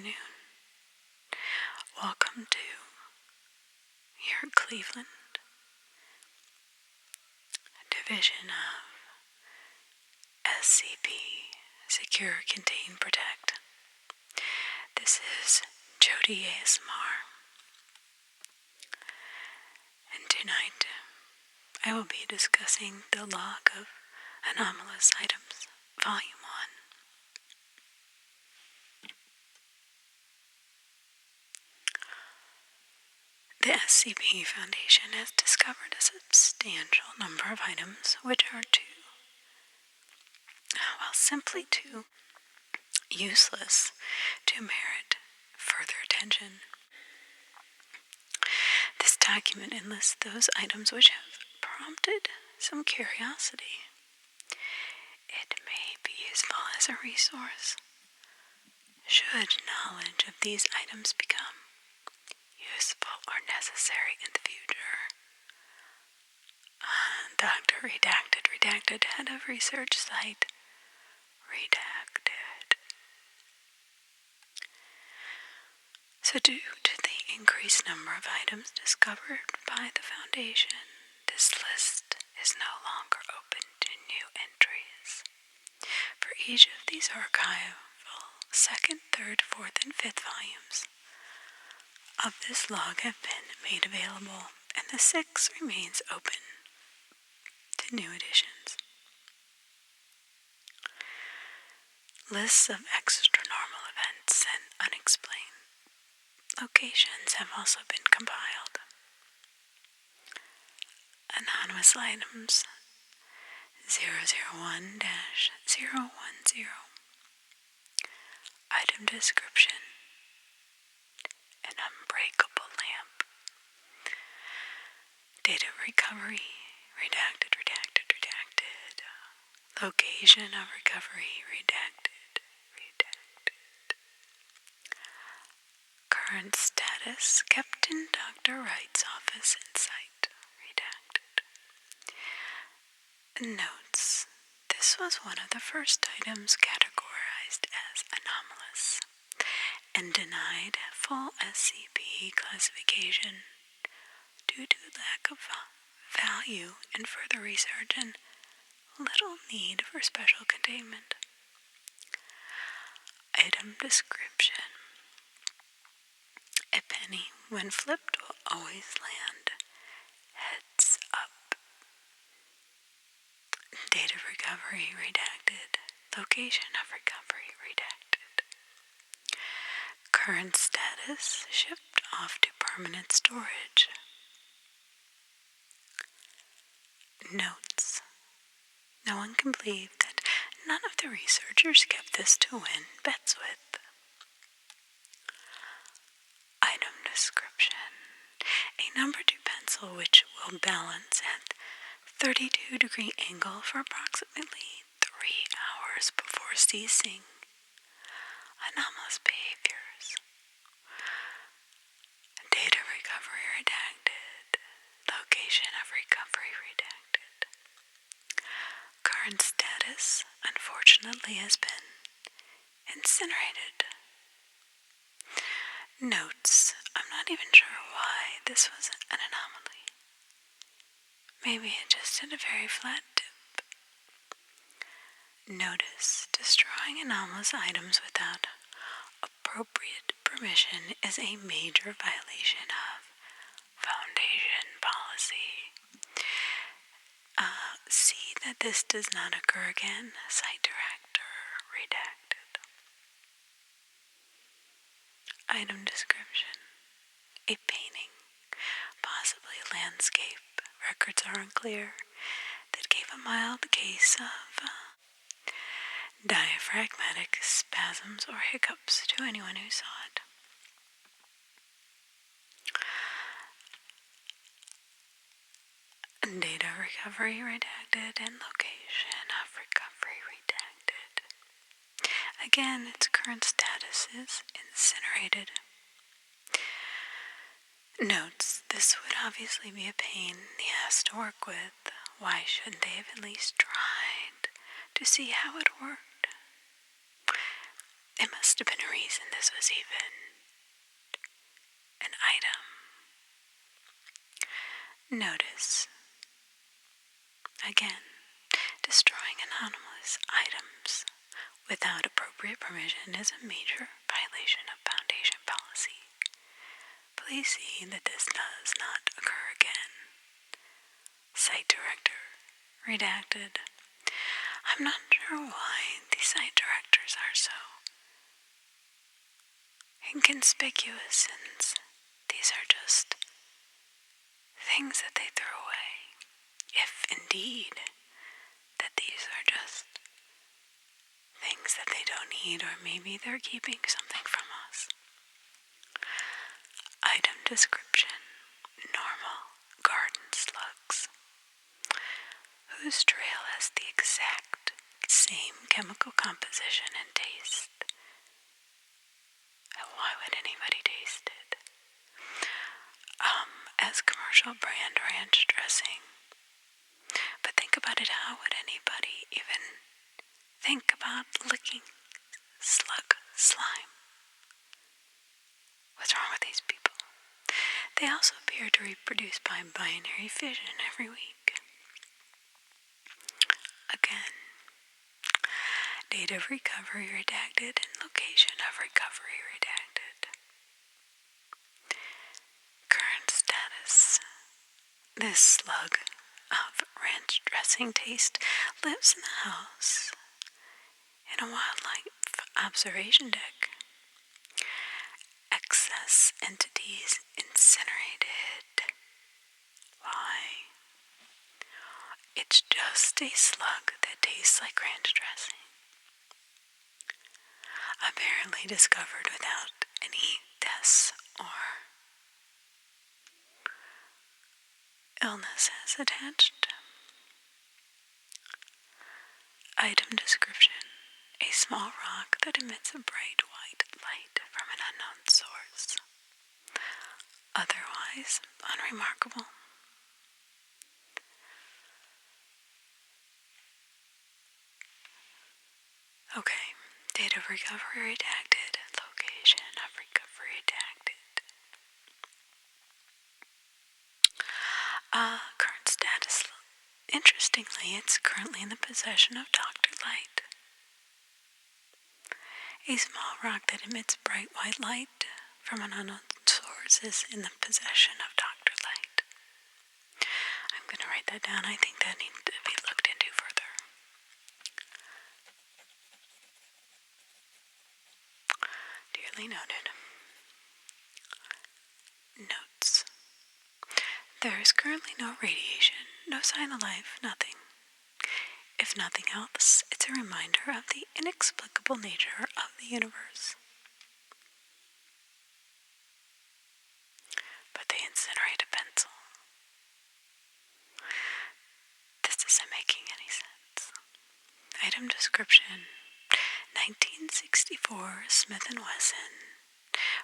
afternoon. Welcome to your Cleveland Division of SCP, Secure, Contain, Protect. This is JodiAsmr. And tonight, I will be discussing the log of Anomalous Items, Volume 1. The SCP Foundation has discovered a substantial number of items which are simply too useless to merit further attention. This document enlists those items which have prompted some curiosity. It may be useful as a resource should knowledge of these items become useful or necessary in the future. Dr. Redacted, head of research site, Redacted. So due to the increased number of items discovered by the Foundation, this list is no longer open to new entries. For each of these archival 2nd, 3rd, 4th, and 5th volumes of this log have been made available, and the 6th remains open to new additions. Lists of extra-normal events and unexplained locations have also been compiled. Anonymous items 001-010. Item description: an unbreakable lamp. Date of recovery: redacted. Location of recovery: redacted. Current status: kept in Dr. Wright's office in site. Redacted. Notes: this was one of the first items categorized as anomalous and denied full SCP classification due to the lack of value in further research and little need for special containment. Item description: a penny, when flipped, will always land heads up. Date of recovery: redacted. Location of recovery: redacted. Current status: shipped off to permanent storage. Notes: no one can believe that none of the researchers kept this to win bets with. Item description: a number 2 pencil which will balance at 32-degree angle for approximately 3 hours before ceasing. Anomalous behaviors. Date of recovery: redacted. Location of recovery: redacted. Current status, unfortunately, has been incinerated. Notes: I'm not even sure why this was an anomaly. Maybe it just had a very flat tip. Notice: destroying anomalous items without appropriate permission is a major violation of Foundation policy. See that this does not occur again. Site director, redacted. Item description: a painting, possibly a landscape, records are unclear, that gave a mild case of diaphragmatic spasms or hiccups to anyone who saw it. Date of recovery: redacted, and location of recovery: redacted. Again, its current status is incinerated. Notes: this would obviously be a pain he has to work with. Why shouldn't they have at least tried to see how it worked? It must have been a reason this was even an item. Notice, again, destroying anomalous items without appropriate permission is a major violation of Foundation policy. Please see that this does not occur again. Site Director, redacted. I'm not sure why the site directors are so inconspicuous, since these are just things that they throw away. If indeed that these are just things that they don't need, or maybe they're keeping something from us. Item description: normal garden slugs, whose trail has the exact same chemical composition and taste. And why would anybody taste it? As commercial brand ranch dressing. But think about it, how would anybody even think about licking slug slime? What's wrong with these people? They also appear to reproduce by binary fission every week. Again, date of recovery redacted and location of recovery redacted. Current status: this slug of ranch dressing taste lives in the house in a wildlife observation deck. Excess entities incinerated. Why? It's just a slug that tastes like ranch dressing. Apparently discovered without any deaths or illnesses attached. Item description: a small rock that emits a bright white light from an unknown source. Otherwise unremarkable. Okay, date of recovery redacted, location of recovery redacted. Current status. Interestingly, it's currently in the possession of Dr. Light. A small rock that emits bright white light from an unknown source is in the possession of Dr. Light. I'm going to write that down. I think that needs to be looked into further. Dearly noted. Notes: there is currently no radiation, no sign of life, nothing. If nothing else, it's a reminder of the inexplicable nature of the universe. But they incinerate a pencil. This isn't making any sense. Item description: 1964 Smith & Wesson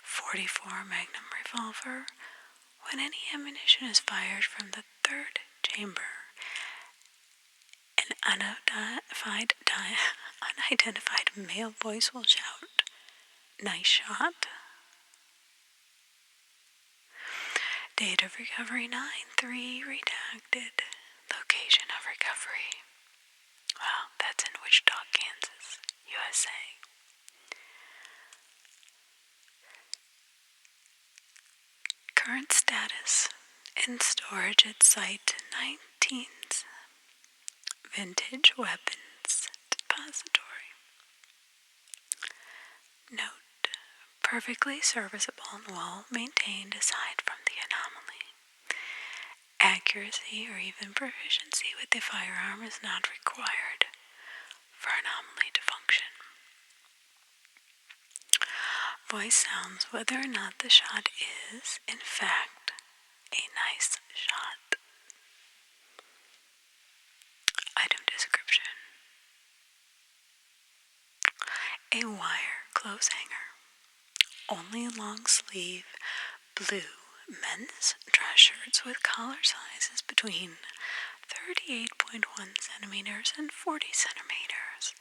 44 Magnum revolver. When any ammunition is fired from the third chamber, an unidentified male voice will shout, "Nice shot." Date of recovery 9/3 redacted. Location of recovery. Well, that's in Wichita, Kansas, USA. Current status: in storage at Site 19's Vintage Weapons Depository. Note: perfectly serviceable and well maintained aside from the anomaly. Accuracy or even proficiency with the firearm is not required for anomaly to function. Voice sounds whether or not the shot is, in fact, a nice shot. Item description: a wire clothes hanger. Only long sleeve blue men's dress shirts with collar sizes between 38.1 centimeters and 40 centimeters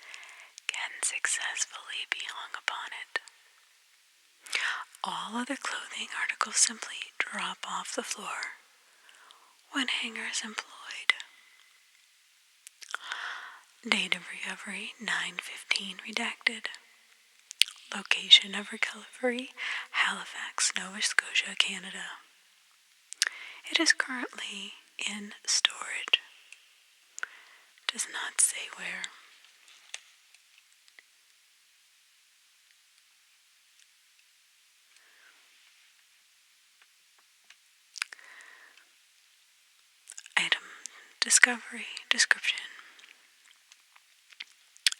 can successfully be hung upon it. All other clothing articles simply drop off the floor when hangers employed. Date of recovery 9/15 redacted. Location of recovery Halifax, Nova Scotia, Canada. It is currently in storage. Does not say where. Item discovery description.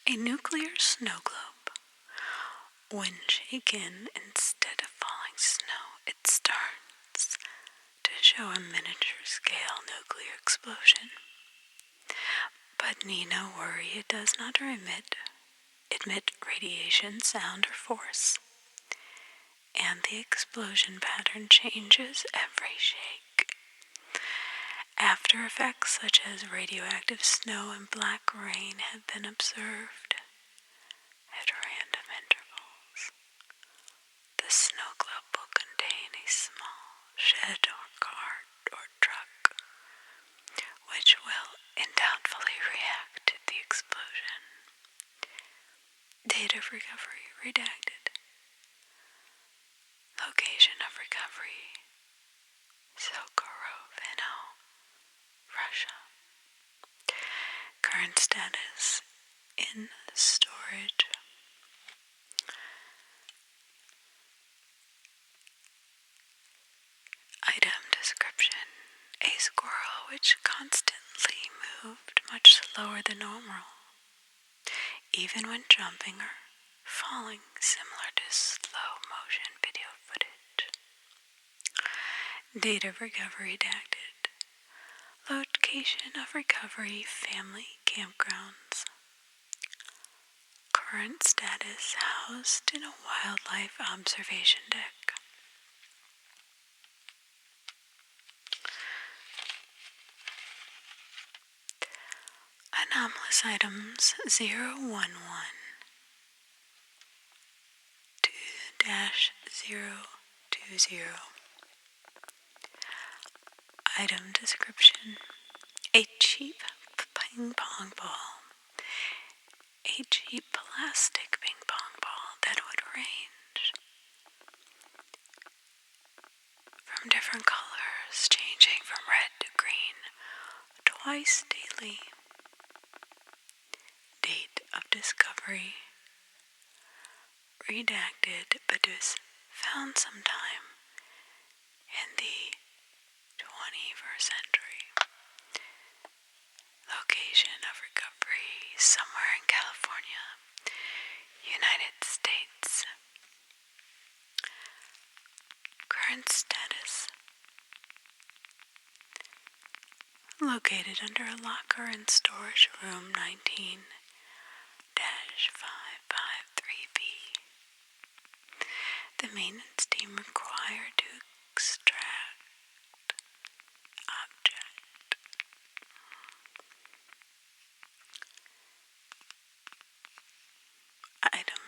A nuclear snow globe. When shaken, instead of falling snow, it starts to show a miniature scale nuclear explosion. But need no worry, it does not emit radiation, sound, or force. And the explosion pattern changes every shake. After effects such as radioactive snow and black rain have been observed at random intervals. The snow globe will contain a small shed or cart or truck, which will undoubtedly react to the explosion. Date of recovery redacted. Location of recovery Sokorovino, Russia. Current status in storage. Item description. A squirrel which constantly moved much slower than normal, even when jumping or falling, similar to slow motion video footage. Date of recovery redacted. Location of recovery family campgrounds. Current status housed in a wildlife observation deck. Anomalous items 011 2-020. Item description. A cheap ping pong ball. A cheap plastic ping pong ball that would range from different colors, changing from red to green twice daily. Date of discovery redacted, but was found sometime in the 21st century. Location of recovery somewhere in California, United States. Current status. Located under a locker in storage room 19-553B. The maintenance team required to extract object. Item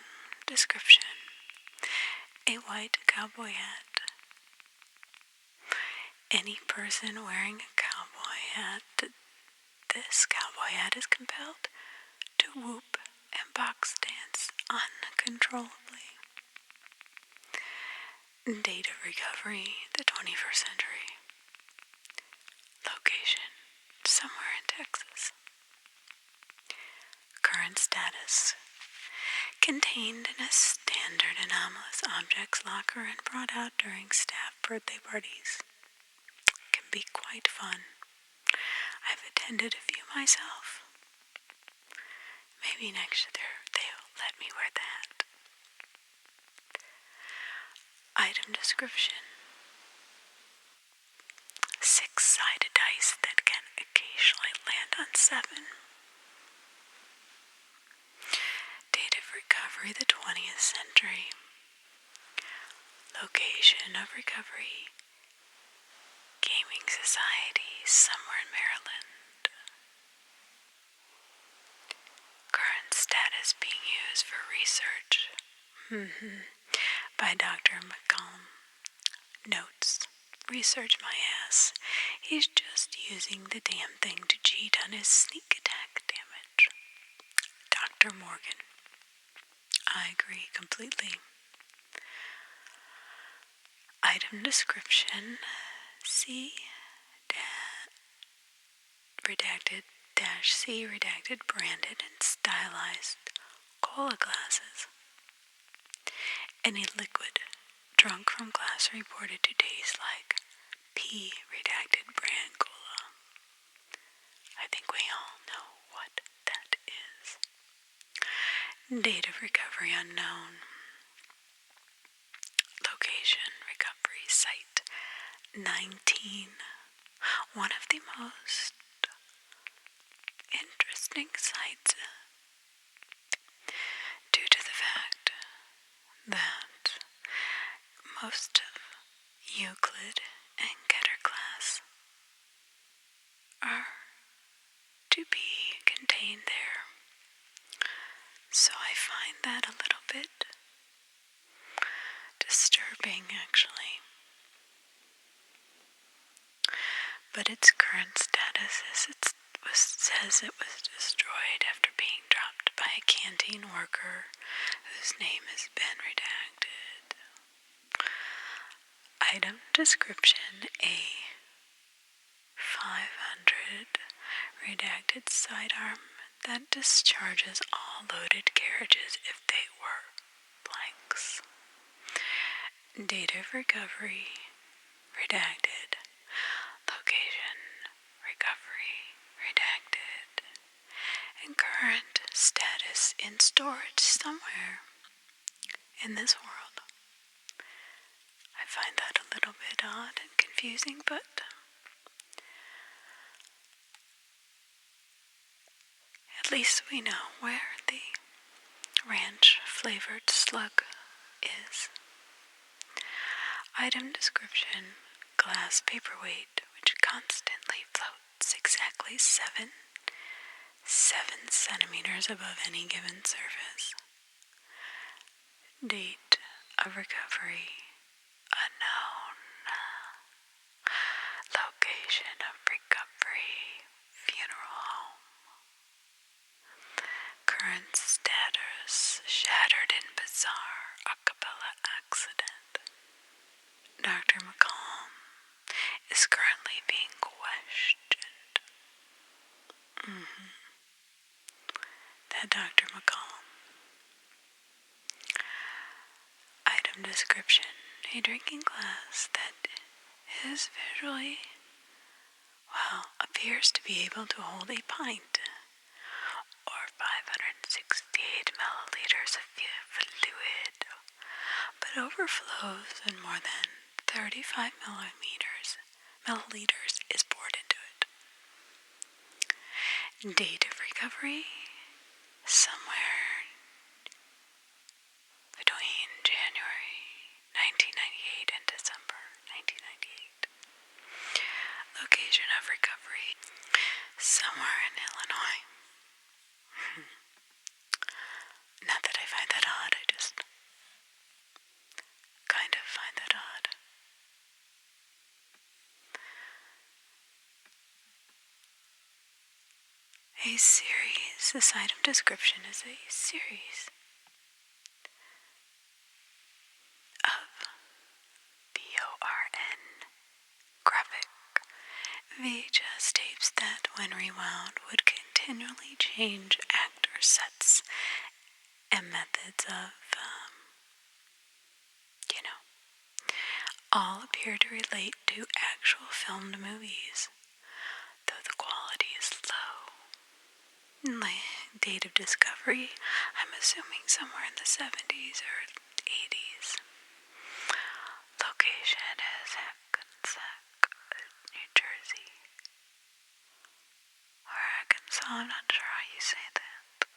description. A white cowboy hat. Any person wearing a cowboy hat, this cowboy hat is compelled to whoop and box dance uncontrollably. Date of recovery, the 21st century. Location, somewhere in Texas. Current status. Contained in a standard anomalous objects locker and brought out during staff birthday parties. Can be quite fun. I've attended a few myself. Maybe next year they'll let me wear that. Item description. 6-sided dice that can occasionally land on 7. Date of recovery, the 20th century. Location of recovery, Gaming Society, somewhere in Maryland. Current status being used for research. by Dr. McCallum. Notes. Research my ass. He's just using the damn thing to cheat on his sneak attack damage. Dr. Morgan. I agree completely. Item description. C redacted C redacted branded and stylized cola glasses. Any liquid drunk from glass reported to taste like P redacted brand cola. I think we all know what that is. Date of recovery unknown. Location recovery site 19. One of the most interesting sites due to the fact that most of Euclid and Keter class are to be contained there. So I find that a little bit disturbing, actually. But its current status is says it was destroyed after being dropped by a canteen worker whose name has been redacted. Item description A 500 redacted sidearm that discharges all loaded carriages if they were blanks. Date of recovery redacted. Location recovery redacted. And current status in storage somewhere in this world. I find that a little bit odd and confusing, but at least we know where the ranch-flavored slug is. Item description, glass paperweight, which constantly floats exactly 7 centimeters above any given surface. Date of recovery unknown. Location of recovery funeral home. Current status shattered in bizarre a cappella accident. Dr. McCallum is currently being questioned. That Dr. McCallum. Item description. A drinking glass that is visually, appears to be able to hold a pint, or 568 milliliters of fluid, but overflows and more than 35 milliliters is poured into it. Date of recovery, somewhere between January 1998 and December 1998. Location of recovery, somewhere in Illinois. Not that I find that odd, I just kind of find that odd. A series, this item description is a series of BORN graphic VHS tapes that, when rewound, would continually change actor sets and methods of, all appear to relate to actual filmed movies, though the quality is low. Date of discovery, I'm assuming somewhere in the 70s or 80s. Location is Hackensack, New Jersey. Or Arkansas, I'm not sure how you say that.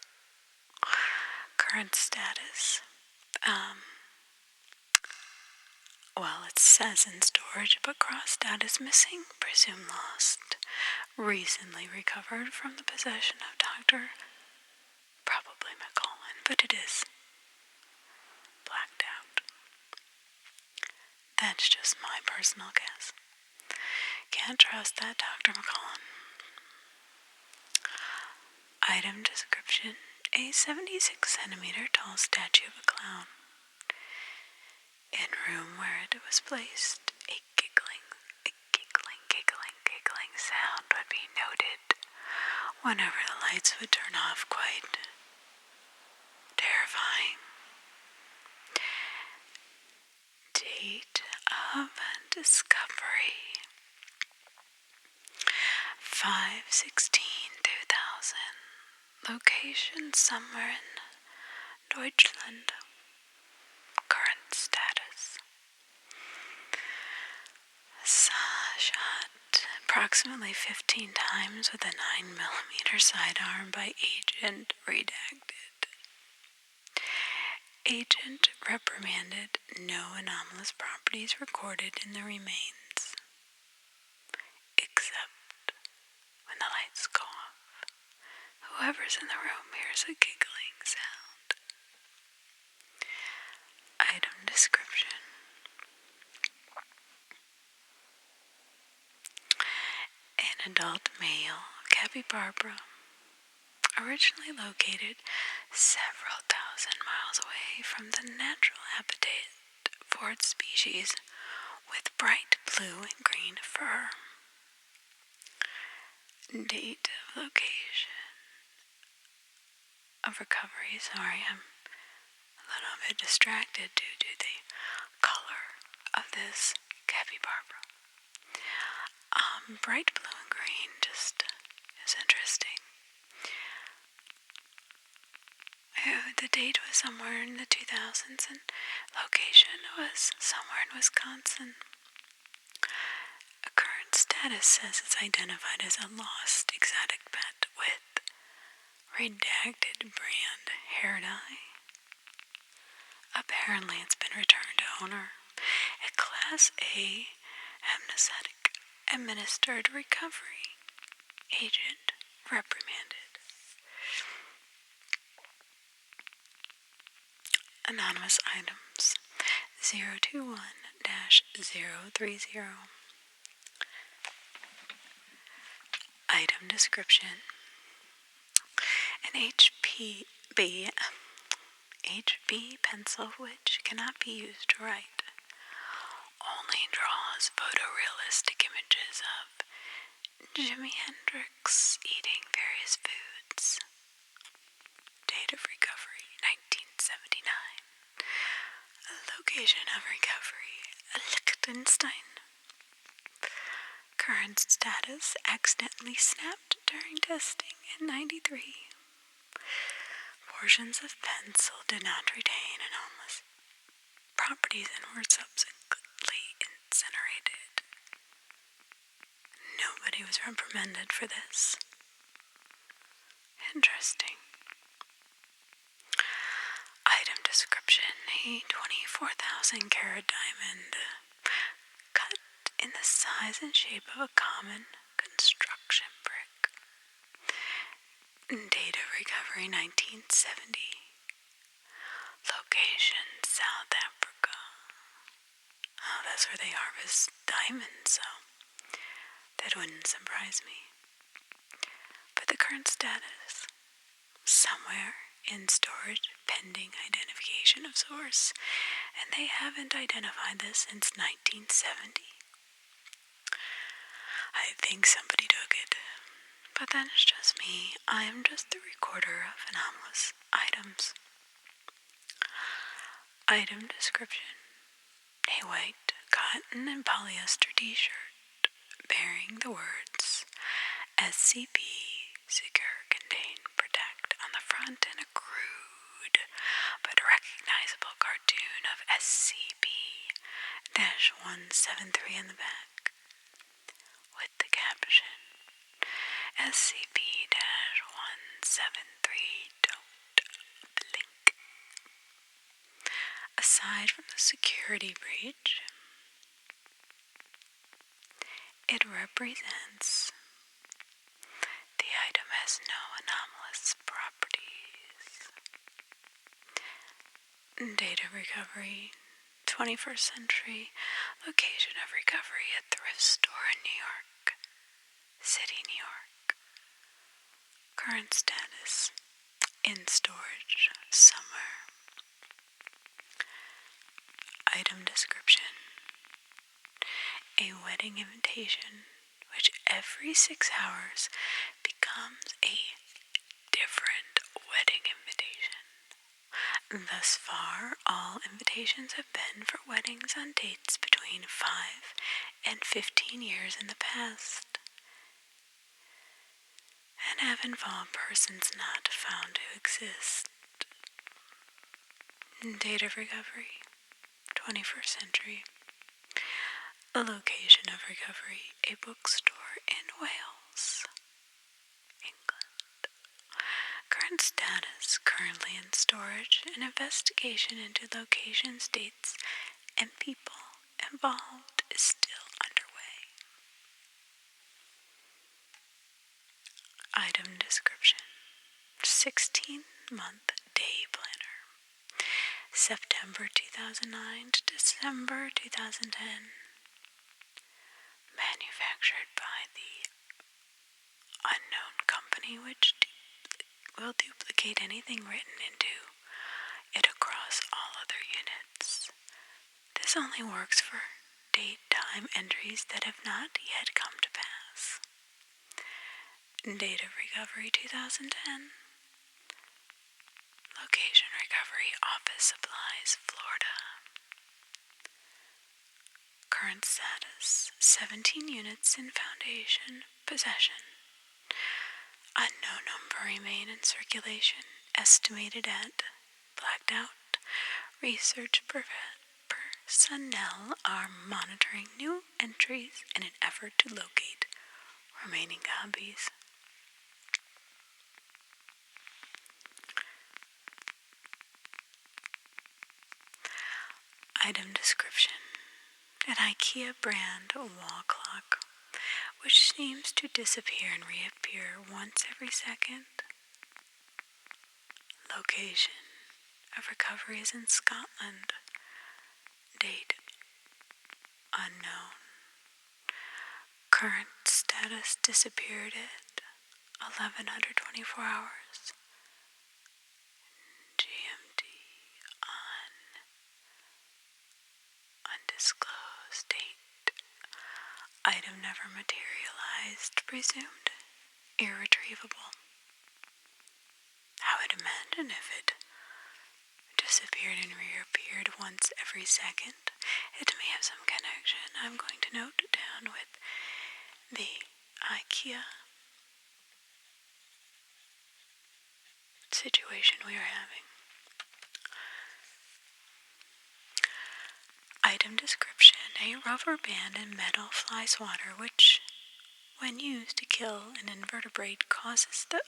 Current status, it says in storage, but crossed out as missing, presumed lost. Recently recovered from the possession of Dr. probably McCallum, but it is blacked out. that's just my personal guess. Can't trust that Dr. McCullen. Item description: a 76 centimeter tall statue of a clown. In room where it was placed, a giggling sound would be noted whenever the lights would turn off, quite terrifying. Date of discovery: 5/16/2000. Location somewhere in Deutschland. Current status: shot approximately 15 times with a 9mm sidearm by Agent Redacted. Agent reprimanded. No anomalous properties recorded in the remains, except when the lights go off. Whoever's in the room hears a giggling sound. Item description: an adult male capybara, originally located several thousand miles away from the natural habitat for its species, with bright blue and green fur. Date of location of recovery. Sorry, I'm a little bit distracted due to the color of this capybara. Bright blue and green just is interesting. The date was somewhere in the 2000s and location was somewhere in Wisconsin. A current status says it's identified as a lost exotic pet with redacted brand hair dye. Apparently it's been returned to owner. A Class A amnestic administered recovery. Agent reprimanded. Anonymous items: 021-030. Item description: an HB pencil which cannot be used to write. Only draws photorealistic images of Jimi Hendrix eating various foods. Date of recovery: 1979. Location of recovery: Liechtenstein. Current status: accidentally snapped during testing in 93. Portions of pencil did not retain anomalous properties and were subsequently incinerated. Nobody was reprimanded for this. Interesting. Item description: a 24,000 carat diamond, cut in the size and shape of a common construction brick. Date of recovery: 1970. Location: South Africa. Oh, that's where they harvest diamonds, so that wouldn't surprise me. But the current status: somewhere in storage pending identification of source, and they haven't identified this since 1970. I think somebody took it, but that's just me. I am just the recorder of anomalous items. Item description: a white cotton and polyester t-shirt bearing the words SCP, Secure, Contain, Protect on the front, and a crude but recognizable cartoon of SCP-173 in the back, with the caption SCP-173 don't blink. Aside from the security breach, it represents the item has no anomalous properties. Date of recovery: 21st century. Location of recovery, a thrift store in New York City, New York. Current status, in storage, somewhere. Item description. A wedding invitation, which every 6 hours becomes a different wedding invitation. Thus far, all invitations have been for weddings on dates between 5 and 15 years in the past, and have involved persons not found to exist. Date of recovery, 21st century. Location of recovery, a bookstore in Wales, England. Current status, currently in storage. An investigation into locations, dates, and people involved is still underway. Item description. 16-month day planner. September 2009 to December 2010. Manufactured by the unknown company, which will duplicate anything written into it across all other units. This only works for date-time entries that have not yet come to pass. Date of recovery 2010. Location recovery, office supplies, Florida. Current status, 17 units in foundation possession. Unknown number remain in circulation, estimated at blacked out. Research personnel are monitoring new entries in an effort to locate remaining copies. Item description. An IKEA brand wall clock, which seems to disappear and reappear once every second. Location of recovery is in Scotland. Date unknown. Current status disappeared at 1124 hours. GMT on undisclosed date. Item never materialized, presumed irretrievable. I would imagine if it disappeared and reappeared once every second, it may have some connection. I'm going to note it down with the IKEA situation we are having. Item description. A rubber band and metal fly swatter which, when used to kill an invertebrate, causes the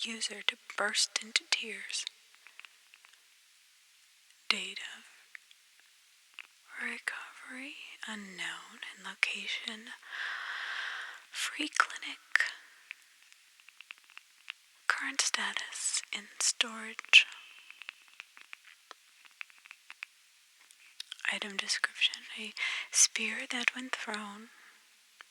user to burst into tears. Date of recovery unknown, and location free clinic. Current status in storage. Item description. A spear that, when thrown,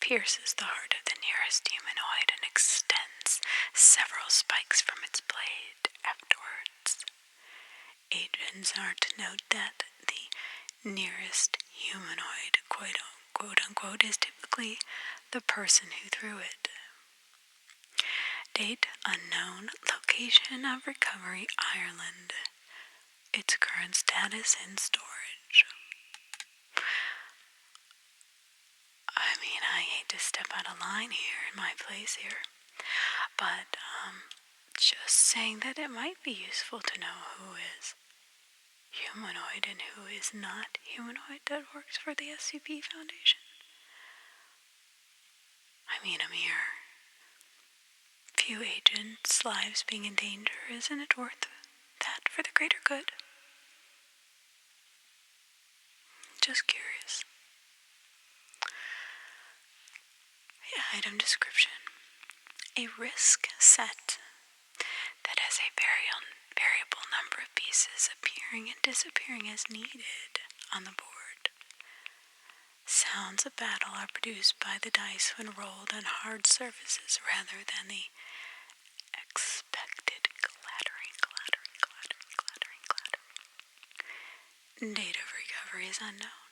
pierces the heart of the nearest humanoid and extends several spikes from its blade afterwards. Agents are to note that the nearest humanoid, quote unquote, is typically the person who threw it. Date unknown. Location of recovery, Ireland. Its current status in storage. I mean, I hate to step out of line here in my place here, but just saying that it might be useful to know who is humanoid and who is not humanoid that works for the SCP Foundation. I mean, a mere few agents' lives being in danger, isn't it worth that for the greater good? Just curious. Item description. A risk set that has a variable number of pieces appearing and disappearing as needed. on the board. Sounds of battle are produced by the dice when rolled on hard surfaces rather than the expected clattering. Date of recovery is unknown.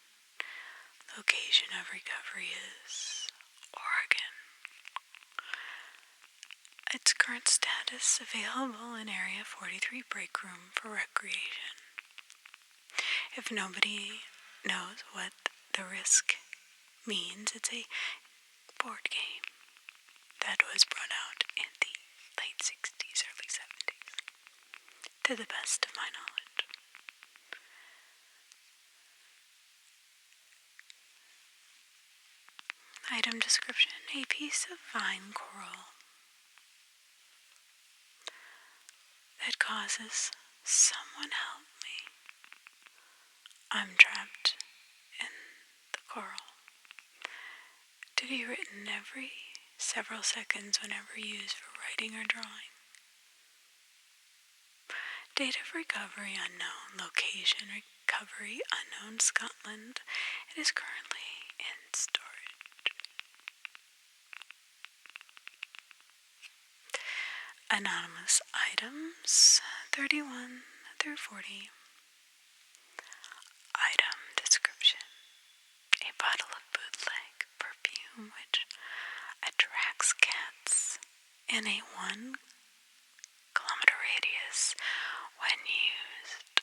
Location of recovery is Oregon. Its current status available in Area 43 break room for recreation. If nobody knows what the risk means, it's a board game that was brought out in the late 60s, early 70s, to the best of my knowledge. Item description: a piece of fine coral that causes someone help me. I'm trapped in the coral. To be written every several seconds whenever used for writing or drawing. Date of recovery unknown. Location recovery unknown. Scotland. It is currently in storage. Anonymous items 31 through 40. Item description: a bottle of bootleg perfume which attracts cats in a 1-kilometer radius when used.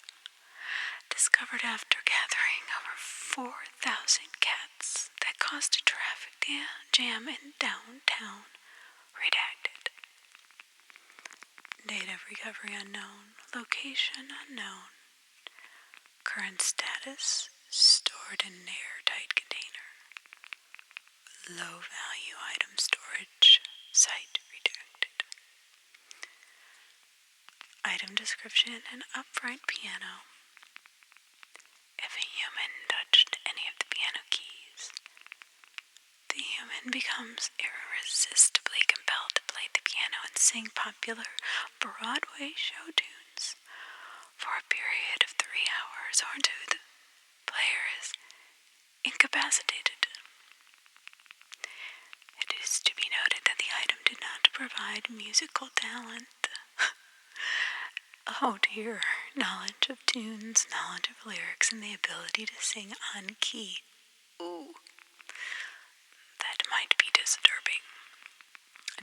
Discovered after gathering over 4,000 cats that caused a traffic jam in downtown. Redacted. Date of recovery unknown. Location unknown. Current status: stored in an airtight container. Low value item storage. Site redacted. Item description: an upright piano. If a human touched any of the piano keys, the human becomes irresistibly compelled to play the piano and sing popular Broadway show tunes for a period of 3 hours or until the player is incapacitated. It is to be noted that the item did not provide musical talent. Oh dear, knowledge of tunes, knowledge of lyrics, and the ability to sing on key. Ooh, that might be disturbing.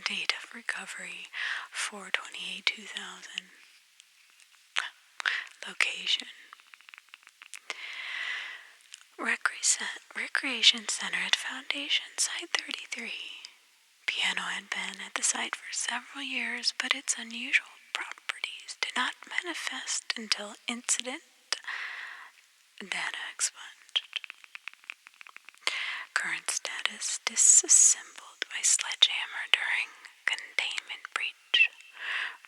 Date of recovery 4/28/2000. Location: Recreation Center at Foundation, Site 33. Piano had been at the site for several years, but its unusual properties did not manifest until incident data expunged. Current status: disassembled by sledgehammer during containment breach,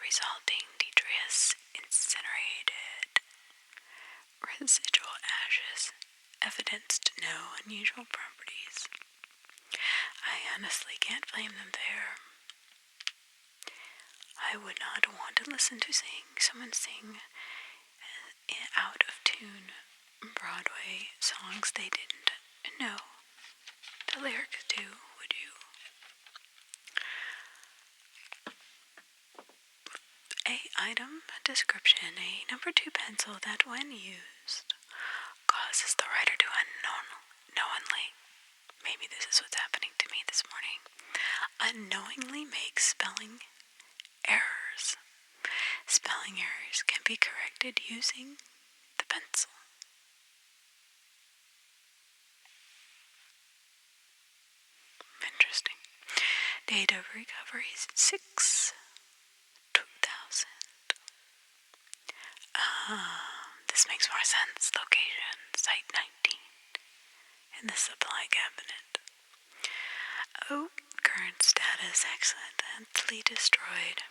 resulting detritus incinerated. Residual ashes evidenced no unusual properties. I honestly can't blame them there. I would not want to listen to someone sing out of tune Broadway songs they didn't know the lyrics to, would you? A item description: a number 2 pencil that, when used, causes the writer to unknowingly, maybe this is what's happening to me this morning, unknowingly make spelling errors. Spelling errors can be corrected using the pencil. Interesting. Date of recovery 6/2000. This makes more sense. Location: Site 19 in the supply cabinet. Oh, current status: accidentally destroyed.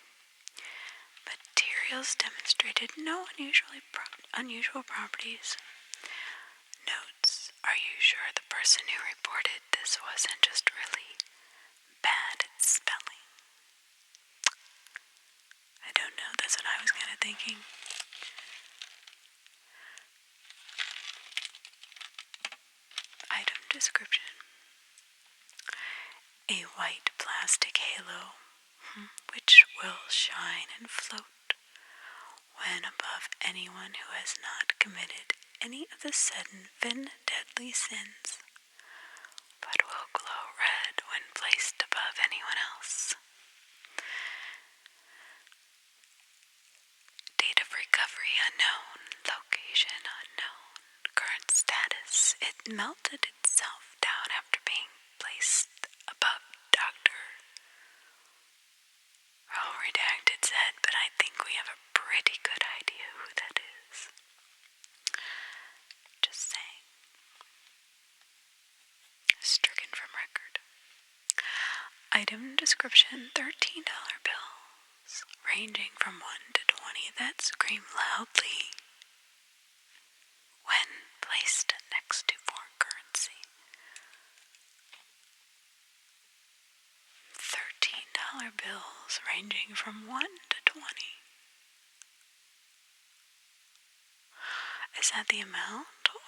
Materials demonstrated no unusual properties. Notes: are you sure the person who reported this wasn't just really bad at spelling? I don't know, that's what I was kind of thinking. description. A white plastic halo, which will shine and float when above anyone who has not committed any of the 7 deadly sins, but will glow red when placed above anyone else. Date of recovery unknown, location unknown, current status. It melted itself down after being placed above Dr. Redacted said, but I think we have a pretty good idea who that is. Just saying. Stricken from record. Item description: $13 bills, ranging from 1 to 20 that scream loudly when placed next to foreign currency. $13 bills ranging from 1 to 20. Is that the amount, or?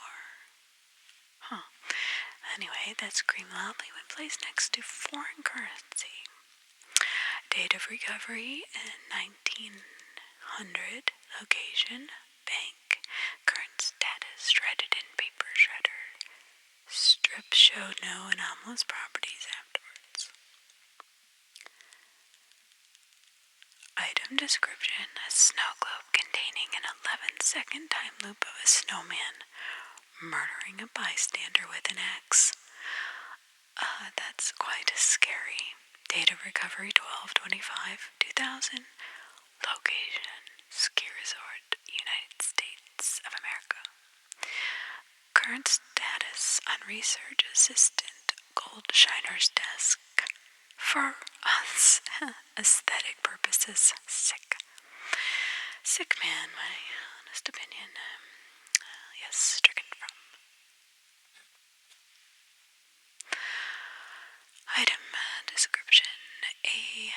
Anyway, that scream loudly when placed next to foreign currency. Date of recovery in 1900. Location, bank. Current status, shredded in paper shredder. Strip showed no anomalous properties afterwards. Item description: a snow globe containing an 11-second time loop of a snowman murdering a bystander with an axe. That's quite scary. Date of recovery 12/25/2000. Location: ski resort, United States of America. Current status: on research assistant, gold shiner's desk. For us, aesthetic purposes, sick. Sick man, my honest opinion. Yes, stricken from. Item description: a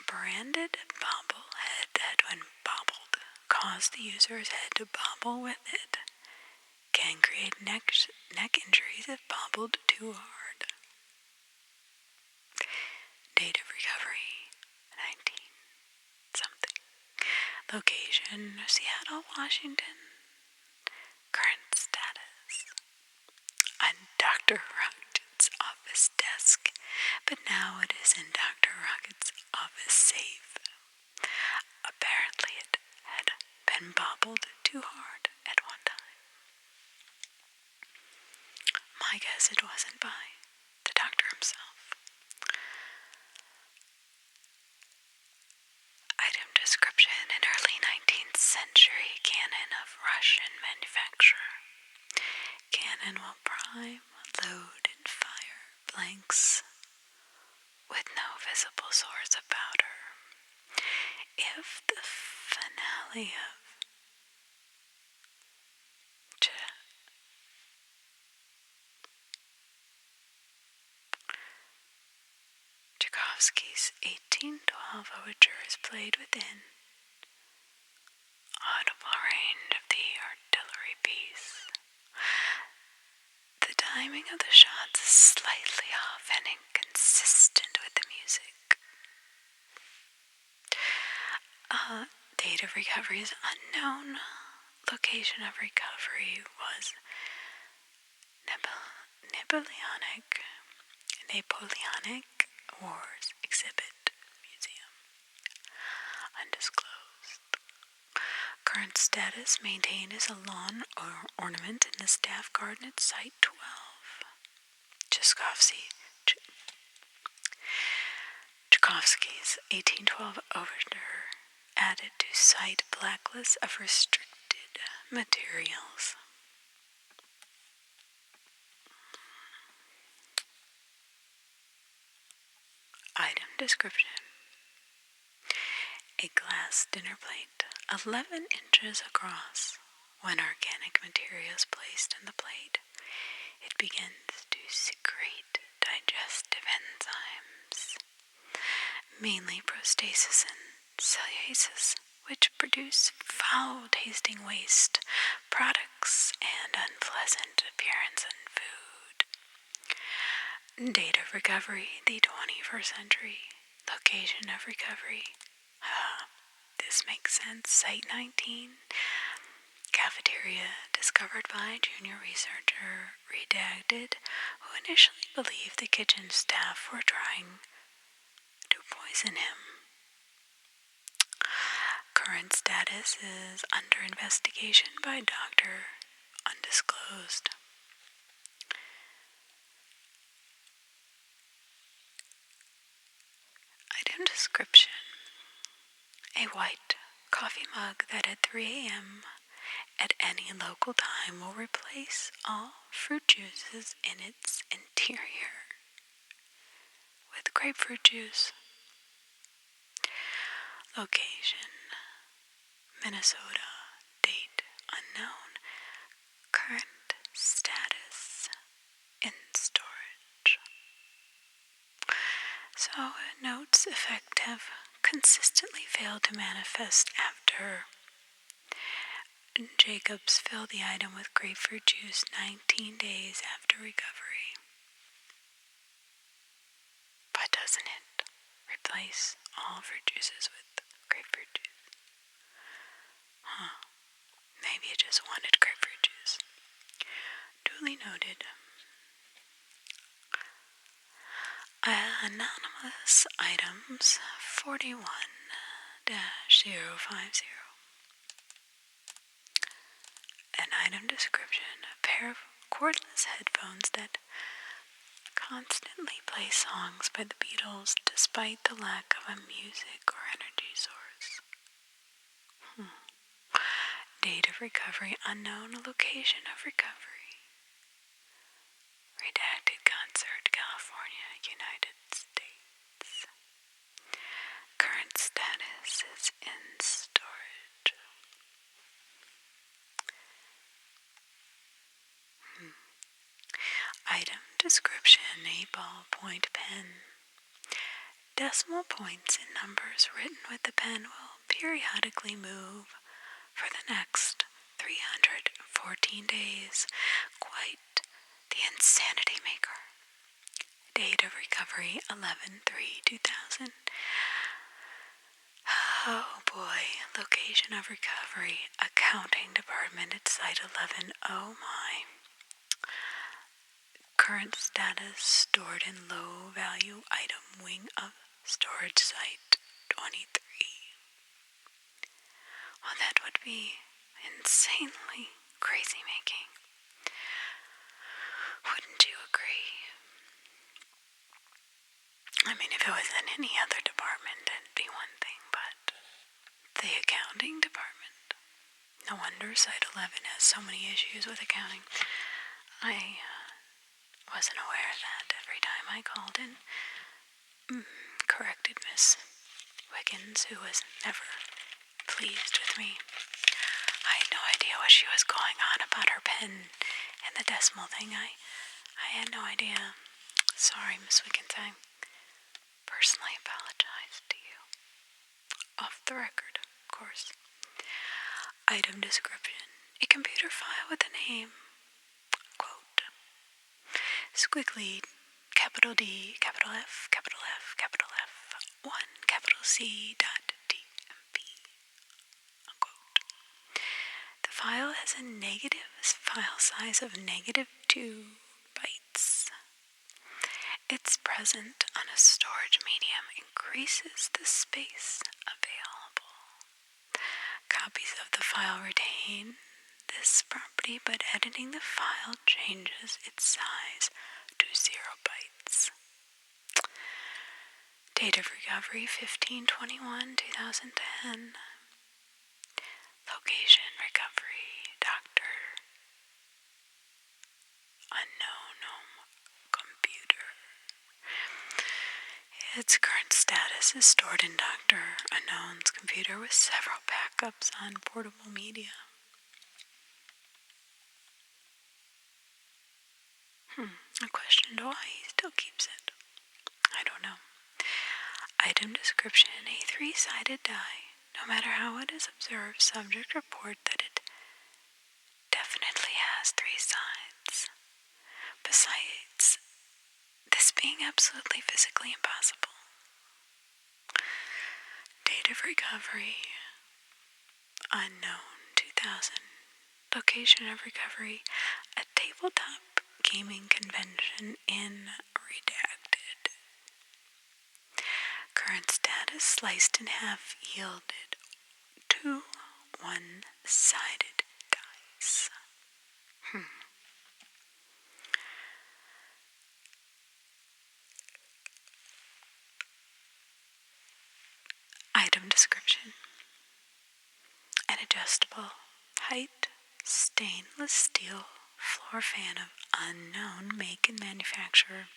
branded bobblehead that, when bobbled, caused the user's head to bobble with it. Can create neck injuries if bobbled too hard. Date of recovery 19-something. Location: Seattle, Washington. Current status: on Dr. Rocket's office desk, but now it is in Dr. Rocket's office safe. Apparently it had been bobbled too hard at one time. My guess it wasn't by the doctor himself. Item description: an early 19th century cannon of Russian manufacture. Cannon will prime, load, and fire blanks with no visible source of powder. If the finale of Tchaikovsky's 1812 overture is played within audible range of the artillery piece, the timing of the shots is slightly off and inconsistent with the music. Date of recovery is unknown. Location of recovery was Napoleonic Wars Exhibit Museum. Undisclosed. Current status: maintained as a lawn ornament in the staff garden at Site 12. Tchaikovsky's 1812 overture added to Site blacklist of restricted materials. Item description: a glass dinner plate, 11 inches across. When organic material is placed in the plate, it begins to secrete digestive enzymes, mainly proteases and celluloses, which produce foul-tasting waste products and unpleasant appearance in food. Date of recovery, the 21st century. Location of recovery. This makes sense. Site 19. Cafeteria, discovered by junior researcher, redacted, who initially believed the kitchen staff were trying to poison him. Current status is under investigation by doctor, undisclosed. Item description. A white coffee mug that at 3 a.m. at any local time will replace all fruit juices in its interior with grapefruit juice. Location, Minnesota. Date unknown. Current status, in storage. So it notes effect have consistently failed to manifest after Jacobs filled the item with grapefruit juice 19 days after recovery. But doesn't it replace all fruit juices with grapefruit juice? Maybe it just wanted grapefruit juice. Duly noted. Anomalous items 41-050. An item description, a pair of cordless headphones that constantly play songs by the Beatles despite the lack of a music or energy source. Date of recovery unknown, location of recovery. Redacted concert, California, United States. Current status is in storage. Item description, a ballpoint pen. Decimal points and numbers written with the pen will periodically move for the next 314 days. Quite the insanity maker. Date of recovery 11/3/2000. Oh boy. Location of recovery, accounting department at site 11. Oh my. Current status, stored in low value item wing of storage site 23. Well, that would be insanely crazy making. Wouldn't you agree? I mean, if it was in any other department, it'd be one thing, but the accounting department? No wonder Site 11 has so many issues with accounting. I wasn't aware of that every time I called in. Corrected Miss Wiggins, who was never pleased with me. I had no idea what she was going on about her pen and the decimal thing. I had no idea. Sorry, Miss Wiggins, I personally apologize to you. Off the record, of course. Item description. A computer file with a name. Quote. Squiggly, capital D, capital F, capital F, capital F, 1, capital C, dot TMP. Unquote. The file has a negative file size of -2 bytes. Its presence on a storage medium increases the space available. Copies of the file retain this property, but editing the file changes its size to 0 bytes. Date of recovery 15/21/2010. Location recovery, Doctor. Unknown home computer. Its current status is stored in Dr. Unknown's computer with several backups on portable media. I questioned why he still keeps it. I don't know. Item description, a 3-sided die. No matter how it is observed, subject report that it definitely has 3 sides. Besides, this being absolutely physically impossible. Date of recovery, unknown, 2000. Location of recovery, a tabletop gaming convention in redacted. Current status, sliced in half, yielded 2 one-sided dice. Item description. An adjustable height stainless steel floor fan of unknown make and manufacturer.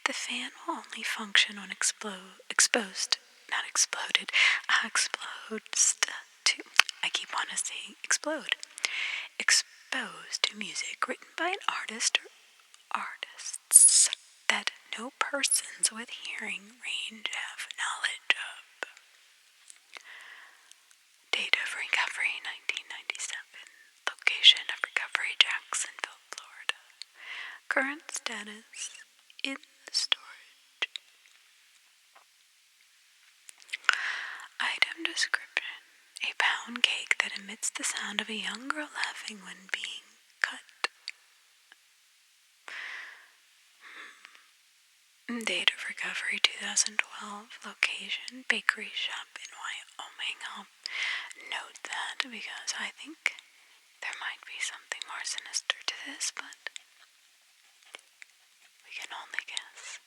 The fan will only function when exposed to, I keep wanting to say explode, exposed to music written by an artist or artists that no persons with hearing range have knowledge of. Date of recovery, 1997. Location of recovery, Jacksonville, Florida. Current status, in storage. Item description. A pound cake that emits the sound of a young girl laughing when being cut. Date of recovery, 2012. Location, bakery shop in Wyoming. I'll note that because I think there might be something more sinister to this, but we can only guess.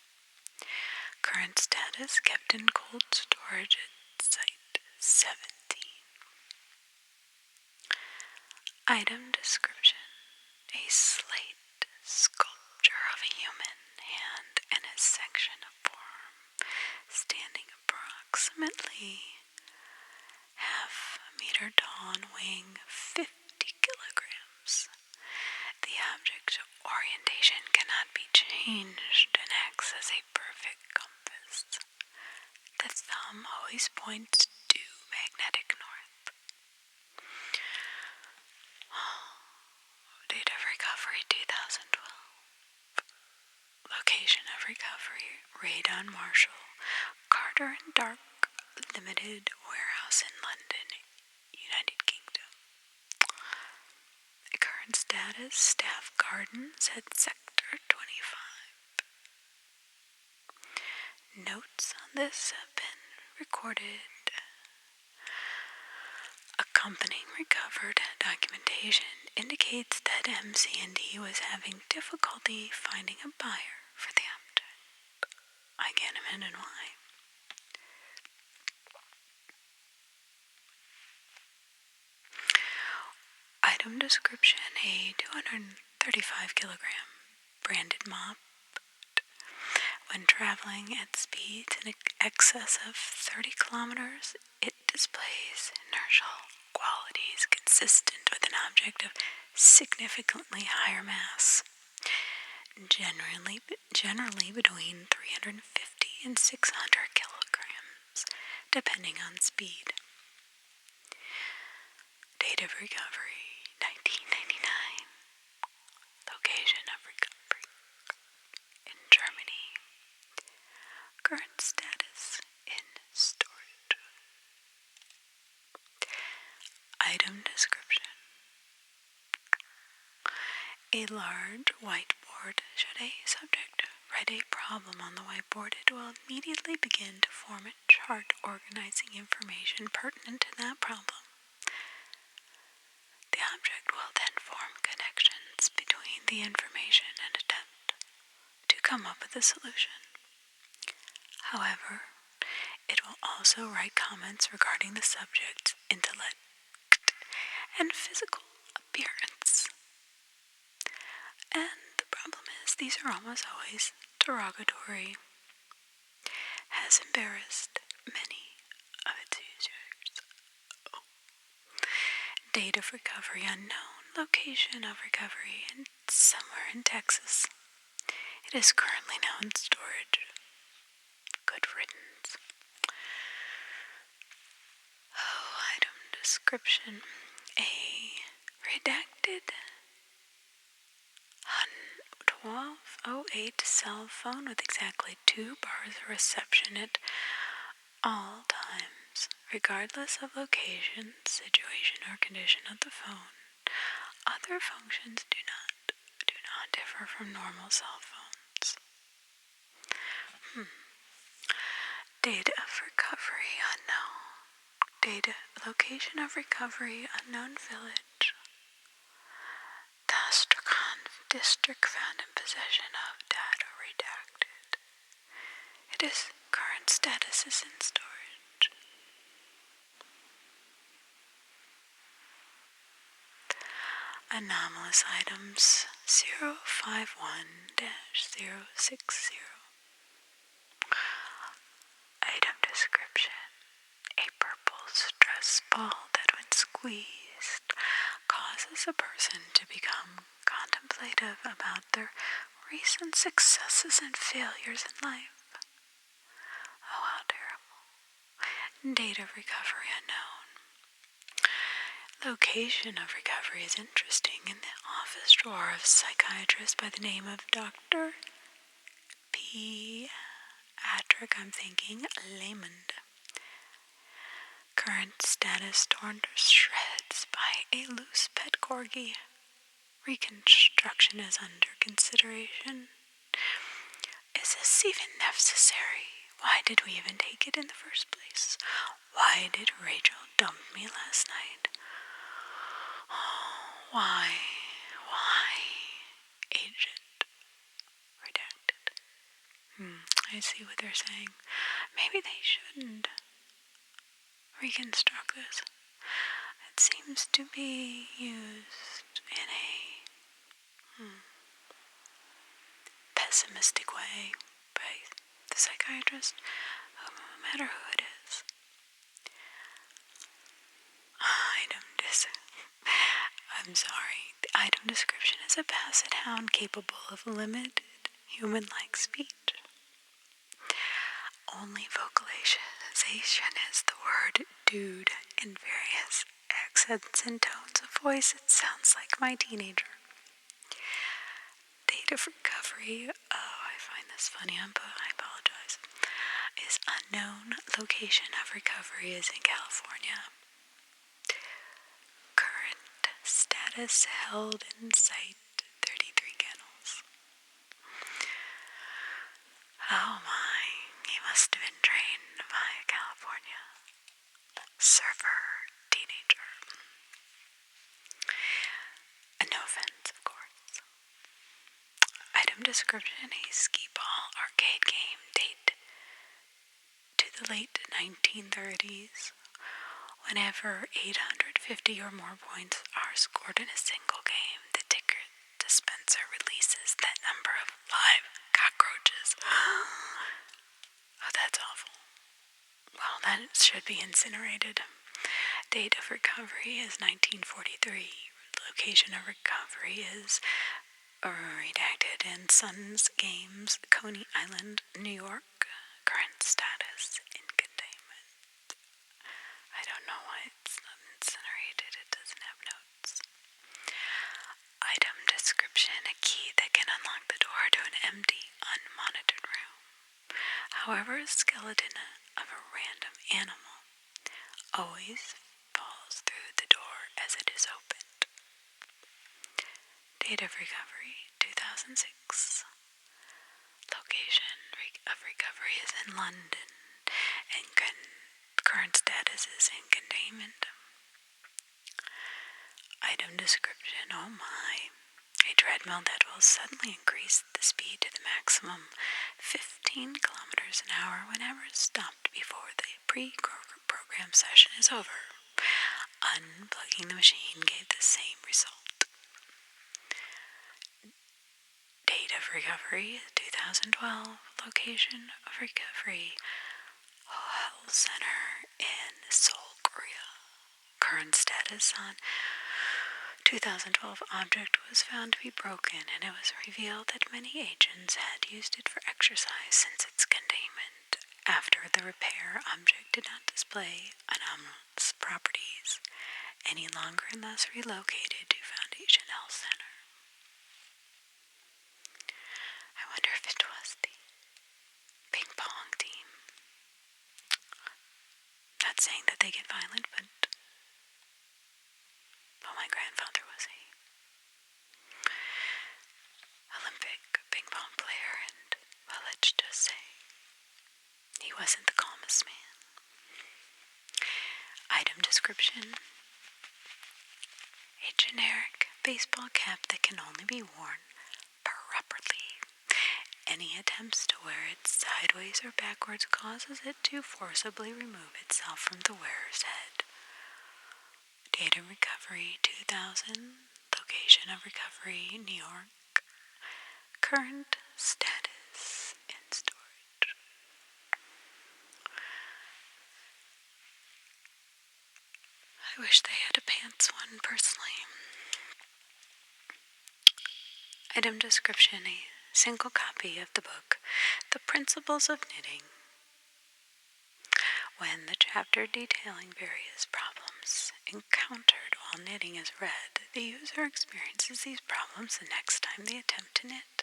Current status, kept in cold storage at Site 17. Item description. A slate sculpture of a human hand and a section of forearm standing approximately half a meter tall and weighing 50 kilograms. The object orientation cannot be changed and acts as a perfect compass. The thumb always points due magnetic north. Date of recovery, 2012. Location of recovery, Radon Marshall, Carter and Dark Limited Warehouse in London, United Kingdom. Current status, Staff Gardens at Sector 25. Notes on this have been recorded. Accompanying recovered documentation indicates that MC&D was having difficulty finding a buyer for the object. I can't imagine why. Item description, a 235 kilogram branded mop. When traveling at speeds in excess of 30 kilometers, it displays inertial qualities consistent with an object of significantly higher mass, generally between 350 and 600 kilograms, depending on speed. Date of recovery, 1999. Location of recovery, in Germany. Current status, in storage. Item description. A large whiteboard. Should a subject write a problem on the whiteboard, it will immediately begin to form a chart organizing information pertinent to that problem. The object will then form connections between the information and attempt to come up with a solution. However, it will also write comments regarding the subject's intellect and physical appearance. And the problem is, these are almost always derogatory. Has embarrassed many of its users. Date of recovery unknown. Location of recovery somewhere in Texas. It is currently now in storage. Good riddance. Item description. A redacted 08 cell phone with exactly 2 bars of reception at all times, regardless of location, situation, or condition of the phone. Other functions do not differ from normal cell phones. Date of recovery unknown. Location of recovery unknown village. The Astrakhan district found in possession of data redacted. Its current status is in storage. Anomalous items 051-060. Item description: a purple stress ball that, when squeezed, causes a person to become contemplative about their recent successes and failures in life. Oh, how terrible. Date of recovery unknown. Location of recovery is interesting. In the office drawer of a psychiatrist by the name of Dr. P. Layman. Current status: torn to shreds by a loose pet corgi. Reconstruction is under consideration. Is this even necessary? Why did we even take it in the first place? Why did Rachel dump me last night? Why? Agent redacted. I see what they're saying. Maybe they shouldn't reconstruct this. It seems to be used in a pessimistic way by the psychiatrist, no matter who it is. I'm sorry. The item description is a basset hound capable of limited human-like speech. Only vocalization is the word dude in various accents and tones of voice. It sounds like my teenager. Date of recovery, I find this funny, I apologize, is unknown. Location of recovery is in California. Current status: held in sight 33 kennels. Oh my, he must have been trained by a California surfer teenager. And no offense, of course. Item description: a skee ball arcade game. Date to the late 1930s. Whenever 850 or more points are scored in a single game, the ticket dispenser releases that number of live cockroaches. Oh, that's awful. Well, that should be incinerated. Date of recovery is 1943. Location of recovery is redacted in Sun's Games, Coney Island, New York. Current status: in containment. I don't know why it's not incinerated. It doesn't have notes. Item description: a key that can unlock the door to an empty, unmonitored room. However, a skeleton of a random animal always falls through the door as it is opened. Date of recovery: 2006. Location of recovery is in London, and current status is in containment. Item description: oh my. A treadmill that will suddenly increase the speed to the maximum 15 kilometers an hour whenever stopped before the pre-program session is over. Unplugging the machine gave the same result. Date of recovery: 2012. Location of recovery: Health Center in Seoul, Korea. Current status: on 2012 object was found to be broken, and it was revealed that many agents had used it for exercise since its containment. After the repair, object did not display anomalous properties any longer and thus relocated to Foundation Health Center. I get violent, but my grandfather was a Olympic ping pong player, and, well, let's just say he wasn't the calmest man. Item description: a generic baseball cap that can only be worn properly. Any attempts to wear it sideways or backwards causes it to forcibly remove itself from the wearer's head. Data recovery 2000. Location of recovery New York. Current status in storage. I wish they had a pants one personally. Item description: a single copy of the book, The Principles of Knitting. When the chapter detailing various problems encountered while knitting is read, the user experiences these problems the next time they attempt to knit.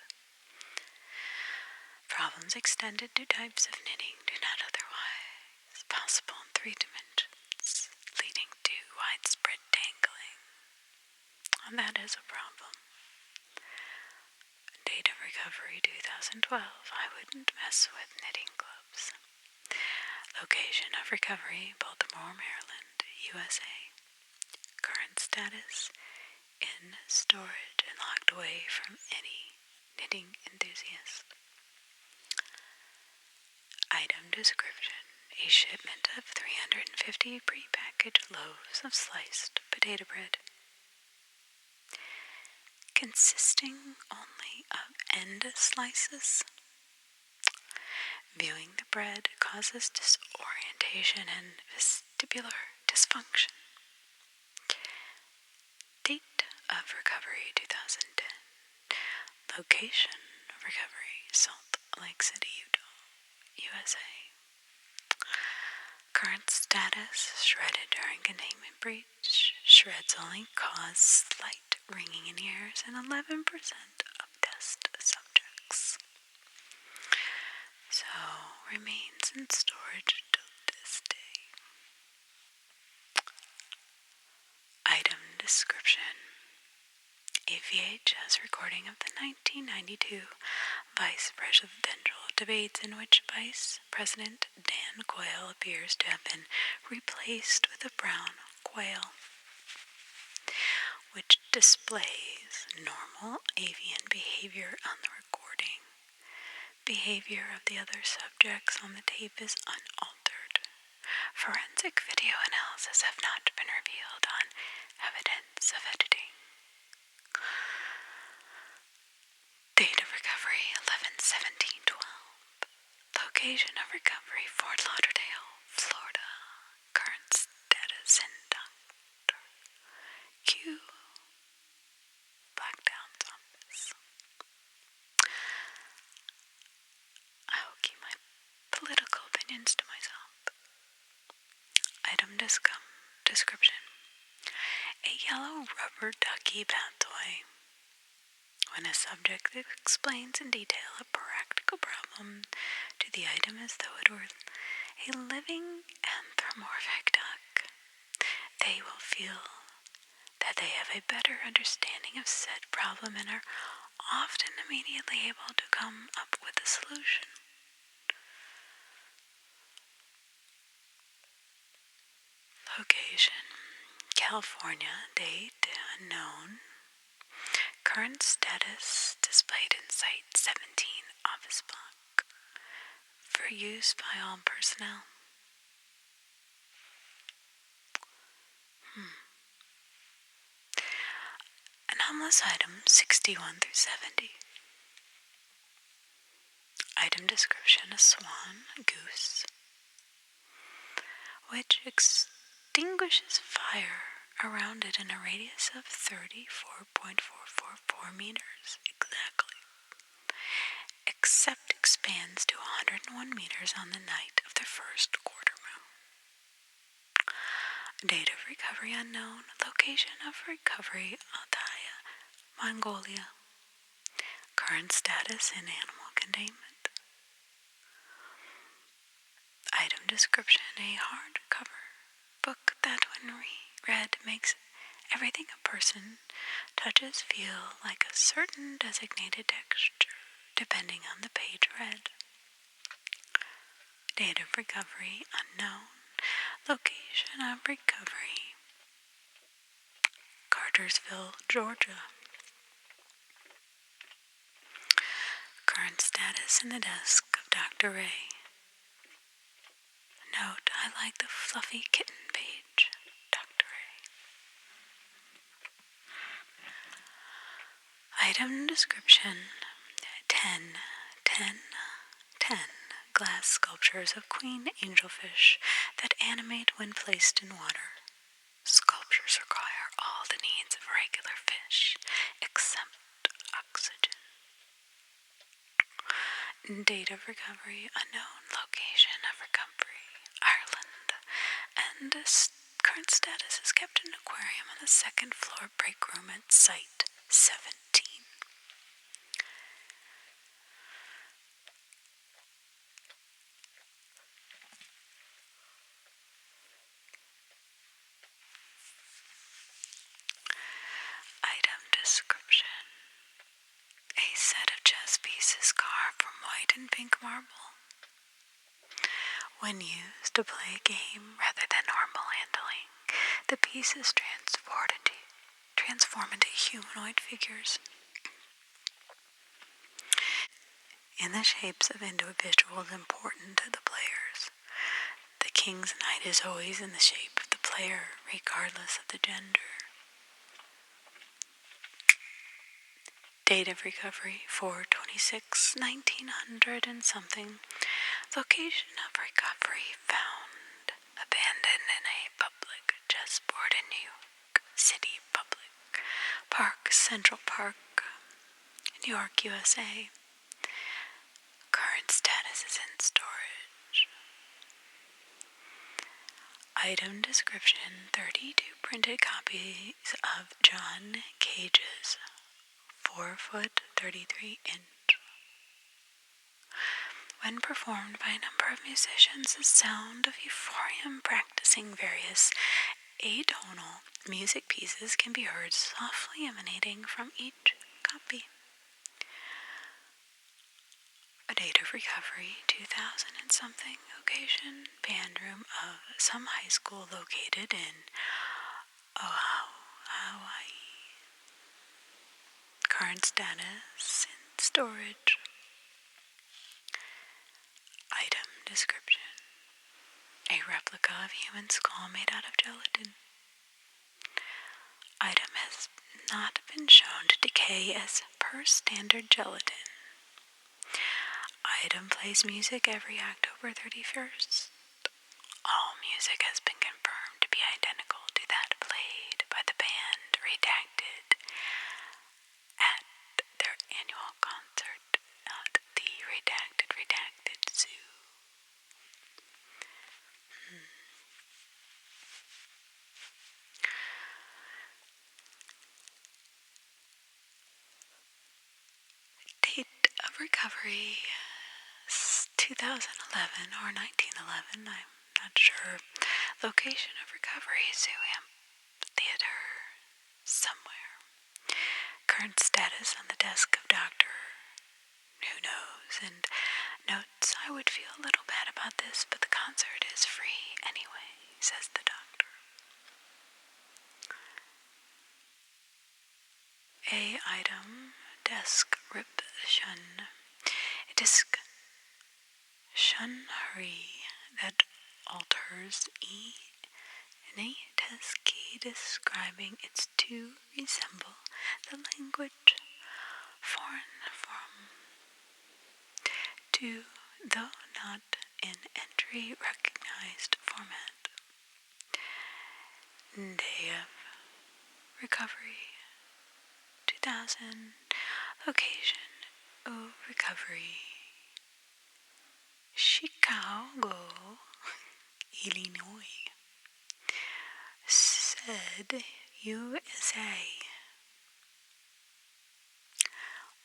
Problems extended to types of knitting do not otherwise possible in 3 dimensions, leading to widespread tangling. And that is a problem. Date of recovery 2012. I wouldn't mess with knitting gloves. Location of recovery Baltimore, Maryland, USA. Current status in storage and locked away from any knitting enthusiast. Item description: a shipment of 350 prepackaged loaves of sliced potato bread, consisting only of end slices. Viewing the bread causes disorientation and vestibular dysfunction. Date of recovery 2010. Location of recovery Salt Lake City, Utah, USA. Current status: shredded during containment breach. Shreds only cause slight ringing in ears in 11% of test subjects. So, remains in storage till this day. Item description: a VHS recording of the 1992 vice presidential debates in which Vice President Dan Quayle appears to have been replaced with a brown quail, which displays normal avian behavior on the recording. Behavior of the other subjects on the tape is unaltered. Forensic video analysis have not been revealed on evidence of editing. Date of recovery 11/17/12. Location of recovery Fort Lauderdale, Florida. Current status in Dr. Q. Blackdown's office. I will keep my political opinions to myself. Item description: a yellow rubber ducky bath toy. When a subject explains in detail a practical problem to the item as though it were a living anthropomorphic duck, they will feel that they have a better understanding of said problem and are often immediately able to come up with a solution. Location: California. Date unknown. Current status displayed in Site 17 office block. For use by all personnel. Anomalous item 61-70. Item description: a swan, a goose, which extinguishes fire around it in a radius of 34.444 meters exactly, except expands to 101 meters on the night of the first quarter moon. Date of recovery unknown. Location of recovery Altai, Mongolia. Current status in animal containment. Item description: a hardcover that when read makes everything a person touches feel like a certain designated texture, depending on the page read. Date of recovery unknown. Location of recovery: Cartersville, Georgia. Current status in the desk of Dr. Ray. Note: I like the fluffy kitten page. Dr. Ray. Item description: 10, 10, 10 glass sculptures of queen angelfish that animate when placed in water. Sculptures require all the needs of regular fish, except oxygen. Date of recovery unknown. Location of recovery: Ireland. And current status is kept in an aquarium on the second floor break room at Site 17. Item description: a set of chess pieces carved from white and pink marble. When used to play a game rather than normal handling, the pieces transform into humanoid figures in the shapes of individuals important to the players. The king's knight is always in the shape of the player, regardless of the gender. Date of recovery: 4/26/1900 and something. Location of recovery: found abandoned in a public chessboard in New York City Public Park, Central Park, New York, USA. Current status is in storage. Item description: 32 printed copies of John Cage's 4-foot 33-inch. When performed by a number of musicians, the sound of euphorium practicing various atonal music pieces can be heard softly emanating from each copy. A date of recovery: 2000 and something. Location: band room of some high school located in Hawaii. Current status in storage. Item description: a replica of human skull made out of gelatin. Item has not been shown to decay as per standard gelatin. Item plays music every October 31st. All music has been confirmed to be identical to that played by the band Redacted at their annual concert at the Redacted Zoo. Date of recovery: 2011 or 1911, I'm not sure. Location of recovery: Zoo Amphitheater, somewhere. Current status on the desk of Dr. Who knows, and notes: I would feel a little bad about this, but the concert is free anyway, says the doctor. A item: desk rip shun. A disc shunhurry that alters in a test key describing its to resemble the language foreign from to, though not in entry recognized format. Day of recovery: 2000. Location of recovery: Chicago, Illinois. Said USA.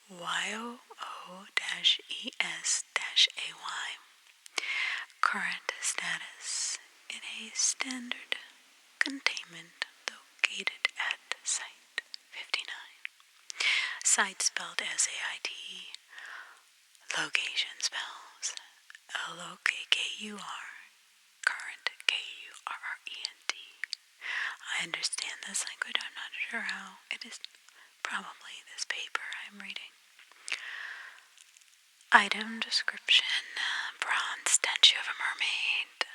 YOO-ES-AY. Current status in a standard containment located at Site 59. Site spelled S-A-I-T. Location spells L-O-K-K-U-R. Current K-U-R-R-E-N-T. I understand this language. I'm not sure how. It is probably this paper I'm reading. Item description. Bronze statue of a mermaid.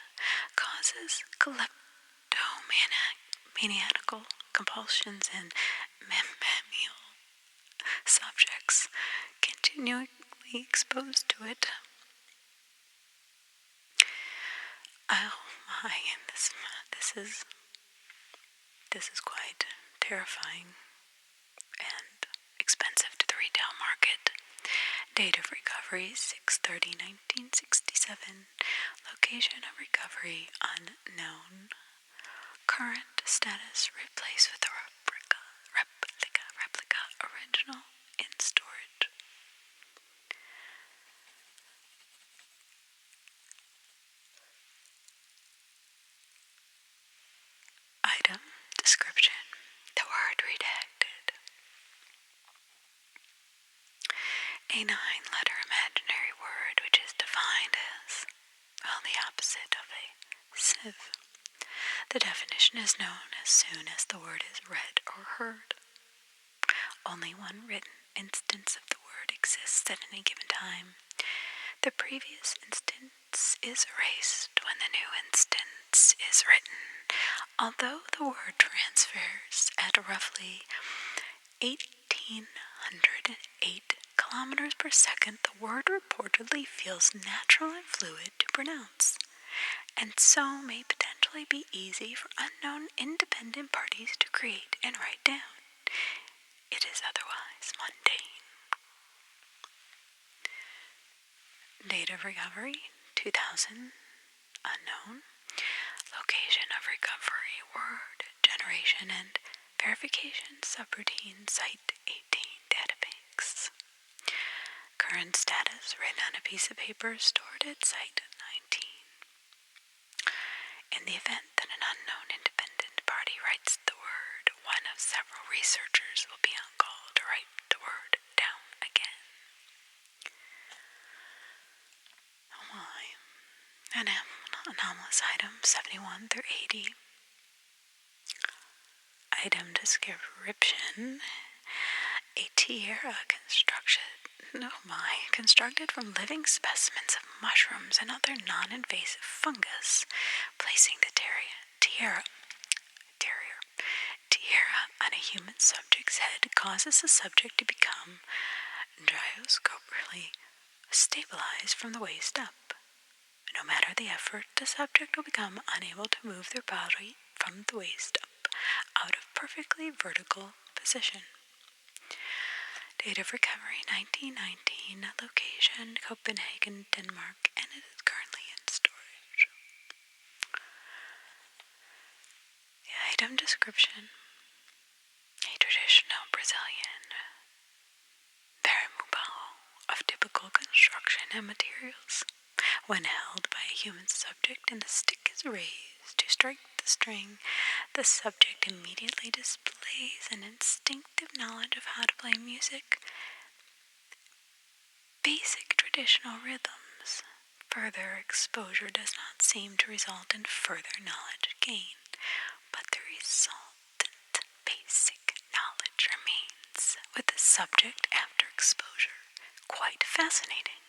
Causes kleptomaniacal compulsions in mammalian subjects continually exposed to it. Oh my, this is quite terrifying and expensive to the retail market. Date of recovery 6/30/1967. Location of recovery unknown. Current status replaced with a replica original in storage. Item description. The word redacted. A 9-letter imaginary word which is defined as, well, the opposite of a sieve. The definition is known as soon as the word is read or heard. Only one written instance of the word exists at any given time. The previous instance is erased when the new instance is written. Although the word transfers at roughly 1,808 kilometers per second, the word reportedly feels natural and fluid to pronounce, and so may potentially be easy for unknown independent parties to create and write down. It is otherwise mundane. Date of recovery 2000, unknown. Location of recovery, word generation and verification subroutine Site 18 database. Current status written on a piece of paper stored at Site 19. In the event that an unknown independent party writes the word, one of several researchers will be on call to write the word down again. Oh my. Anomalous item 71 through 80. Item description. A tiara constructed from living specimens of mushrooms and other non-invasive fungus, placing the tiara on a human subject's head causes the subject to become gyroscopically stabilized from the waist up. No matter the effort, the subject will become unable to move their body from the waist up out of perfectly vertical position. Date of recovery 1919, location Copenhagen, Denmark, and it is currently in storage. The item description. A traditional Brazilian berimubal of typical construction and materials. When held by a human subject and the stick is raised to strike the string, the subject immediately displays an instinctive knowledge of how to play music. Basic traditional rhythms. Further exposure does not seem to result in further knowledge gain, but the resultant basic knowledge remains with the subject after exposure. Quite fascinating.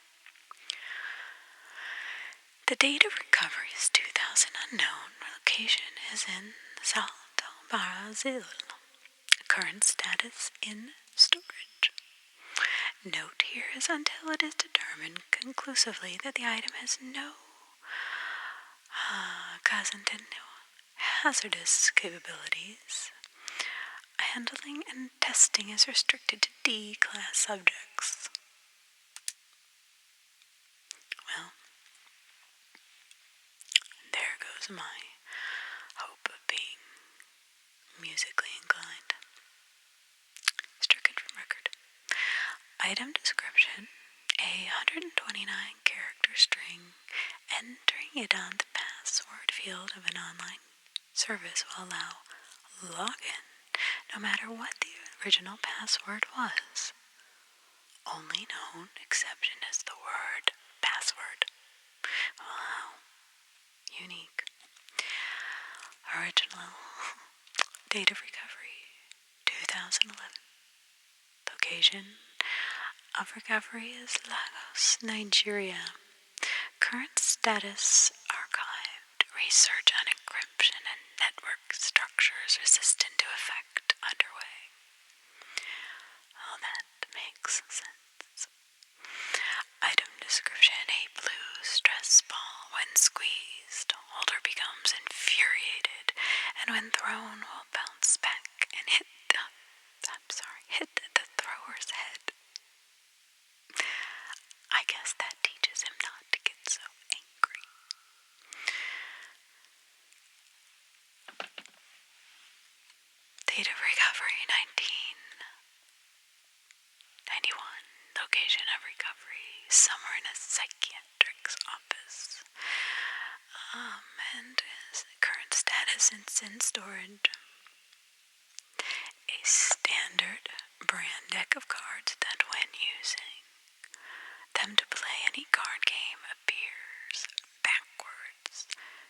The date of recovery is 2000 unknown. Location is in Salto, Brazil. Current status in storage. Note here is until it is determined conclusively that the item has no hazardous capabilities. Handling and testing is restricted to D-class subjects. Well, there goes my hope of being musically inclined. Stricken from record. Item description. A 129-character string. Entering it on the password field of an online service will allow login no matter what the original password was. Only known exception is the word password. Wow. Unique. Original date of recovery, 2011. Location of recovery is Lagos, Nigeria. Current status archived. Research on encryption and network structures resistant to effect underway. Oh, that makes sense. Item description: a blue stress ball. When squeezed, holder becomes infuriated, and when thrown will bounce back and hit the thrower's head. I guess that teaches him not to get so angry. Date of recovery, 1991. Location of recovery, somewhere in a psychiatric's office. And his current status is in storage. A standard brand deck of cards that when using them to play any card game appears backwards,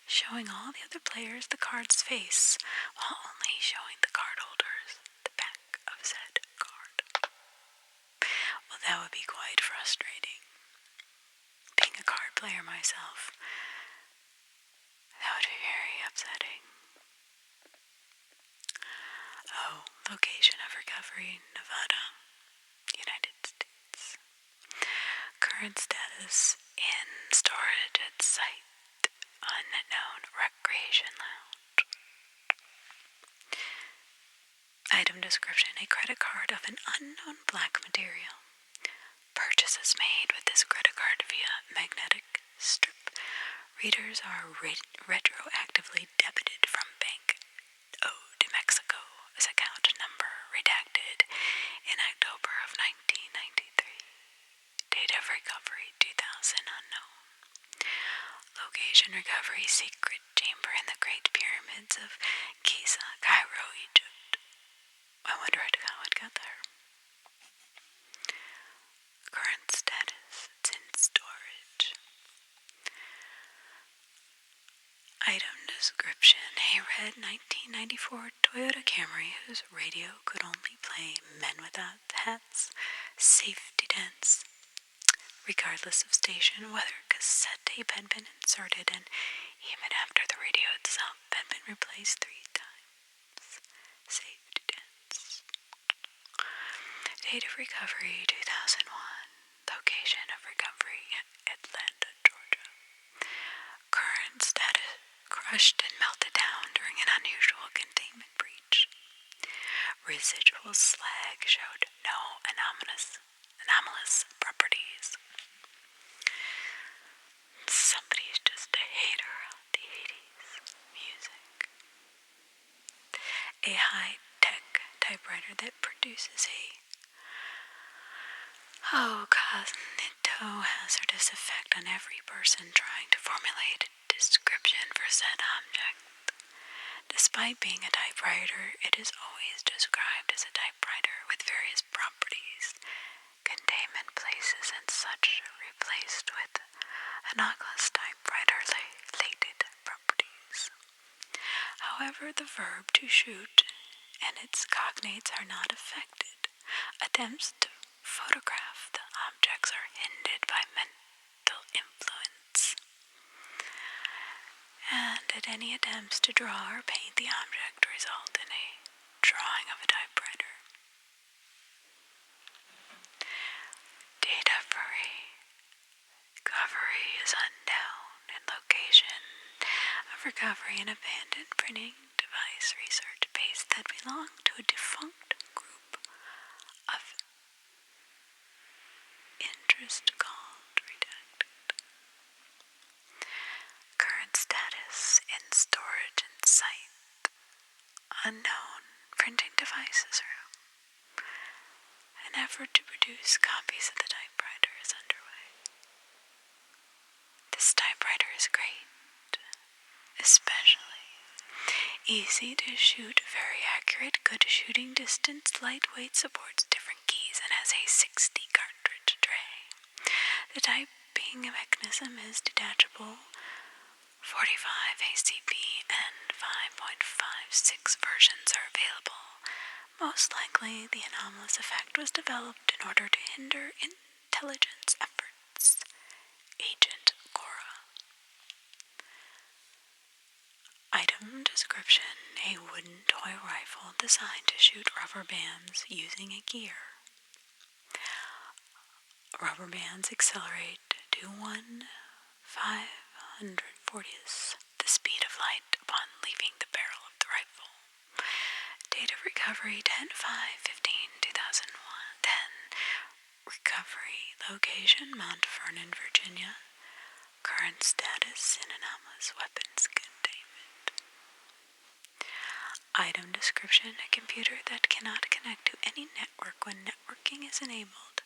showing all the other players the card's face, while only showing the card holders the back of said card. Well, that would be quite frustrating. Being a card player myself, that would be very upsetting. Oh, location of recovery, Nevada, United States. Current status in storage at site, unknown recreation lounge. Item description: a credit card of an unknown black material. Purchases made with this credit card via magnetic strip. Readers are retroactively debited from bank owed to Mexico as account number redacted in October of 1993. Date of recovery, 2000 unknown. Location recovery, secret chamber in the Great Pyramids of Giza, Cairo, Egypt. I wonder how it got there. Current status, it's in storage. Item description: a red 1994 Toyota Camry whose radio could only play Men Without Hats, Safety Dance, regardless of station, whether cassette tape had been inserted, and even after the radio itself had been replaced 3 times. Safety Dance. Date of recovery, 2001. Location of recovery, Atlanta, Georgia. Current status: crushed and melted down during an unusual containment breach. Residual slag showed no anomalous properties. Somebody's just a hater of the 80s music. A high-tech typewriter that produces hazardous effect on every person trying to formulate a description for said object. Despite being a typewriter, it is always described as a typewriter with various properties, containment places, and such, replaced with Anomalous typewriter-related properties. However, the verb to shoot and its cognates are not affected. Attempts to photograph the objects are hindered by mental influence. And any attempts to draw or paint the object result in a drawing of a typewriter. Data for recovery is unknown, and location of recovery an abandoned printing device research base that belonged to a defunct group of interest called redacted. Current status in storage and site unknown. Printing devices room. An effort to produce copies of the typewriter is underway. This typewriter is great, especially Easy to shoot, very accurate, good shooting distance, lightweight, supports different keys, and has a 60 cartridge tray. The typing mechanism is detachable. 45 SCP and 5.56 versions are available. Most likely, the anomalous effect was developed in order to hinder intelligence efforts. Agent Cora. Item description: a wooden toy rifle designed to shoot rubber bands using a gear. Rubber bands accelerate to 1/540th the speed of light upon leaving the barrel of the rifle. Date of recovery 10/5/15/2010. Recovery location Mount Vernon, Virginia. Current status in anomalous weapons containment. Item description: a computer that cannot connect to any network when networking is enabled,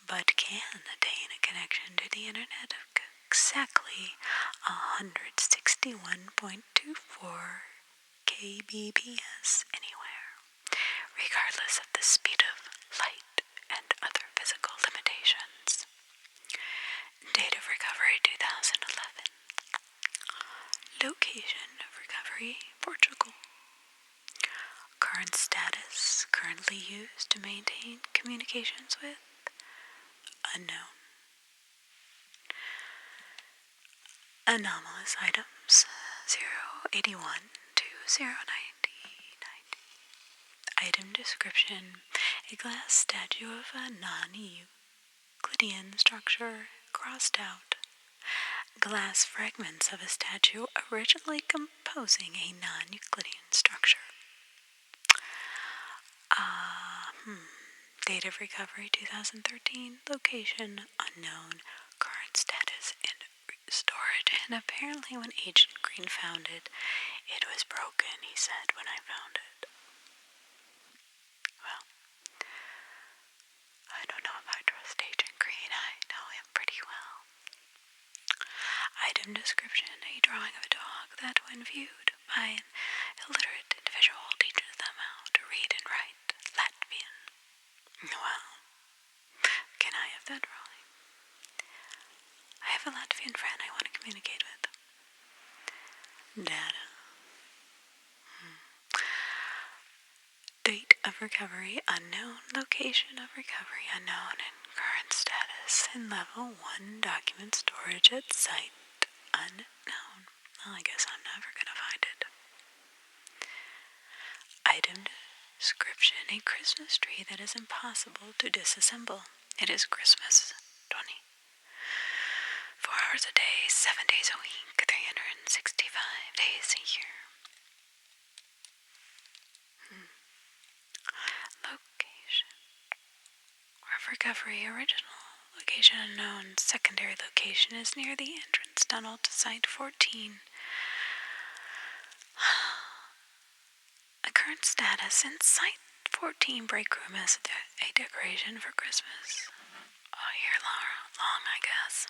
but can attain a connection to the internet of exactly 161.24 kbps anywhere, regardless of the speed of light and other physical limitations. Date of recovery 2011. Location of recovery Portugal. Current status currently used to maintain communications with unknown. Anomalous items 081 to 090. Item description: a glass statue of a non-Euclidean structure crossed out. Glass fragments of a statue originally composing a non-Euclidean structure. Date of recovery 2013. Location unknown. Current status in storage. And apparently when Agent Green found it, it was broken, he said when I found it. Well, I don't know if I trust Agent Green. I know him pretty well. Item description: a drawing of a dog that, when viewed by an illiterate individual, teaches them how to read and write Latvian. Well, can I have that drawing? I have a Latvian friend I want to communicate with. Data. Date of recovery unknown. Location of recovery unknown. And current status in level 1 document storage at site unknown. Well, I guess I'm never gonna find it. Item description: a Christmas tree that is impossible to disassemble. It is Christmas 4 hours a day, 7 days a week, 365 days a year. Location of recovery original. Location unknown. Secondary location is near the entrance tunnel to Site 14. A current status in Site 14 break room is a decoration for Christmas. All year long, I guess.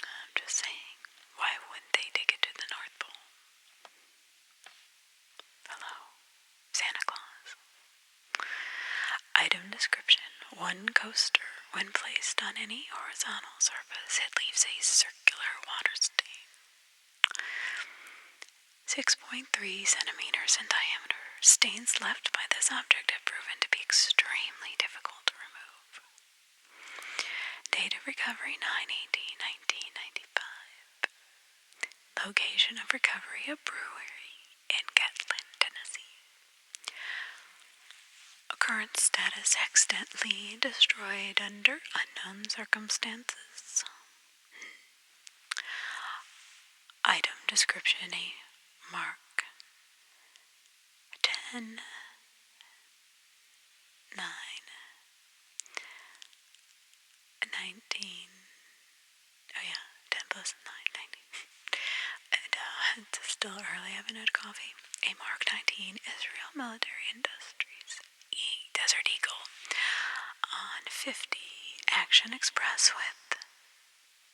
I'm just saying, why wouldn't they take it to the North Pole? Hello, Santa Claus. Item description: one coaster. When placed on any horizontal surface, it leaves a circular water stain. 6.3 centimeters in diameter. Stains left by this object have proven to be extremely difficult to remove. Date of recovery 9/18/1995. Location of recovery: a brewery in Gatlin, Tennessee. Current status: accidentally destroyed under unknown circumstances. Item description: a Mark 10 9 19. Oh yeah, 10 plus 9, 19. And it's still early, I haven't had coffee. A Mark 19 Israel Military Industries Desert Eagle on 50 Action Express with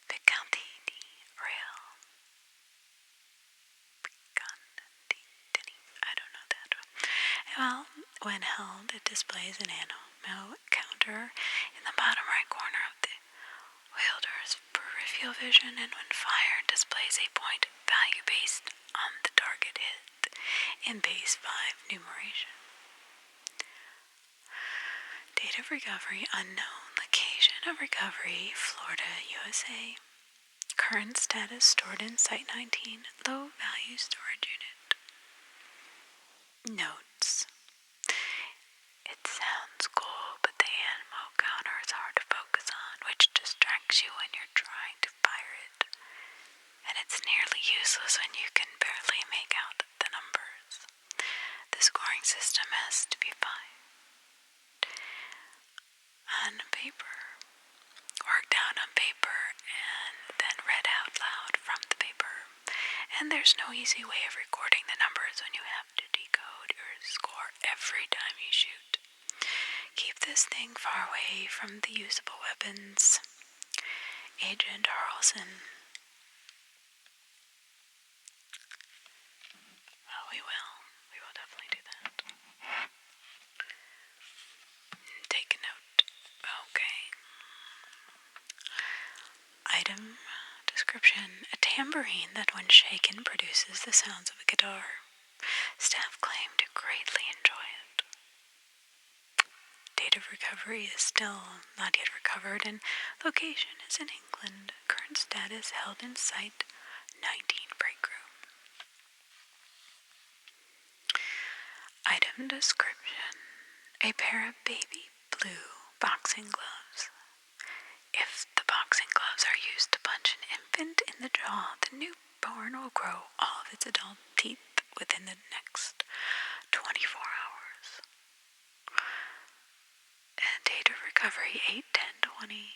Piccantini Rail. Well, when held, it displays an ammo counter in the bottom right corner of the wielder's peripheral vision, and when fired, displays a point value based on the target hit in base 5 numeration. Date of recovery unknown. Location of recovery, Florida, USA. Current status stored in Site 19. Low value storage unit. Notes. It sounds cool, but the ammo counter is hard to focus on, which distracts you when you're trying to fire it. And it's nearly useless when you can barely make out the numbers. The scoring system has to be fired on paper, worked out on paper, and then read out loud from the paper. And there's no easy way of recording the numbers when you have to decode your score every time you shoot. Keep this thing far away from the usable weapons. Agent Harrelson. Well, we will. We will definitely do that. Take a note. Okay. Item description. A tambourine that when shaken produces the sounds of a guitar. Staff claim to greatly enjoy it. Date of recovery is still not yet recovered, and location is in England. Current status held in Site 19 break room. Item description. A pair of baby blue boxing gloves. If the boxing gloves are used to punch an infant in the jaw, the newborn will grow all of its adult teeth within the next 24 hours. And date of recovery 8/10/20.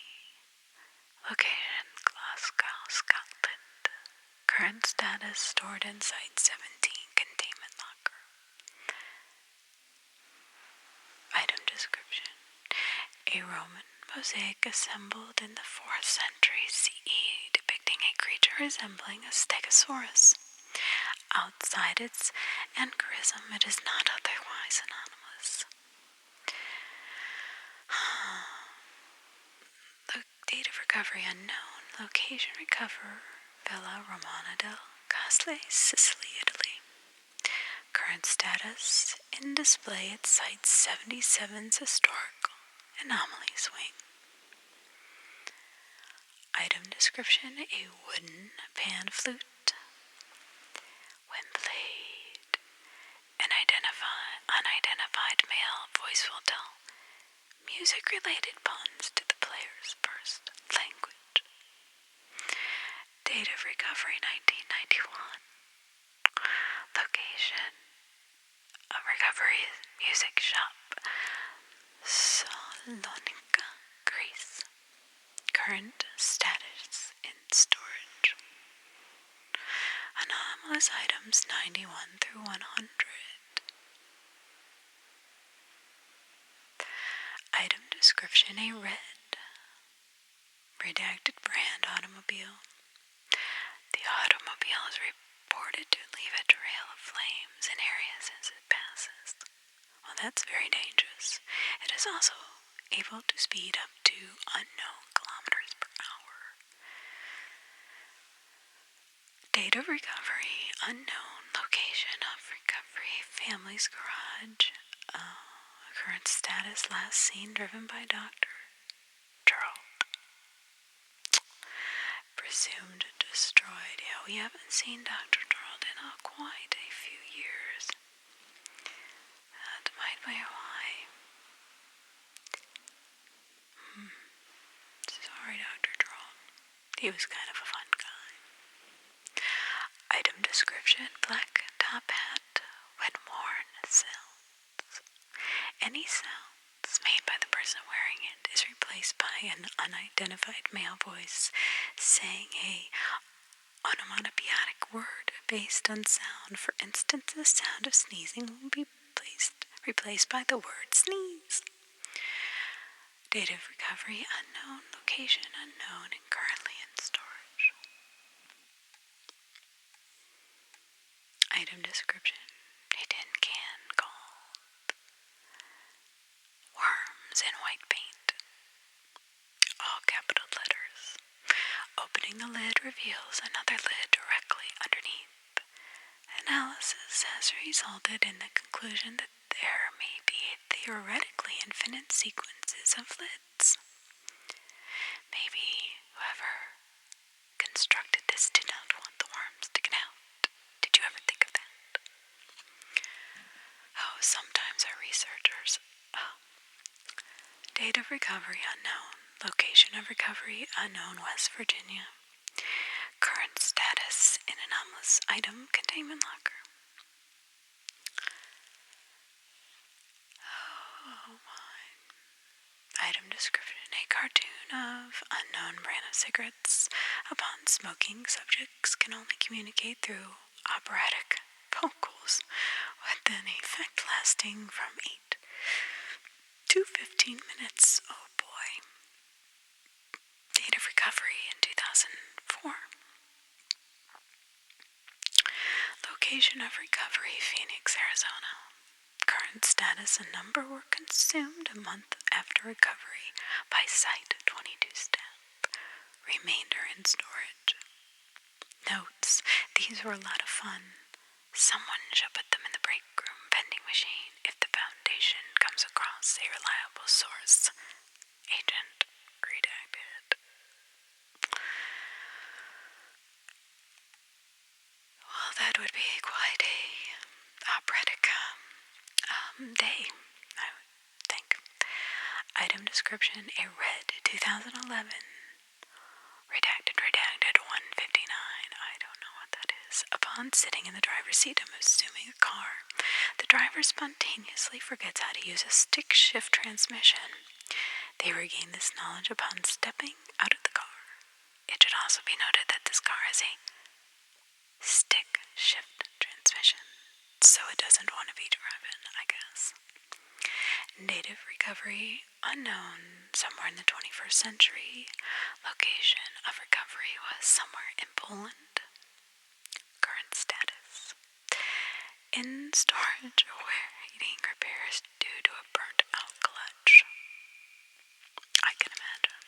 Location Glasgow, Scotland. Current status stored in Site 17 containment locker. Item description. A Roman mosaic assembled in the 4th century CE depicting a creature resembling a stegosaurus. Outside its anchrism, it is not otherwise anomalous. The date of recovery unknown. Location recover Villa Romana del Castle, Sicily, Italy. Current status in display at Site 77's historical Anomalous wing. Item description. A wooden pan flute. When played, an unidentified male voice will tell music-related puns to the player's first language. Date of recovery 1991. Location of recovery music shop, Salonika, Greece. Current status in storage. Anomalous items 91 through 100. Item description. A red, redacted brand automobile. The automobile is reported to leave a trail of flames in areas as it passes. Well, that's very dangerous. It is also able to speed up to unknown kilometers per hour. Date of recovery unknown. Location of recovery family's garage. Current status last seen driven by Dr. Gerald. Presumed destroyed. Yeah, we haven't seen Dr. Gerald in quite a few years. That might be why. Sorry, Dr. Gerald. He was kind of a fun guy. Item description. Black top hat when worn sounds. Any sounds made by the person wearing it is replaced by an unidentified male voice saying a onomatopoeic word based on sound. For instance, the sound of sneezing will be replaced by the word sneeze. Date of recovery unknown. Location unknown and currently in storage. Item description. A tin can called items in white paint. All capital letters. Opening the lid reveals another lid directly underneath. Analysis has resulted in the conclusion that there may be theoretically infinite sequences of lids. Maybe whoever constructed this did not want the worms to get out. Did you ever think of that? Oh, sometimes our researchers... Date of recovery unknown. Location of recovery unknown, West Virginia. Current status in anomalous item containment locker. Oh my. Item description. A cartoon of unknown brand of cigarettes. Upon smoking, subjects can only communicate through operatic vocals with an effect lasting from 8 to 15 minutes. Oh boy. Date of recovery in 2004. Location of recovery, Phoenix, Arizona. Current status and number were consumed a month after recovery by site 22 staff. Remainder in storage. Notes. These were a lot of fun. Someone should put them in the break room vending machine if the Foundation comes across a reliable source. Agent redacted. Well, that would be quite a operatic day, I would think. Item description, a red 2011. Redacted 159. I don't know what that is. Upon sitting in the driver's seat, I'm assuming a car, the driver spontaneously forgets how to use a stick shift transmission. They regain this knowledge upon stepping out of the car. It should also be noted that this car has a stick shift transmission, so it doesn't want to be driven, I guess. Date of recovery unknown, somewhere in the 21st century. Location of recovery was somewhere in Poland. Current status in storage awaiting repairs due to a burnt out clutch. I can imagine.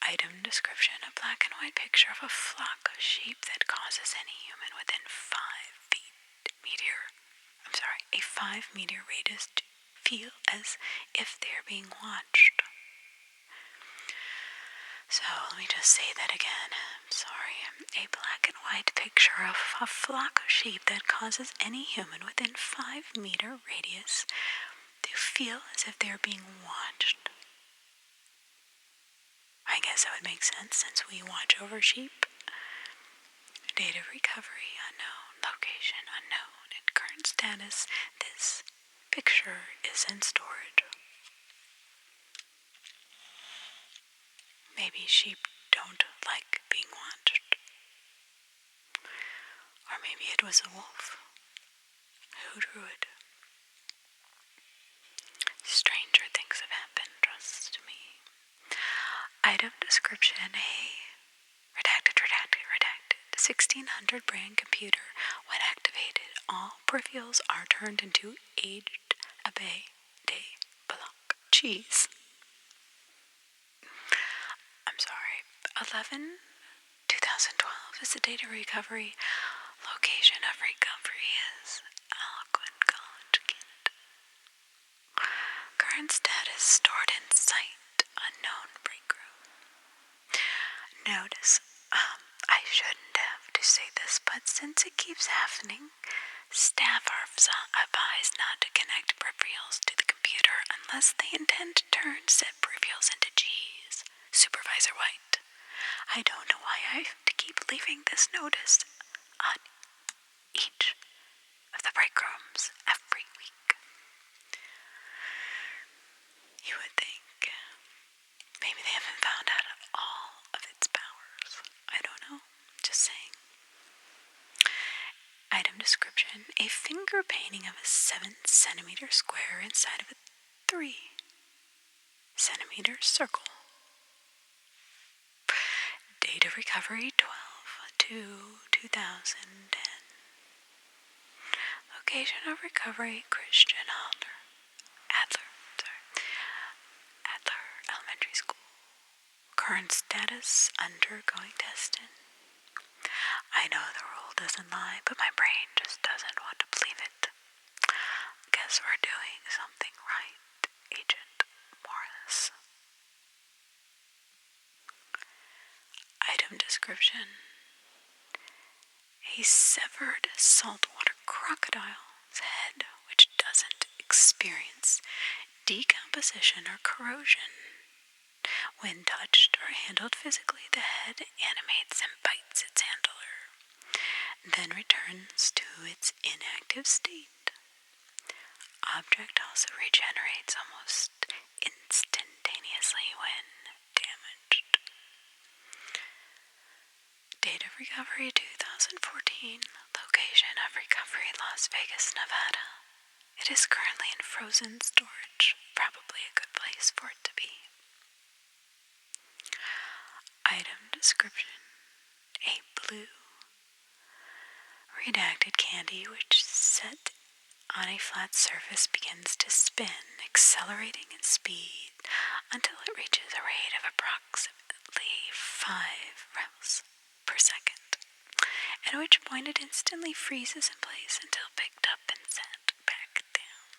Item description, a black and white picture of a flock of sheep that causes any human within 5 meter radius to feel as if they're being watched. So, let me just say that again. I'm sorry. A black and white picture of a flock of sheep that causes any human within 5 meter radius to feel as if they're being watched. I guess that would make sense since we watch over sheep. Date of recovery unknown. Location unknown. In current status, this picture is in storage. Maybe sheep don't like being watched. Or maybe it was a wolf who drew it. Stranger things have happened, trust me. Item description, redacted. 1600 brand computer. When activated, all peripherals are turned into aged abe de block cheese. I'm sorry. 11/2012 is the date of recovery. Location of recovery is Alquin College, Canada. Current status stored in site unknown break room. Notice, I shouldn't have to say this, but since it keeps happening, staff are advised not to connect peripherals to the computer unless they intend to turn said peripherals into cheese. Supervisor White. I don't know why I have to keep leaving this notice on each of the break rooms every week. You would think maybe they haven't found out all of its powers. I don't know. Just saying. Item description, a finger painting of a 7-centimeter square inside of a 3-centimeter circle. Date of recovery 12/2/2010. Location of recovery Christian Adler. Current status undergoing testing. I know the rule doesn't lie, but my brain just doesn't want to believe it. Guess we're doing something right, Agent Morris. Item description. A severed saltwater crocodile's head which doesn't experience decomposition or corrosion. When touched or handled physically, the head animates and bites its handler, then returns to its inactive state. Object also regenerates almost instantaneously when damaged. Date of recovery 2014. Location of recovery Las Vegas, Nevada. It is currently in frozen storage. Probably a good place for it to be. Item description. A blue redacted candy which set on a flat surface begins to spin, accelerating in speed until it reaches a rate of approximately 5 reps per second, at which point it instantly freezes in place until picked up and set back down.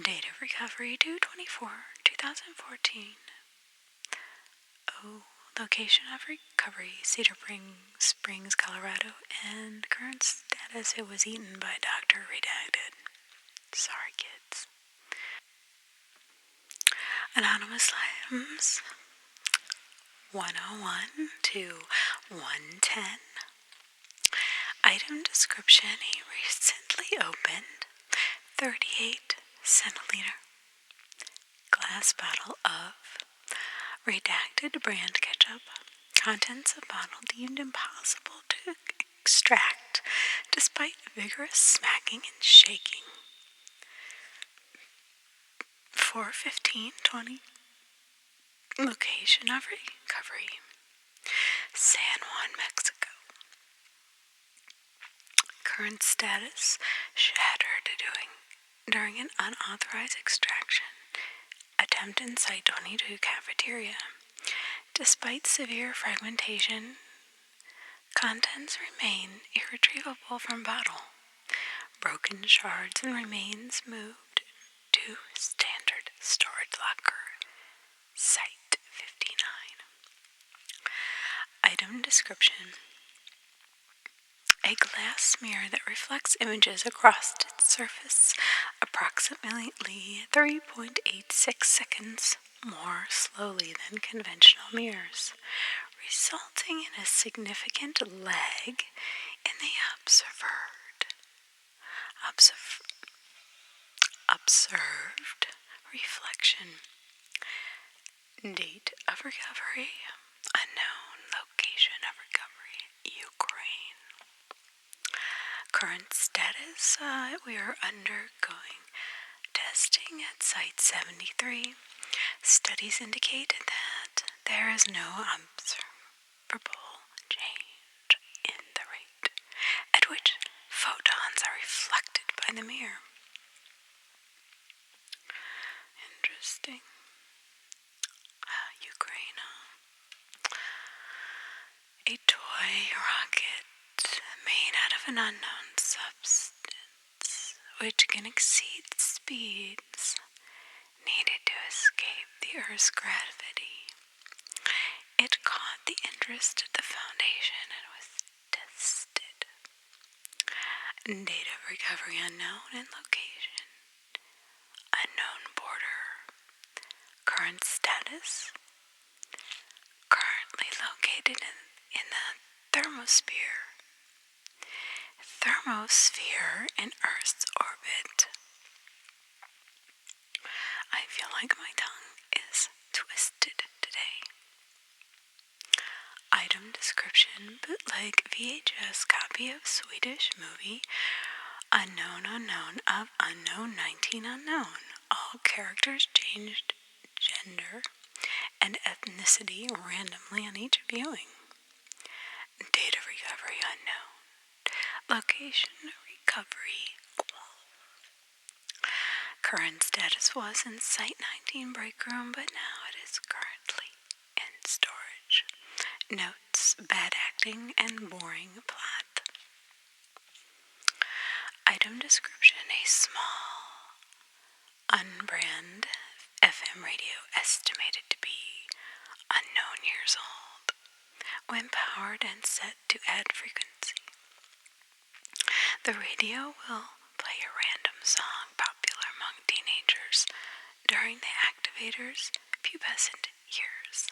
Date of recovery 2/24/2014. Location of recovery Cedar Springs, Colorado, and current status it was eaten by Dr. Redacted. Sorry, kids. Anonymous items 101 to 110. Item description: a recently opened 38 centiliter glass bottle of redacted brand ketchup. Contents of bottle deemed impossible to extract despite vigorous smacking and shaking. 4/15/20. Location of recovery San Juan, Mexico. Current status shattered during an unauthorized extraction attempt in Site 22 cafeteria. Despite severe fragmentation, contents remain irretrievable from bottle. Broken shards and remains moved to standard storage locker, Site 59. Item description: a glass mirror that reflects images across its surface approximately 3.86 seconds more slowly than conventional mirrors, resulting in a significant lag in the observed reflection. Date of recovery unknown. Location of recovery Ukraine. Current status we are undergoing testing at Site 73. Studies indicate that there is no observable change in the rate at which photons are reflected by the mirror. Interesting. Ukraine. A toy rocket made out of an unknown substance which can exceed speeds needed to escape the Earth's gravity. It caught the interest of the Foundation and was tested. Date of recovery unknown and location unknown. Border. Current status currently located in the thermosphere in Earth's orbit. I feel like my tongue is twisted today. Item description: bootleg VHS copy of Swedish movie Unknown of Unknown 19 Unknown. All characters changed gender and ethnicity randomly on each viewing. Date of recovery unknown. Location recovery Current status was in Site 19 break room, but now it is currently Notes: bad acting and boring plot. Item description: a small, unbrand FM radio estimated to be unknown years old when powered and set to add frequency. The radio will play a random song popular among teenagers during the activator's pubescent years.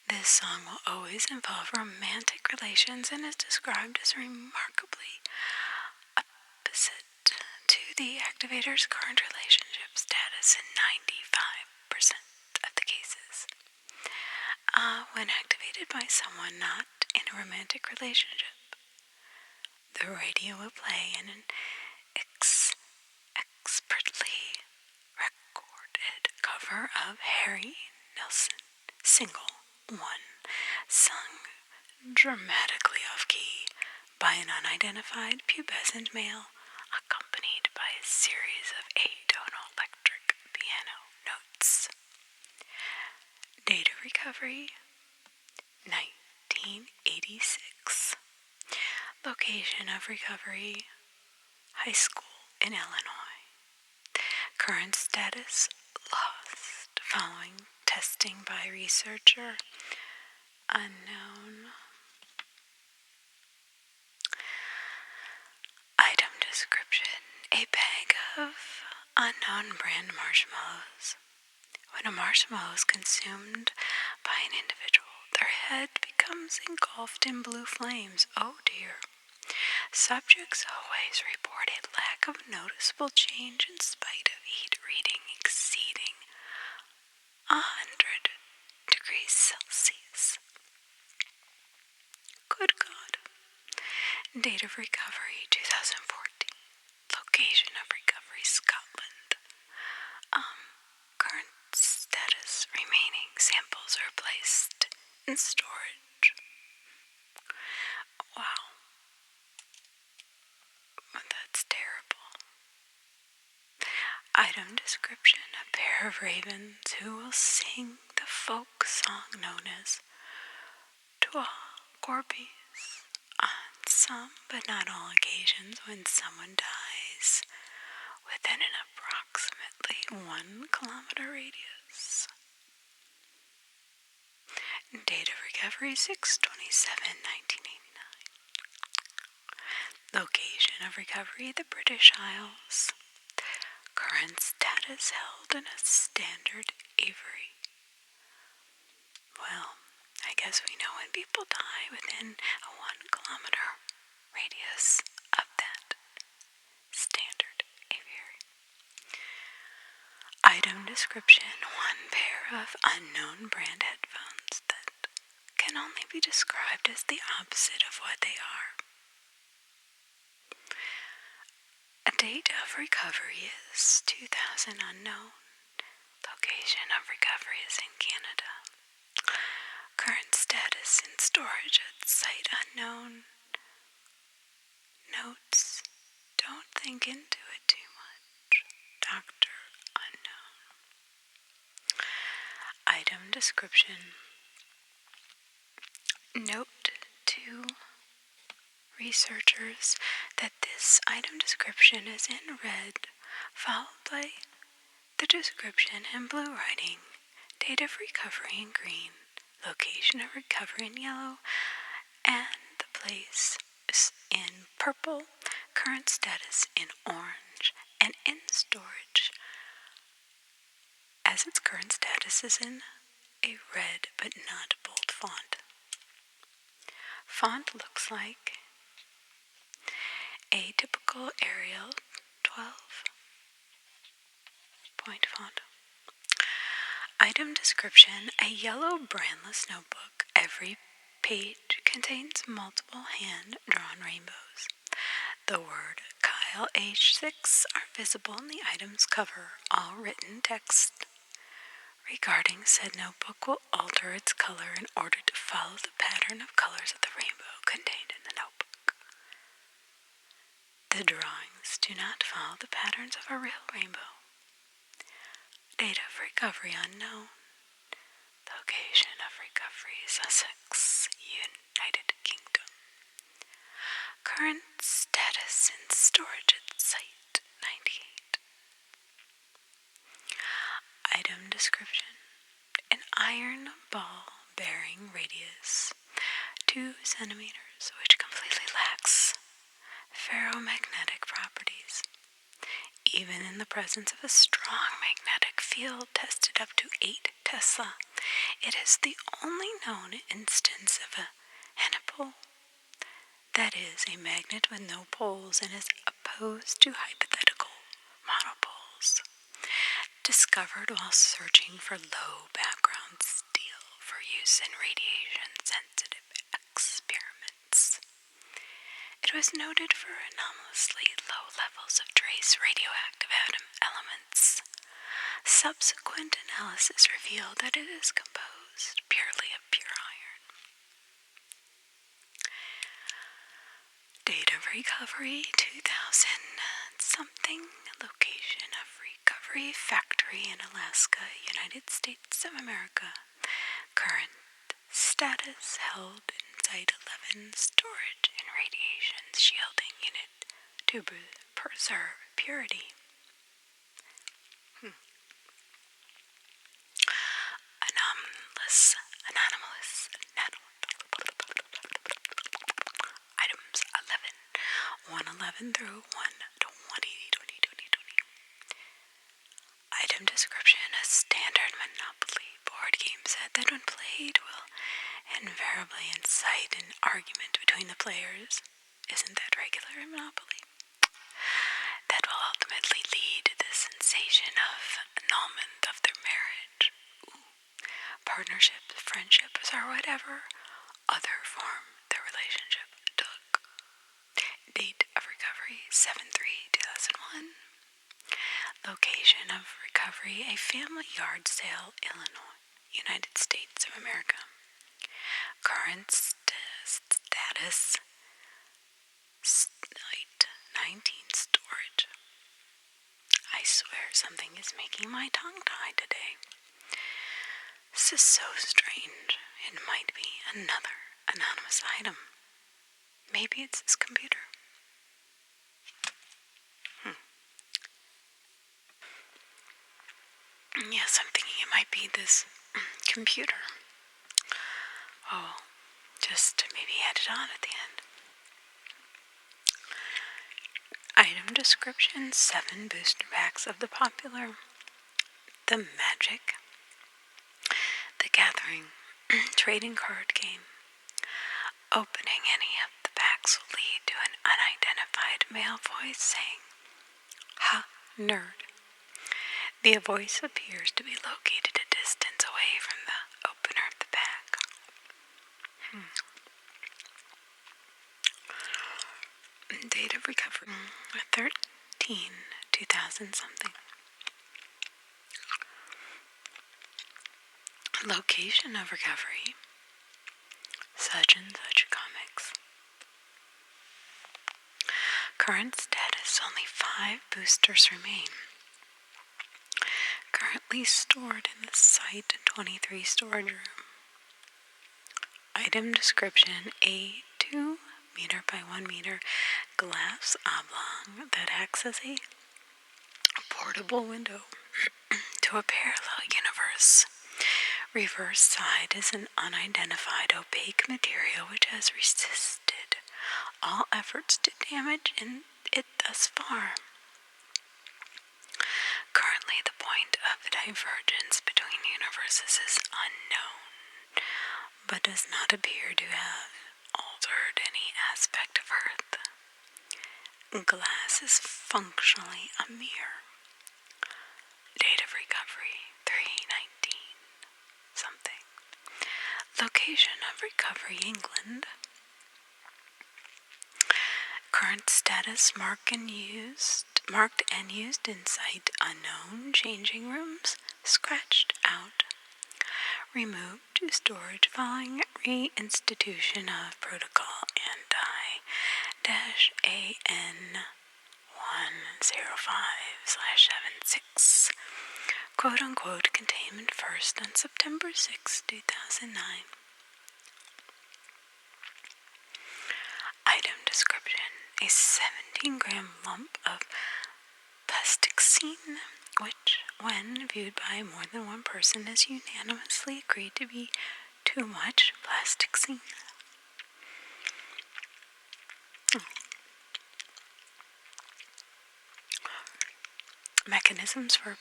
This song will always involve romantic relations and is described as remarkably opposite to the activator's current relationship status in 95% of the cases. When activated by someone not in a romantic relationship, the radio will play an expertly recorded cover of Harry Nilsson Single One, sung dramatically off-key by an unidentified pubescent male, accompanied by a series of atonal electric piano notes. Data recovery: 1986. Location of recovery: high school in Illinois. Current status: lost. Following testing by researcher: unknown. Item description: a bag of unknown brand marshmallows. When a marshmallow is consumed by an individual, their head becomes engulfed in blue flames. Oh dear. Subjects always report a lack of noticeable change in spite of heat reading exceeding 100 degrees Celsius. Good God. Date of recovery: 2014. Location of recovery: Scotland. Current status: remaining samples are placed in storage. Wow. That's terrible. Item description: a pair of ravens who will sing the folk song known as Trois Corbees on some but not all occasions when someone dies within an approximately 1 kilometer radius. Date of recovery: 6/27/1989. Location of recovery: the British Isles. Current status: held in a standard aviary. Well, I guess we know when people die within a 1 kilometer radius of that standard aviary. Item description: one pair of unknown brand headphones that can only be described as the opposite of what they are. A date of recovery is 2000 unknown. Location of recovery is in Canada. Current status: in storage at site unknown. Notes: don't think into it too much. Doctor unknown. Item description: note to researchers that this item description is in red, followed by the description in blue writing, date of recovery in green, location of recovery in yellow, and the place is in purple, current status in orange, and in storage, as its current status is in a red but not bold font. Font looks like a typical Arial 12-point font. Item description: a yellow brandless notebook. Every page contains multiple hand-drawn rainbows. The word Kyle H6 are visible in the item's cover. All written text regarding said notebook will alter its color in order to follow the pattern of colors of the rainbow contained in the notebook. The drawings do not follow the patterns of a real rainbow. Date of recovery unknown. Location of recovery, Sussex, United Kingdom. Current status in storage at Site 98. Item description: an iron ball bearing radius 2 centimeters, which completely lacks ferromagnetic properties. Even in the presence of a strong magnetic field tested up to 8 Tesla, it is the only known instance of a antipole, that is, a magnet with no poles, and is opposed to hypothetical monopoles, discovered while searching for low background steel for use in radiation-sensitive experiments. It was noted for anomalously low levels of trace radioactive elements. Subsequent analysis revealed that it is composed purely of pure iron. Date of recovery: 2000 something. Location of recovery: factory in Alaska, United States of America. Current status: held in Site 11 storage and radiation shielding unit to preserve purity. Anomalous. Items 111 through 120. Item description: a standard Monopoly board game set that, when played, will invariably incite an argument between the players. Isn't that regular in Monopoly? That will ultimately lead to the sensation of annulment of their marriage, partnerships, friendships, or whatever other form their relationship took. Date of recovery: 7/3/2001. Location of recovery: a family yard sale, Illinois, United States of America. Current status: Site 19 storage. I swear something is making my tongue tie today. This is so strange. It might be another anonymous item. Maybe it's his computer. Yes, I'm thinking it might be this computer. Oh, just maybe add it on at the end. Item description: 7 booster packs of the popular The Magic the Gathering trading card game. Opening any of the packs will lead to an unidentified male voice saying, "Ha, nerd." The voice appears to be located a distance away from the opener of the pack. Date of recovery: 13/2000 something. Location of recovery: such and such comics. Current status: only 5 boosters remain. Currently stored in the Site 23 storage room. Item description: a 2 meter by 1 meter glass oblong that acts as a portable window to a parallel universe. Reverse side is an unidentified opaque material which has resisted all efforts to damage it thus far. Currently, the point of divergence between universes is unknown, but does not appear to have altered any aspect of Earth. Glass is functionally a mirror. Date of recovery: 3/19 something. Location of recovery: England. Current status: marked and used in Site unknown. Changing rooms scratched out. Removed to storage following reinstitution of protocol anti-AN 105/76. quote-unquote containment first on September 6, 2009. Item description: a 17-gram lump of plasticine, which, when viewed by more than one person, is unanimously agreed to be too much plasticine. Mechanisms for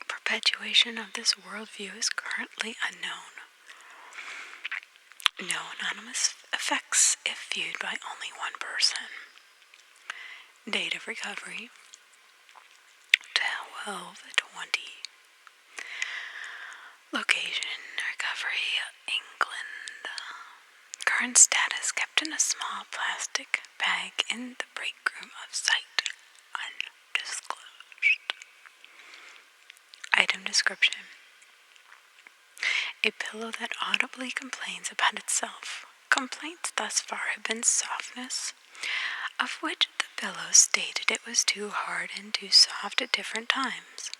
perpetuation of this worldview is currently unknown. No anonymous effects if viewed by only one person. Date of recovery: 12/20. Location: recovery, England. Current status: kept in a small plastic bag in the break room of site. Undisclosed. Item description: a pillow that audibly complains about itself. Complaints thus far have been softness, of which the pillow stated it was too hard and too soft at different times.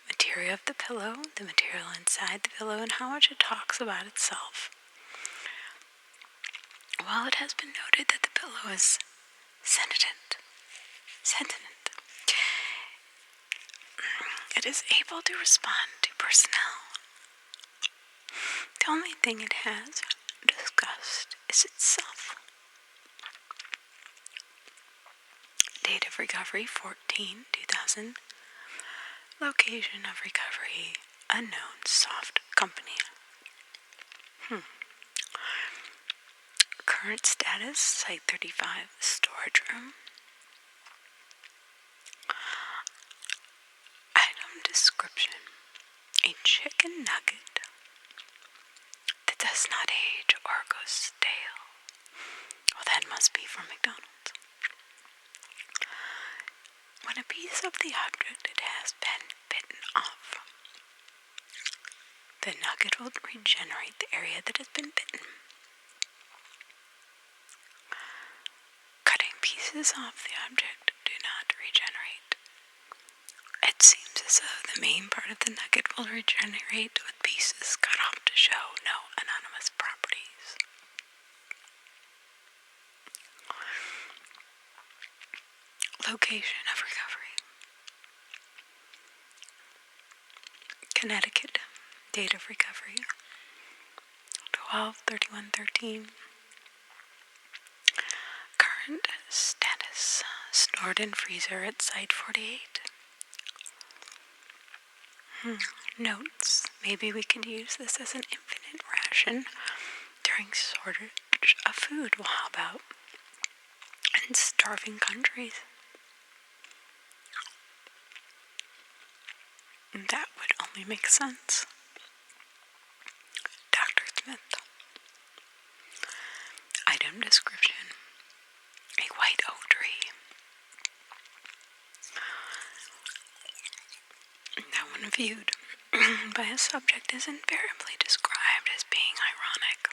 Material of the pillow, the material inside the pillow, and how much it talks about itself. While it has been noted that the pillow is sentient, it is able to respond to personnel. The only thing it has discussed is itself. Date of recovery: 14/2000. Location of recovery: unknown, soft company. Current status: Site 35, storage room. Item description: a chicken nugget that does not age or go stale. Well, that must be from McDonald's. When a piece of the object it has been bitten off, the nugget will regenerate the area that has been bitten. Cutting pieces off the object do not regenerate. It seems as though the main part of the nugget will regenerate with pieces cut off to show no anonymous properties. Location of recovery: Connecticut. Date of recovery: 12/31/13. Current status: stored in freezer at Site 48. Notes: maybe we could use this as an infinite ration during shortage of food. Well, how about in starving countries? That would only make sense. Dr. Smith. Item description: a white oak tree. That when viewed by a subject is invariably described as being ironic.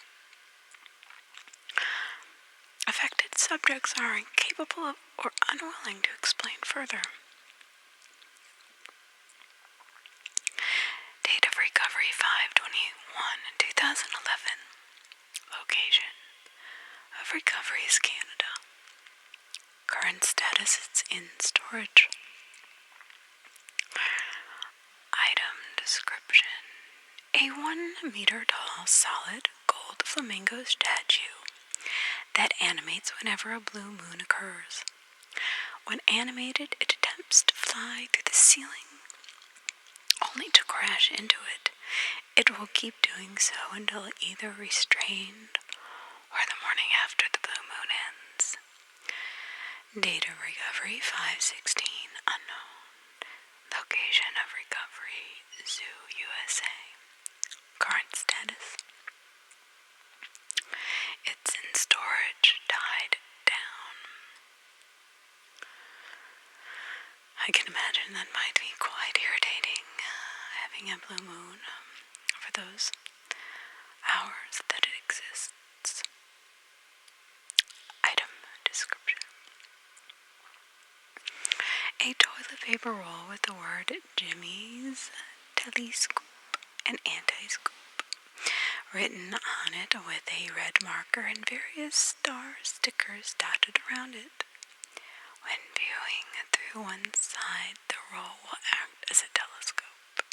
Affected subjects are incapable of or unwilling to explain further. Date of recovery: 5/21/2011. Location of recovery is Canada. Current status: it's in storage. Item description: a 1-meter tall solid gold flamingo statue that animates whenever a blue moon occurs. When animated, it attempts to fly through the ceiling, only to crash into it. It will keep doing so until either restrained or the morning after the blue moon ends. Date of recovery: 5/16, unknown. Location of recovery: Zoo, USA. Current status: it's in storage, died down. I can imagine that might be quite irritating, having a blue moon for those hours that it exists. Item description: A toilet paper roll with the word Jimmy's Telescope and Anti-Scoop written on it with a red marker and various star stickers dotted around it. When viewing through one side, the roll will act as a telescope.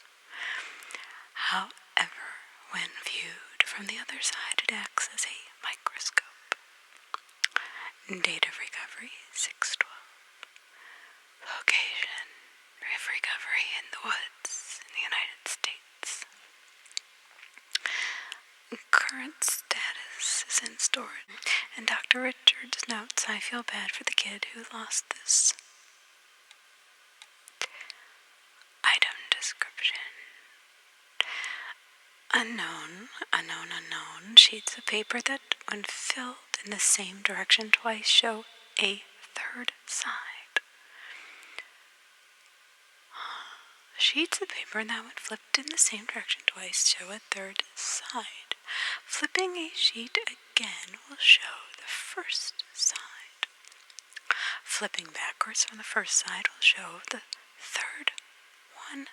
However, when viewed from the other side, it acts as a microscope. Date of recovery, 6/12. Location, of recovery in the woods in the United States. Current status is in storage. And Dr. Richards notes, I feel bad for the kid who lost this. Item description. Unknown. Sheets of paper that, when filled in the same direction twice, show a third side. Sheets of paper that, when flipped in the same direction twice, show a third side. Flipping a sheet again will show the first side. Flipping backwards from the first side will show the third one.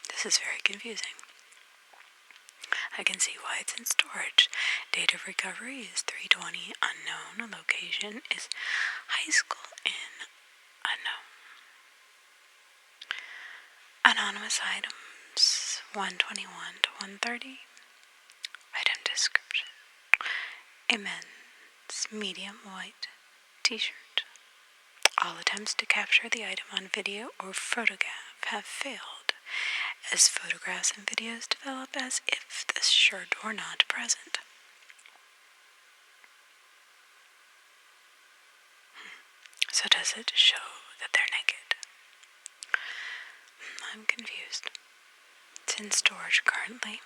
This is very confusing. I can see why it's in storage. Date of recovery is 3/20. Unknown. Location is high school in unknown. Anonymous items 121 to 130. Item description. A men's medium white t-shirt. All attempts to capture the item on video or photograph have failed, as photographs and videos develop as if the shirt were not present. So does it show that they're naked? I'm confused. It's in storage currently.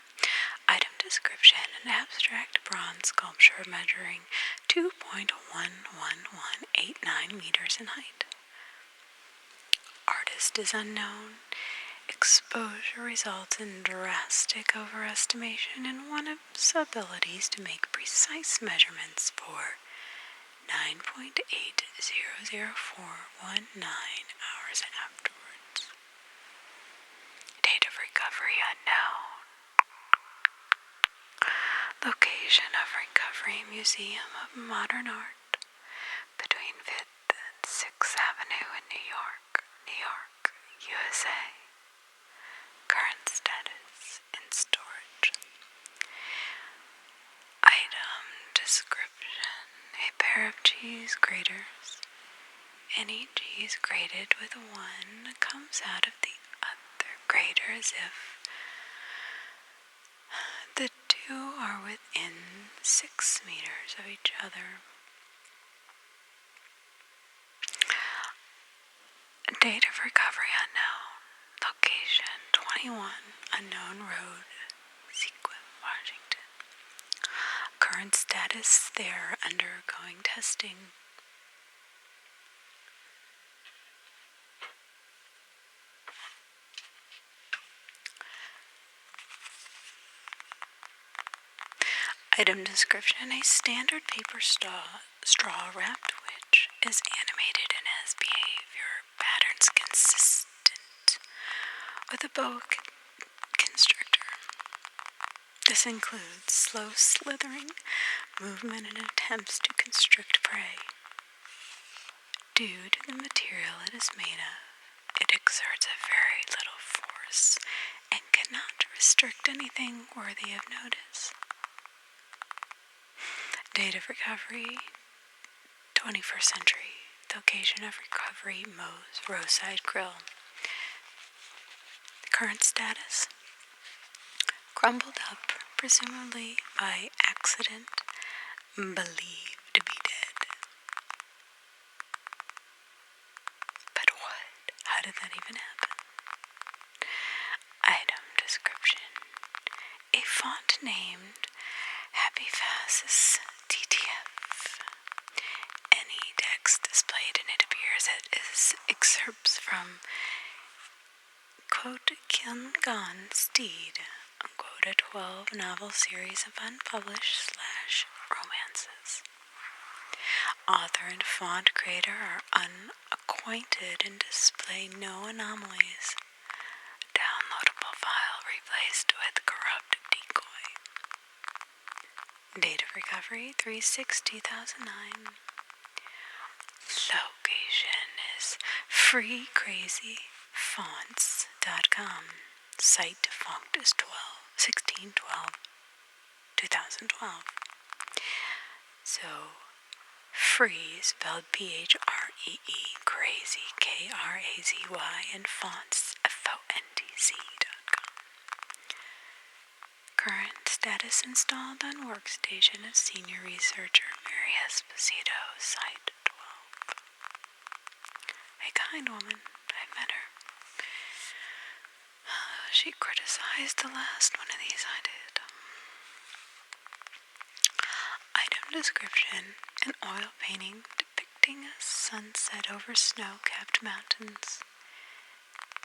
Item description, an abstract bronze sculpture measuring 2.11189 meters in height. Artist is unknown. Exposure results in drastic overestimation in one of its abilities to make precise measurements for 9.800419 hours afterwards. Date of recovery unknown. Location of recovery, Museum of Modern Art, between 5th and 6th Avenue in New York, USA. Current status in storage. Item description, a pair of cheese graters. Any cheese grated with one comes out of the other grater as if the two are within 6 meters of each other. Date of recovery unknown. Location 21 Unknown Road, Sequim, Washington. Current status, they are undergoing testing. Item description, a standard paper straw wrapped witch is animated and has behavior patterns consistent with a boa constrictor. This includes slow slithering, movement, and attempts to constrict prey. Due to the material it is made of, it exerts a very little force and cannot restrict anything worthy of notice. Date of recovery, 21st century. Location of recovery, Moe's Roadside Grill. Current status, crumbled up, presumably by accident, believed to be dead. But what? How did that even happen? Item description, a font named Happyfast's TTF. Any text displayed in it appears as excerpts from, quote, Kilngon Steed, unquote, a 12-novel series of unpublished / romances. Author and font creator are unacquainted and display no anomalies. Downloadable file replaced with corrupt decoy. Date of recovery 3/6/2009. Location is freecrazyfonts.com. Site defunct is 16/12/2012. So, free spelled PHREE, crazy, KRAZY, and fonts, FONTC.com. Current status installed on workstation of senior researcher Mary Esposito, Site 12. A kind woman, I met her. She criticized the last one of these I did. Item description: an oil painting depicting a sunset over snow-capped mountains.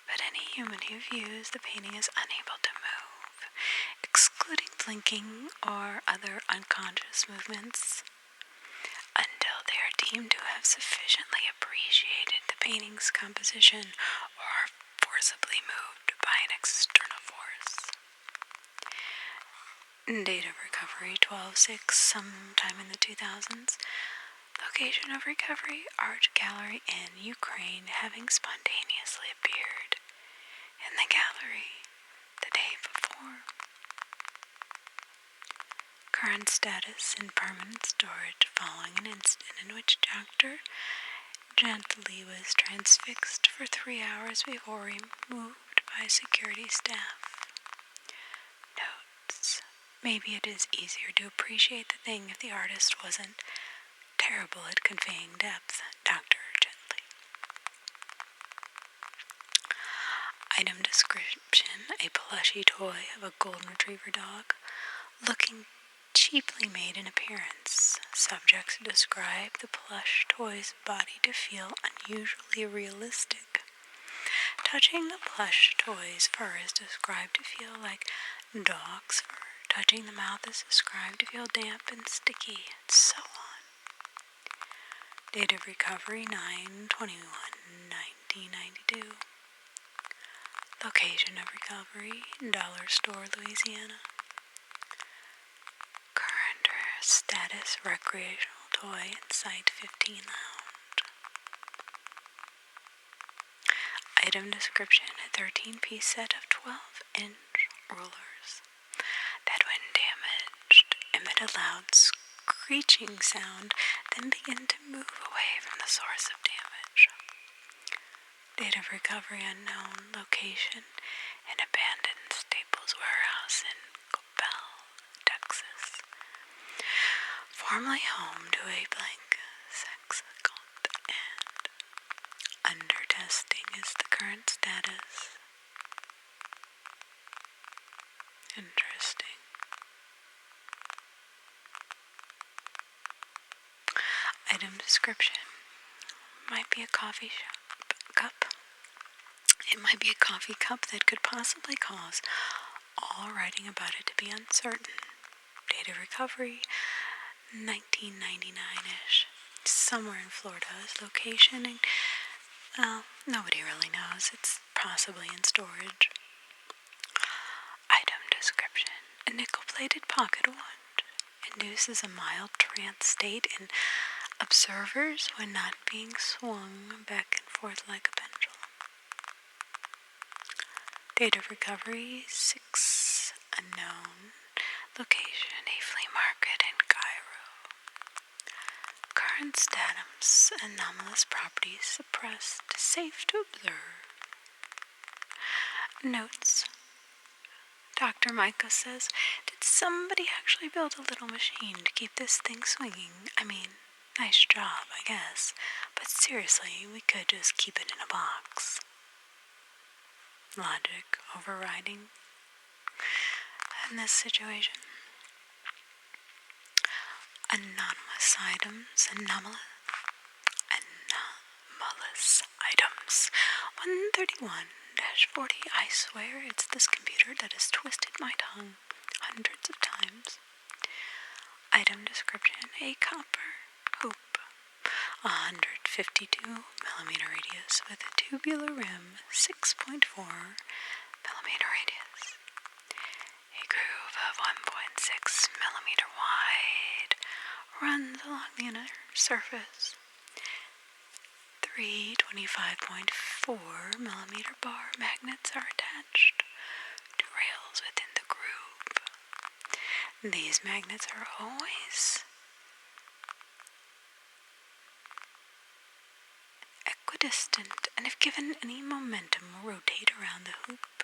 But any human who views the painting is unable to move, excluding blinking or other unconscious movements, until they are deemed to have sufficiently appreciated the painting's composition or are forcibly moved by an external force. Date of recovery 12/6, sometime in the 2000s. Location of recovery: art gallery in Ukraine, having spontaneously appeared in the gallery the day before. Current status: in permanent storage following an incident in which Dr. Gently was transfixed for 3 hours before removed by security staff. Notes: maybe it is easier to appreciate the thing if the artist wasn't terrible at conveying depth. Dr. Gently. Item description: a plushy toy of a golden retriever dog, looking cheaply made in appearance. Subjects describe the plush toy's body to feel unusually realistic. Touching the plush toy's fur is described to feel like dog's fur. Touching the mouth is described to feel damp and sticky, and so on. Date of recovery 9/21/1992. Location of recovery: Dollar Store, Louisiana. Current status: recreational toy in Site 15 Lounge. Item description: a 13-piece set of 12-inch rulers that, when damaged, emit a loud screeching sound, then begin to move away from the source of damage. Date of recovery unknown. Location: an abandoned Staples warehouse in Coppell, Texas. Formerly home to a blank sex cult, and under testing is the current status. Interesting. Item description: might be a coffee cup. It might be a coffee cup that could possibly cause all writing about it to be uncertain. Date of recovery 1999-ish. Somewhere in Florida is location, and nobody really knows. It's possibly in storage. Item description: a nickel-plated pocket wand induces a mild trance state in observers when not being swung back and forth like a pendulum. Date of recovery 6 unknown. Location: a flea market in Cairo. Current status: anomalous properties suppressed. Safe to observe. Notes: Dr. Micah says, did somebody actually build a little machine to keep this thing swinging? I mean, nice job, I guess. But seriously, we could just keep it in a box. Logic overriding in this situation. Anomalous items. Anomalous items. 131-40. I swear it's this computer that has twisted my tongue hundreds of times. Item description: a copper hoop 52mm radius with a tubular rim, 6.4mm radius. A groove of 1.6mm wide runs along the inner surface. 3 25.4mm bar magnets are attached to rails within the groove. These magnets are always equidistant and if given any momentum will rotate around the hoop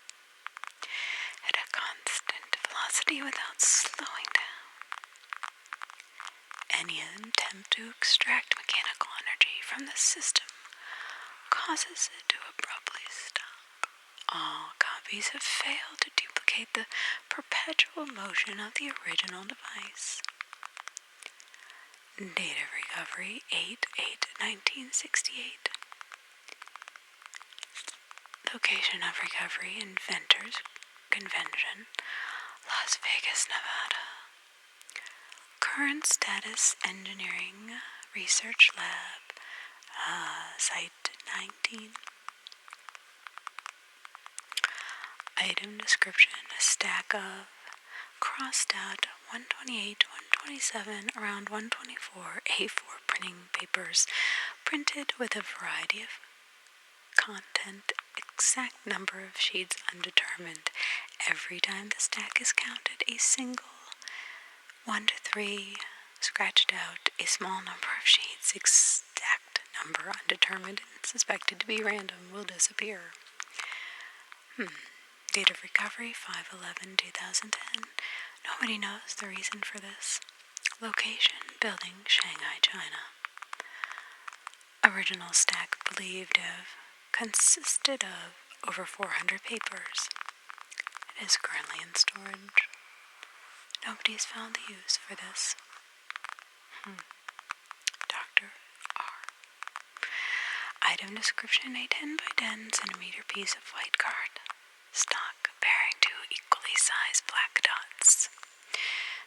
at a constant velocity without slowing down. Any attempt to extract mechanical energy from the system causes it to abruptly stop. All copies have failed to duplicate the perpetual motion of the original device. Date of recovery 8/8/1968. Location of recovery Inventors Convention, Las Vegas, Nevada. Current status Engineering Research Lab, Site 19. Item description: a stack of crossed out 128, 127, around 124 A4 printing papers printed with a variety of content, exact number of sheets undetermined. Every time the stack is counted, a single 1 to 3 scratched out. A small number of sheets, exact number undetermined and suspected to be random, will disappear. Date of recovery 5/11/2010. Nobody knows the reason for this. Location building Shanghai, China. Original stack believed to have consisted of over 400 papers. It is currently in storage. Nobody has found the use for this. Dr. R. Item description: a 10 by 10 centimeter piece of white card stock bearing 2 equally sized black dots.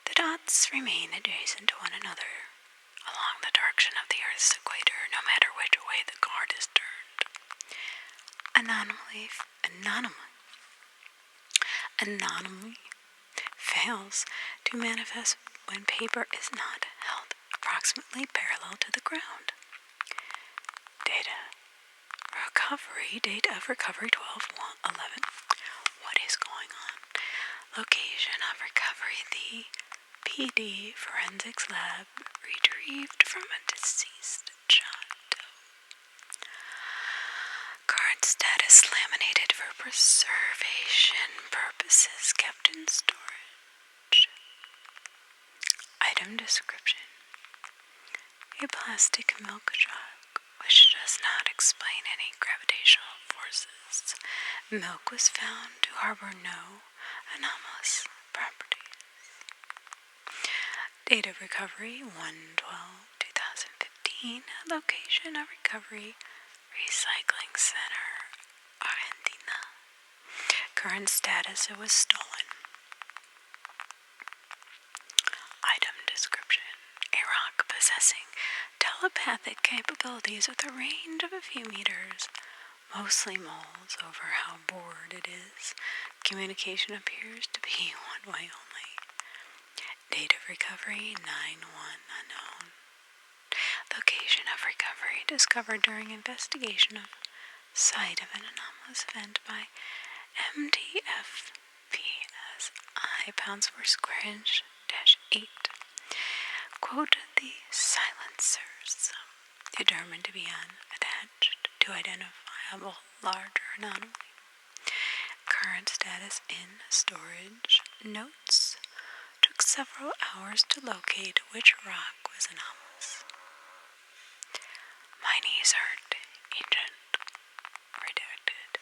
The dots remain adjacent to one another along the direction of the Earth's equator, no matter which way the card is turned. Anomaly fails to manifest when paper is not held approximately parallel to the ground. Date of recovery 12/11. What is going on? Location of recovery: the PD Forensics Lab, retrieved from a deceased child. Current status: laminated for preservation purposes, kept in storage. Item description: a plastic milk jug, which does not explain any gravitational forces. Milk was found to harbor no anomalous properties. Date of recovery 1/12/2015. Location of recovery Recycling Center, Argentina. Current status: it was stolen. Item description: a rock possessing telepathic capabilities with a range of a few meters. Mostly mulls over how bored it is. Communication appears to be one way only. Date of recovery 9/1 unknown. Location of recovery discovered during investigation of site of an anomalous event by MTFPSI pounds per square inch -8. Quote: the silencers determined to be unattached to identifiable larger anomaly. Current status: in storage. Notes: took several hours to locate which rock was anomalous. My knees hurt. Agent. Redacted.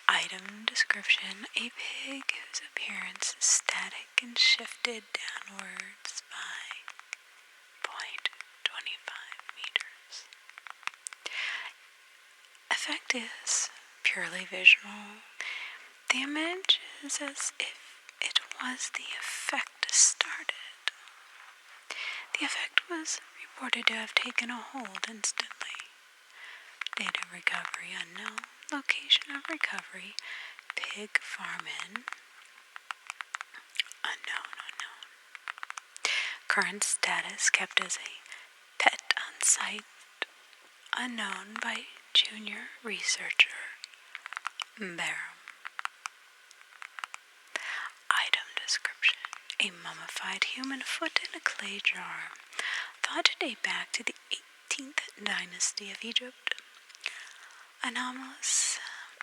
Item description: a pig whose appearance is static and shifted downwards by 0.25 meters. Effect is purely visual. The image is as if it was the effect started. The effect was reported to have taken a hold instantly. Date of recovery unknown. Location of recovery, pig farm inn, unknown. Current status kept as a pet on site, unknown by junior researcher Barham. Item description: a mummified human foot in a clay jar, thought to date back to the 18th dynasty of Egypt. Anomalous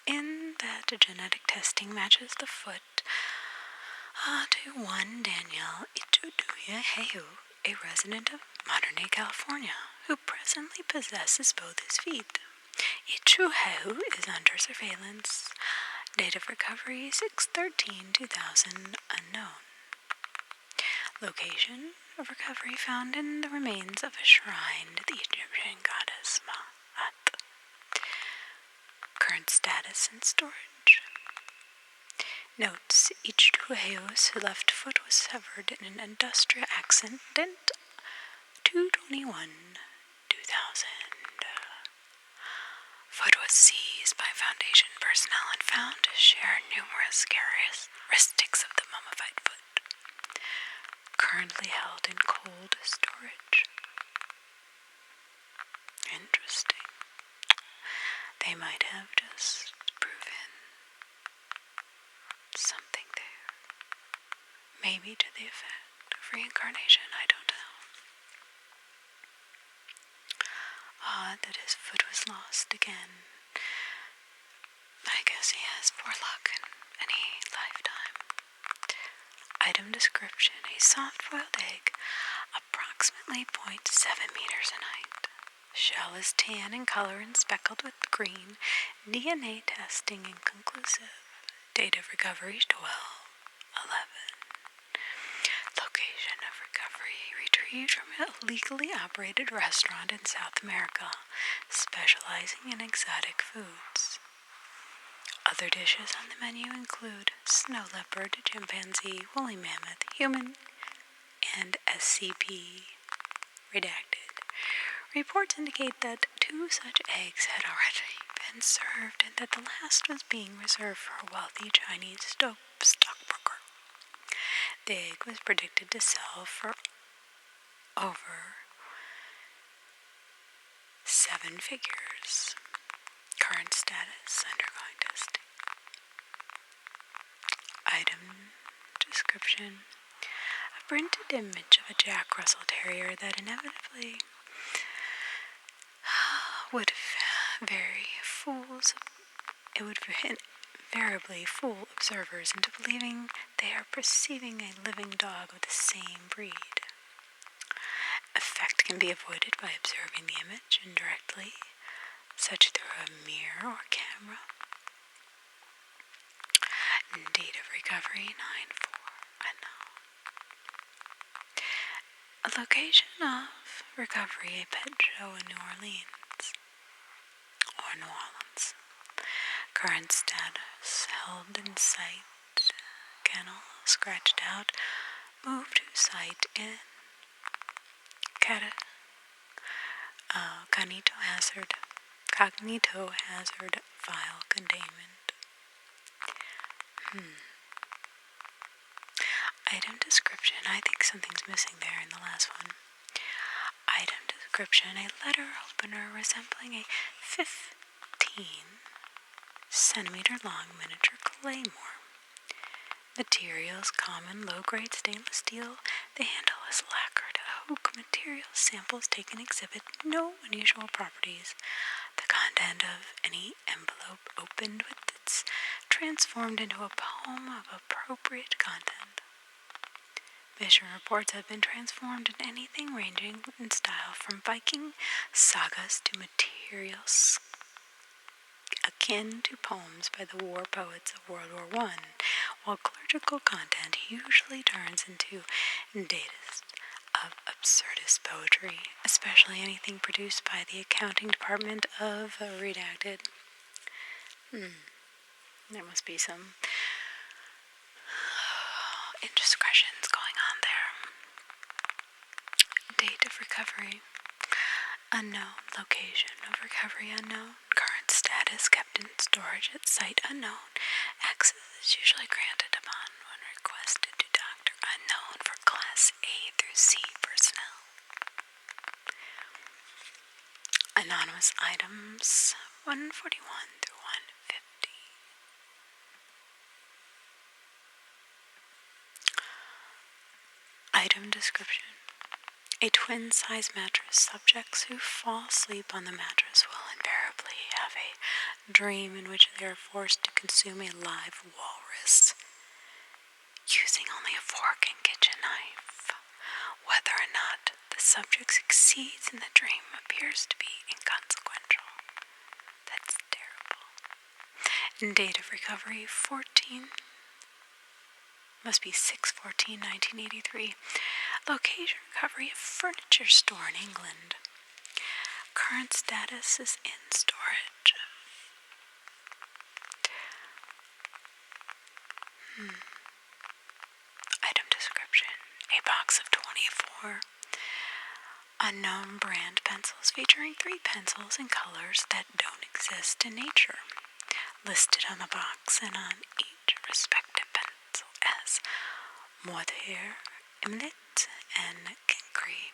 in that the genetic testing matches the foot to one Daniel JodiAsmr, a resident of modern-day California, who presently possesses both his feet. JodiAsmr is under surveillance. Date of recovery 6/13/2000 unknown. Location of recovery found in the remains of a shrine to the Egyptian goddess Ma'at. Current status and storage. Notes: each JodiAsmr's left foot was severed in an industrial accident 2/21/2000. Foot was seized by Foundation personnel and found to share numerous characteristics of the mummified foot. Currently held in cold storage. Interesting. They might have just proven something there. Maybe to the effect of reincarnation, I don't know. Odd that his foot was lost again. I guess he has poor luck in any lifetime. Item description: a soft-boiled egg, approximately 0.7 meters in height. Shell is tan in color and speckled with green. DNA testing inconclusive. Date of recovery 12/11. Location of recovery retrieved from an illegally operated restaurant in South America, specializing in exotic foods. Other dishes on the menu include snow leopard, chimpanzee, woolly mammoth, human, and SCP. Redacted. Reports indicate that 2 such eggs had already been served and that the last was being reserved for a wealthy Chinese stockbroker. The egg was predicted to sell for over 7 figures. Current status: undergoing testing. Item description: a printed image of a Jack Russell Terrier that inevitably would invariably fool observers into believing they are perceiving a living dog of the same breed. Effect can be avoided by observing the image indirectly, such through a mirror or camera. Date of recovery 9/4 unknown. A location of recovery: a pet show in New Orleans. Current status: held in sight, kennel, scratched out, moved to site in cognito hazard file containment. Item description: I think something's missing there in the last one. Item description: a letter opener resembling a 15-centimeter long miniature claymore. Materials: common low-grade stainless steel. The handle is lacquered oak. Material samples taken exhibit no unusual properties. The content of any envelope opened with its transformed into a poem of appropriate content. Mission reports have been transformed into anything ranging in style from Viking sagas to materials akin to poems by the war poets of World War I, while clerical content usually turns into datas of absurdist poetry, especially anything produced by the accounting department of Redacted. There must be some indiscretions going on there. Date of recovery Unknown. Location of recovery unknown. Current status kept in storage at site unknown. Access is usually granted upon when requested to Doctor Unknown for Class A through C personnel. Anonymous items 141 through 150. Item description. A twin-size mattress. Subjects who fall asleep on the mattress will invariably have a dream in which they are forced to consume a live walrus, using only a fork and kitchen knife. Whether or not the subject succeeds in the dream appears to be inconsequential. That's terrible. Date of recovery 14. Must be 6/14/1983. Location recovery of furniture store in England. Current status is in storage. Item description. A box of 24 unknown brand pencils featuring 3 pencils in colors that don't exist in nature. Listed on the box and on each respective pencil as noteworthy and Kinkri.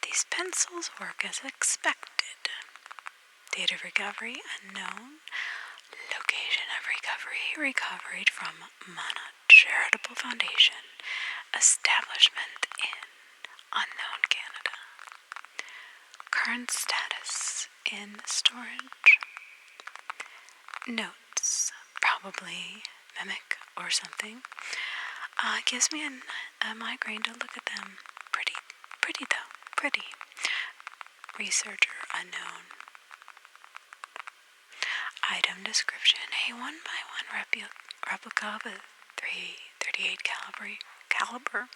These pencils work as expected. Date of recovery unknown. Location of recovery recovered from Mana Charitable Foundation establishment in unknown Canada. Current status in storage. Notes, probably mimic or something. Gives me a migraine to look at them. Pretty though, pretty. Researcher unknown. Item description. A 1x1 replica of a .338 caliber.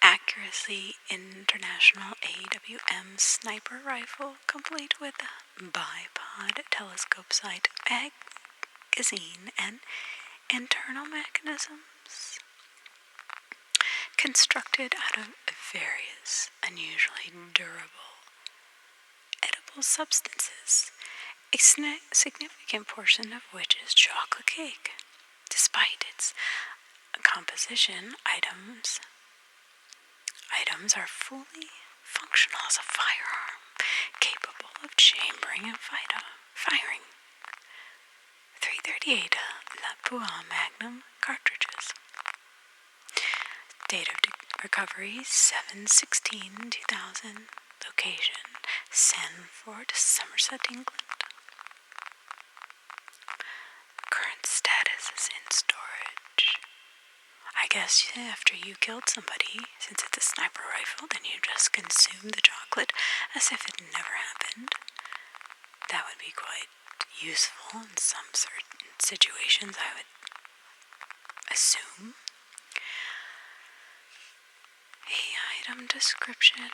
Accuracy International AWM sniper rifle, complete with bipod telescope sight, magazine, and internal mechanisms. Constructed out of various unusually durable edible substances, a significant portion of which is chocolate cake. Despite its composition, items are fully functional as a firearm, capable of chambering and firing. 338 La Pua Magnum cartridges. Date of recovery 7/16/2000. Location Sanford, Somerset, England. Current status is in storage. I guess after you killed somebody, since it's a sniper rifle, then you just consume the chocolate as if it never happened. That would be quite useful in some certain situations, I would assume. Item description.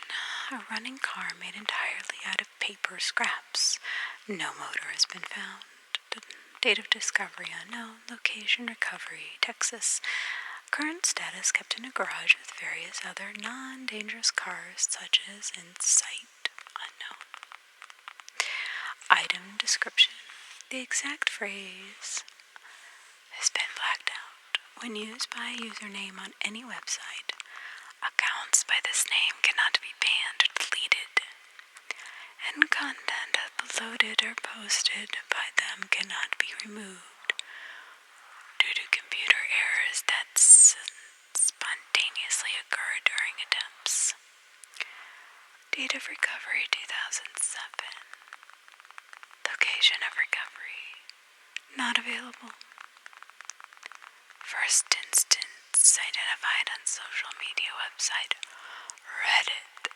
A running car made entirely out of paper scraps. No motor has been found. Date of discovery unknown. Location recovery, Texas. Current status kept in a garage with various other non-dangerous cars, such as in sight unknown. Item description. The exact phrase has been blacked out. When used by a username on any website, accounts by this name cannot be banned or deleted, and content uploaded or posted by them cannot be removed due to computer errors that spontaneously occur during attempts. Date of recovery 2007. Location of recovery not available. First instance identified on social media website Reddit.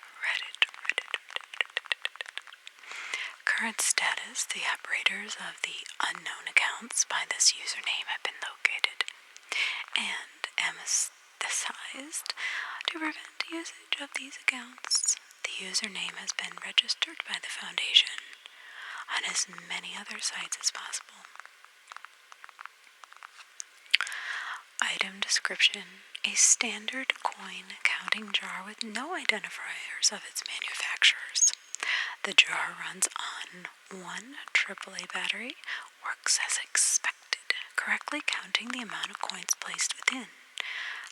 Current status, the operators of the unknown accounts by this username have been located and amnesticized to prevent usage of these accounts. The username has been registered by the Foundation on as many other sites as possible. Item description. A standard coin counting jar with no identifiers of its manufacturers. The jar runs on one AAA battery, works as expected, correctly counting the amount of coins placed within.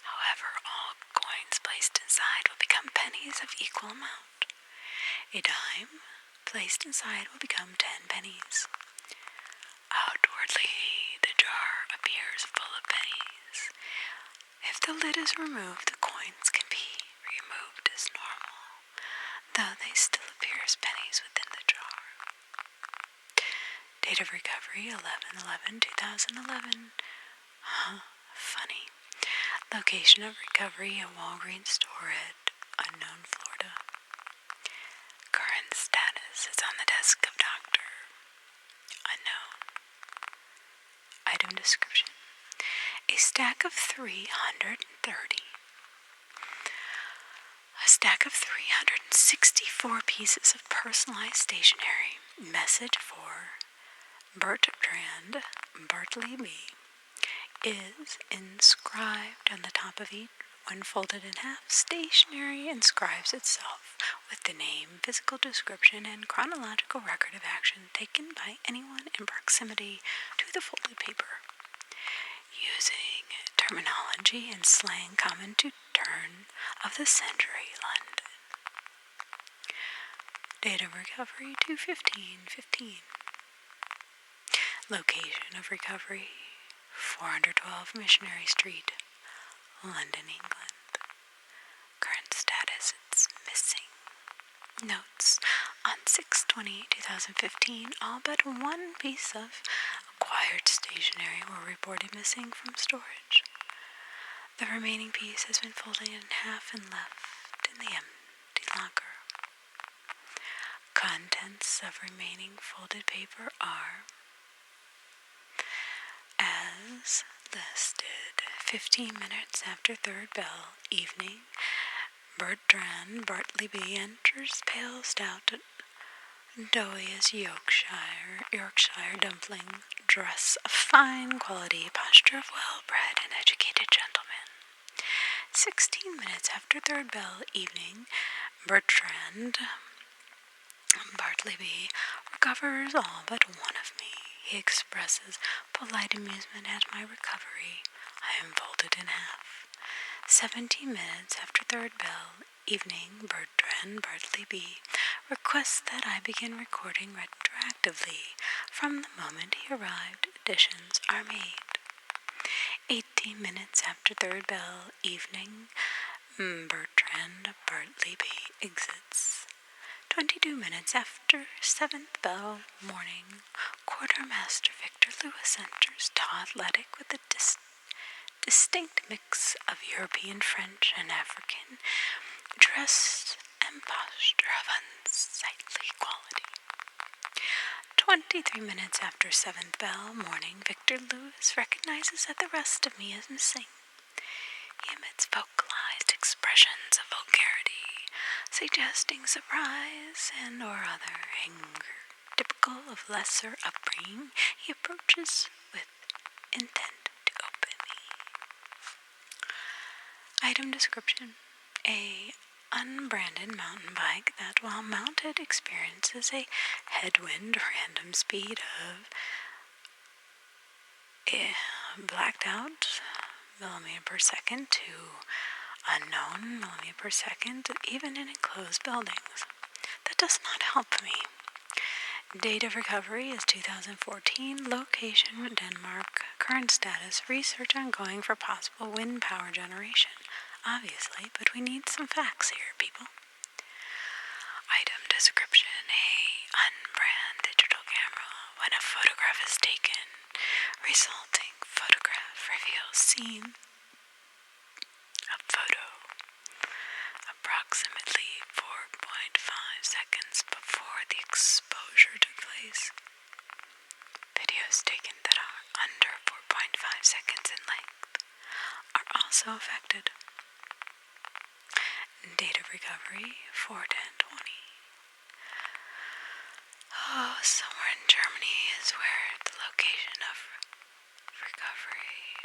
However, all coins placed inside will become pennies of equal amount. A dime placed inside will become 10 pennies. Outwardly, the jar appears full of pennies. If the lid is removed, the coins can be removed as normal, though they still appear as pennies within the jar. Date of recovery, 11/11/2011. Funny. Location of recovery, a Walgreens store at unknown Florida. Current status is on the desk of Doctor Unknown. Item description. A stack of 330. A stack of 364 pieces of personalized stationery. Message for Bertrand Bartley B. is inscribed on the top of each. When folded in half, stationery inscribes itself with the name, physical description, and chronological record of action taken by anyone in proximity to the folded paper. Using terminology and slang common to turn of the century London. Date of recovery, 2/15/15. Location of recovery, 412 Missionary Street, London, England. Current status, it's missing. Notes. On 6/20/2015, all but one piece of acquired stationery were reported missing from storage. The remaining piece has been folded in half and left in the empty locker. Contents of remaining folded paper are as listed. 15 minutes after third bell, evening, Bertrand Bartley B. enters pale stout doughy as Yorkshire dumpling, dress of fine quality, posture of well-bred and educated gentleman. 16 minutes after third bell, evening, Bertrand Bartley B. recovers all but one of me. He expresses polite amusement at my recovery. I am folded in half. 17 minutes after third bell, evening, Bertrand Bartley B. requests that I begin recording retroactively from the moment he arrived. Additions are made. 18 minutes after third bell, evening, Bertrand Bartley B. exits. 22 minutes after seventh bell, morning, Quartermaster Victor Lewis enters, athletic with a distinct mix of European, French, and African, dress and posture of unsightly quality. 23 minutes after seventh bell, morning, Victor Lewis recognizes that the rest of me is missing. He emits vocalized expressions of vulgarity, suggesting surprise and or other anger. Typical of lesser upbringing, he approaches with intent to open me. Item description. A unbranded mountain bike that, while mounted, experiences a headwind random speed of blacked out millimeter per second to unknown millimeter per second, even in enclosed buildings. That does not help me. Date of recovery is 2014. Location, Denmark. Current status, research ongoing for possible wind power generation. Obviously, but we need some facts here, people. Item description. A unbranded digital camera. When a photograph is taken, resulting photograph reveals scene of photo approximately 4.5 seconds before the exposure took place. Videos taken that are under 4.5 seconds in length are also affected. Date of recovery, 4/10/20. Somewhere in Germany is where the location of recovery.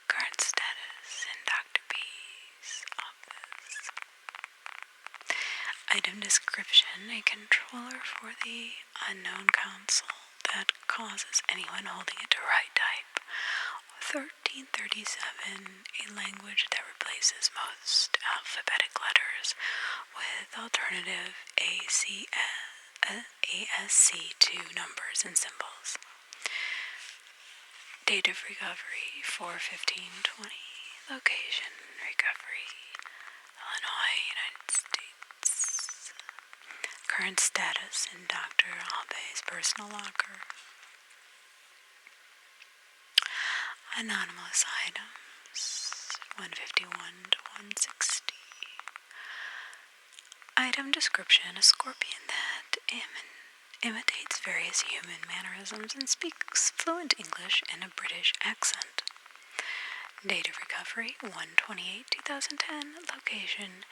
Current status in Dr. B's office. Item description: a controller for the unknown council that causes anyone holding it to write type. 1337, a language that replaces most alphabetic letters with alternative ASC2 numbers and symbols. Date of recovery: 4/15/20. Location: recovery, Illinois, United States. Current status: in Dr. Albe's personal locker. Anomalous items: 151 to 160. Item description: a scorpion that imitates various human mannerisms and speaks fluent English and a British accent. Date of recovery: 1/28/2010. Location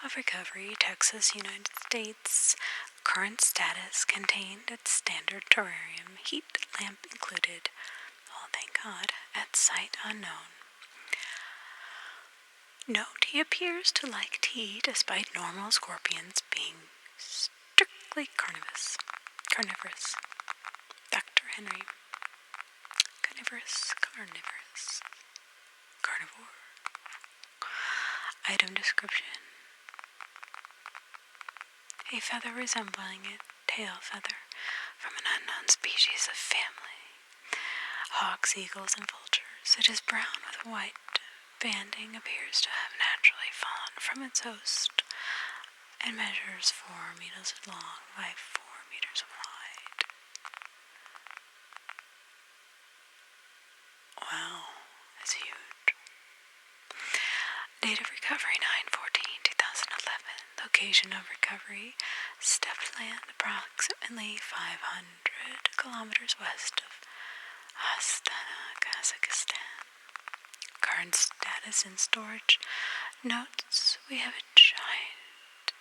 of recovery: Texas, United States. Current status: contained at standard terrarium, heat lamp included. Oh, thank God. At site unknown. Note: he appears to like tea despite normal scorpions being strictly carnivorous. Dr. Henry. Carnivore. Item description: a feather resembling a tail feather from an unknown species of family. Hawks, eagles, and vultures. It is brown with white banding, appears to have naturally fallen from its host, and measures 4 meters long by 4 meters wide. Wow, that's huge. Date of recovery: 9/14/2011. Location of recovery: Steppland, approximately 500 kilometers west of Astana, Kazakhstan. Current status: in storage. Notes: we have a giant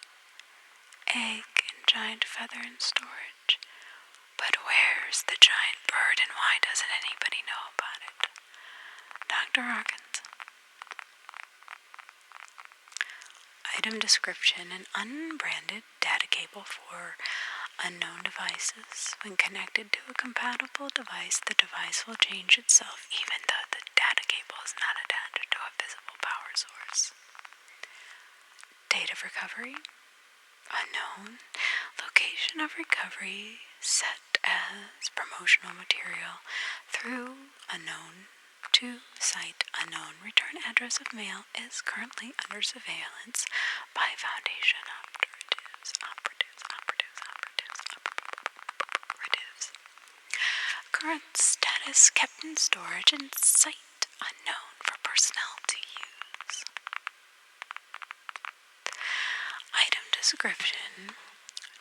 egg and giant feather in storage. But where's the giant bird and why doesn't anybody know about it? Dr. Hawkins. Item description: an unbranded data cable for unknown devices. When connected to a compatible device, the device will change itself even though the data cable is not attached to a visible power source. Date of recovery: unknown. Location of recovery: set as promotional material through unknown to site unknown. Return address of mail is currently under surveillance by Foundation operatives. Current status: kept in storage and site unknown for personnel to use. Item description: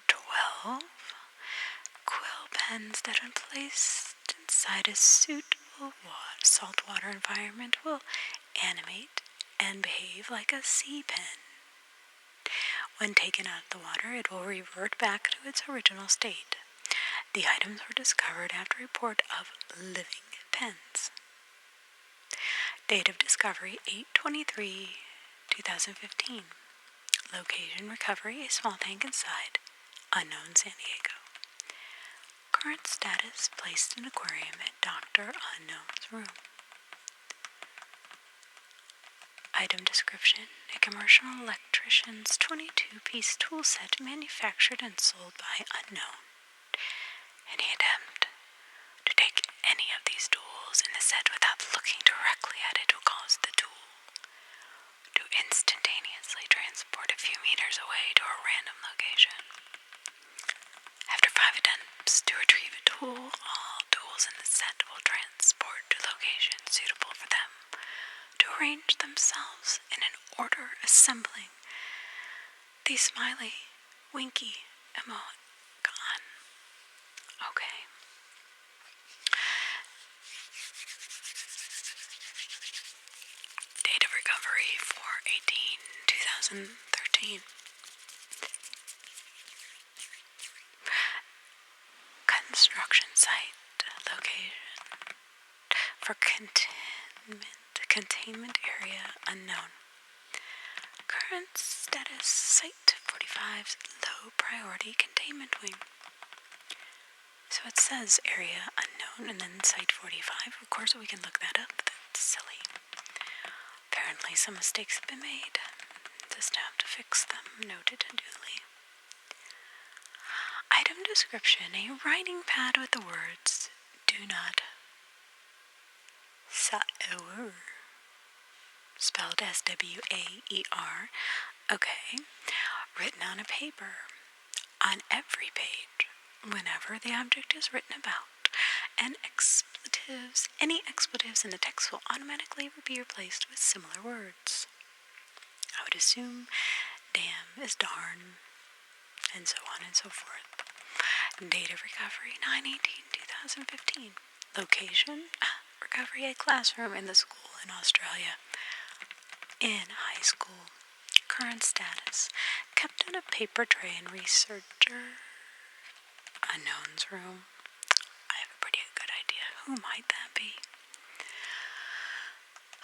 12 quill pens that, when placed inside a suitable saltwater environment, will animate and behave like a sea pen. When taken out of the water, it will revert back to its original state. The items were discovered after a report of living pens. Date of discovery: 8/23/2015. Location: recovery, a small tank inside unknown San Diego. Current status: placed in aquarium at Dr. Unknown's room. Item description: a commercial electrician's 22-piece tool set manufactured and sold by Unknown. Any attempt to take any of these tools in the set without looking directly at it will cause the tool to instantaneously transport a few meters away to a random location. After 5 attempts to retrieve a tool, all tools in the set will transport to locations suitable for them to arrange themselves in an order, assembling the smiley, winky emoticon. Okay. Date of recovery: 4/18/2013. Construction site location for containment area unknown. Current status: site Site-45's low priority containment wing. So it says area unknown and then Site-45. Of course we can look that up. That's silly. Apparently some mistakes have been made. Just have to fix them. Noted duly. Item description: a writing pad with the words "Do not Sawer," spelled S-W-A-E-R, okay, written on a paper, on every page, whenever the object is written about, and any expletives in the text will automatically be replaced with similar words. I would assume damn is darn, and so on and so forth. Date of recovery, 9/18/2015. Location, recovery, a classroom in the school in Australia. In high school. Current status, kept in a paper tray in researcher unknown's room. I have a pretty good idea. Who might that be?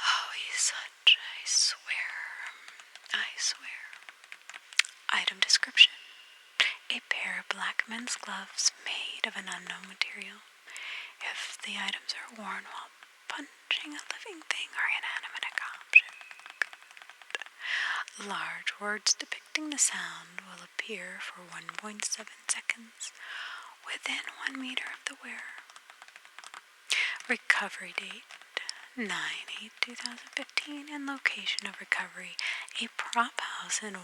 Oh, he's such, I swear. Item description: a pair of black men's gloves made of an unknown material. If the items are worn while punching a living thing or inanimate object, large words depicting the sound will appear for 1.7 seconds within 1 meter of the wearer. Recovery date, 9/8/2015, and location of recovery, a prop house in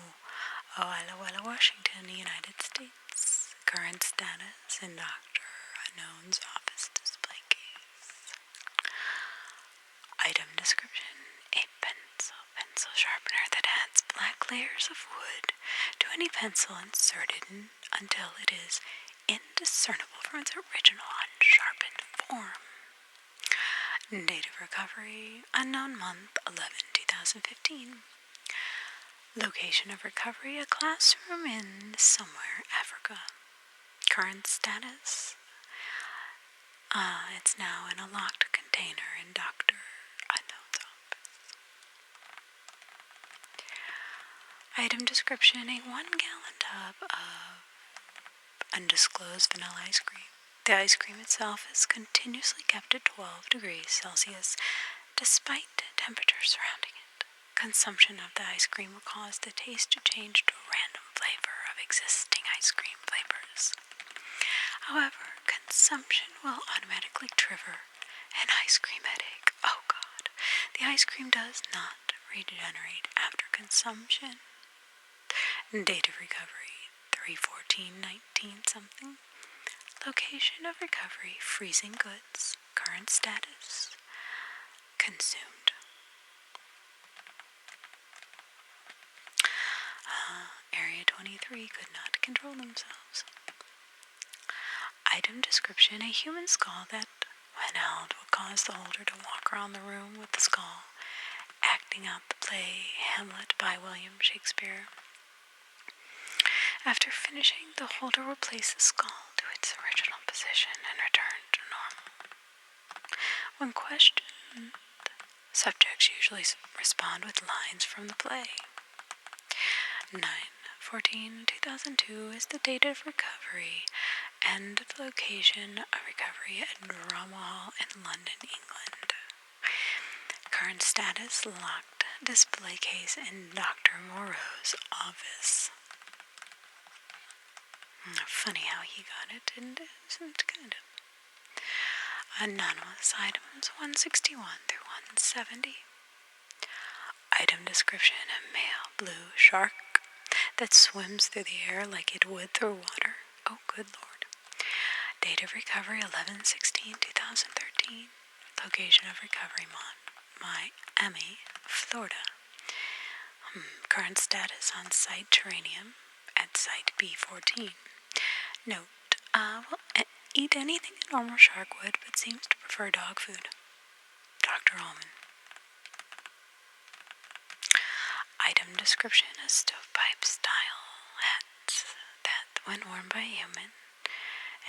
Walla, Washington, United States. Current status, in Dr. Unknown's office display case. Item description: a pencil sharpener that adds black layers of wood to any pencil inserted until it is indiscernible from its original unsharpened form. Date of recovery, unknown month, 11/2015. Location of recovery, a classroom in somewhere Africa. Current status, it's now in a locked container in Dr. Unknown's office. Item description: a 1-gallon tub of undisclosed vanilla ice cream. The ice cream itself is continuously kept at 12 degrees Celsius despite temperatures surrounding it. Consumption of the ice cream will cause the taste to change to a random flavor of existing ice cream flavors. However, consumption will automatically trigger an ice cream headache. Oh God. The ice cream does not regenerate after consumption. Date of recovery, 3/14/19 something. Location of recovery, freezing goods. Current status, consumed. Area 23 could not control themselves. Item description: a human skull that, when held, will cause the holder to walk around the room with the skull, acting out the play Hamlet by William Shakespeare. After finishing, the holder will place the skull to its original position and return to normal. When questioned, subjects usually respond with lines from the play. 9/14/2002 is the date of recovery and the location of recovery at Drama Hall in London, England. Current status, locked display case in Dr. Moreau's office. Funny how he got it, and isn't kind of. Anomalous items, 161-170. Item description: a male blue shark that swims through the air like it would through water. Oh, good Lord. Date of recovery, 11/16/2013. Location of recovery, Miami, Florida. Current status, on site Terranium at site B14. Note, will eat anything a normal shark would, but seems to prefer dog food. Dr. Ullman. Item description: a stovepipe-style hat that, when worn by a human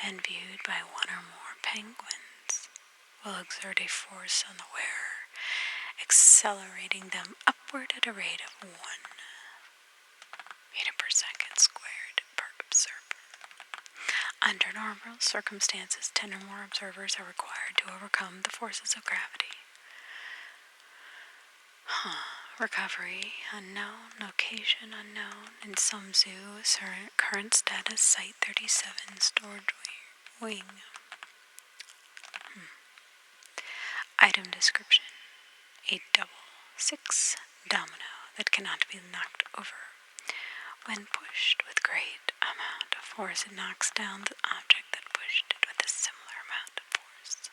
and viewed by one or more penguins, will exert a force on the wearer, accelerating them upward at a rate of 1 meter per second. Under normal circumstances, 10 or more observers are required to overcome the forces of gravity. Recovery unknown, location unknown. In some zoo, current status Site 37 storage wing. Item description: a double 6 domino that cannot be knocked over. When pushed with great amount of force, it knocks down the object that pushed it with a similar amount of force.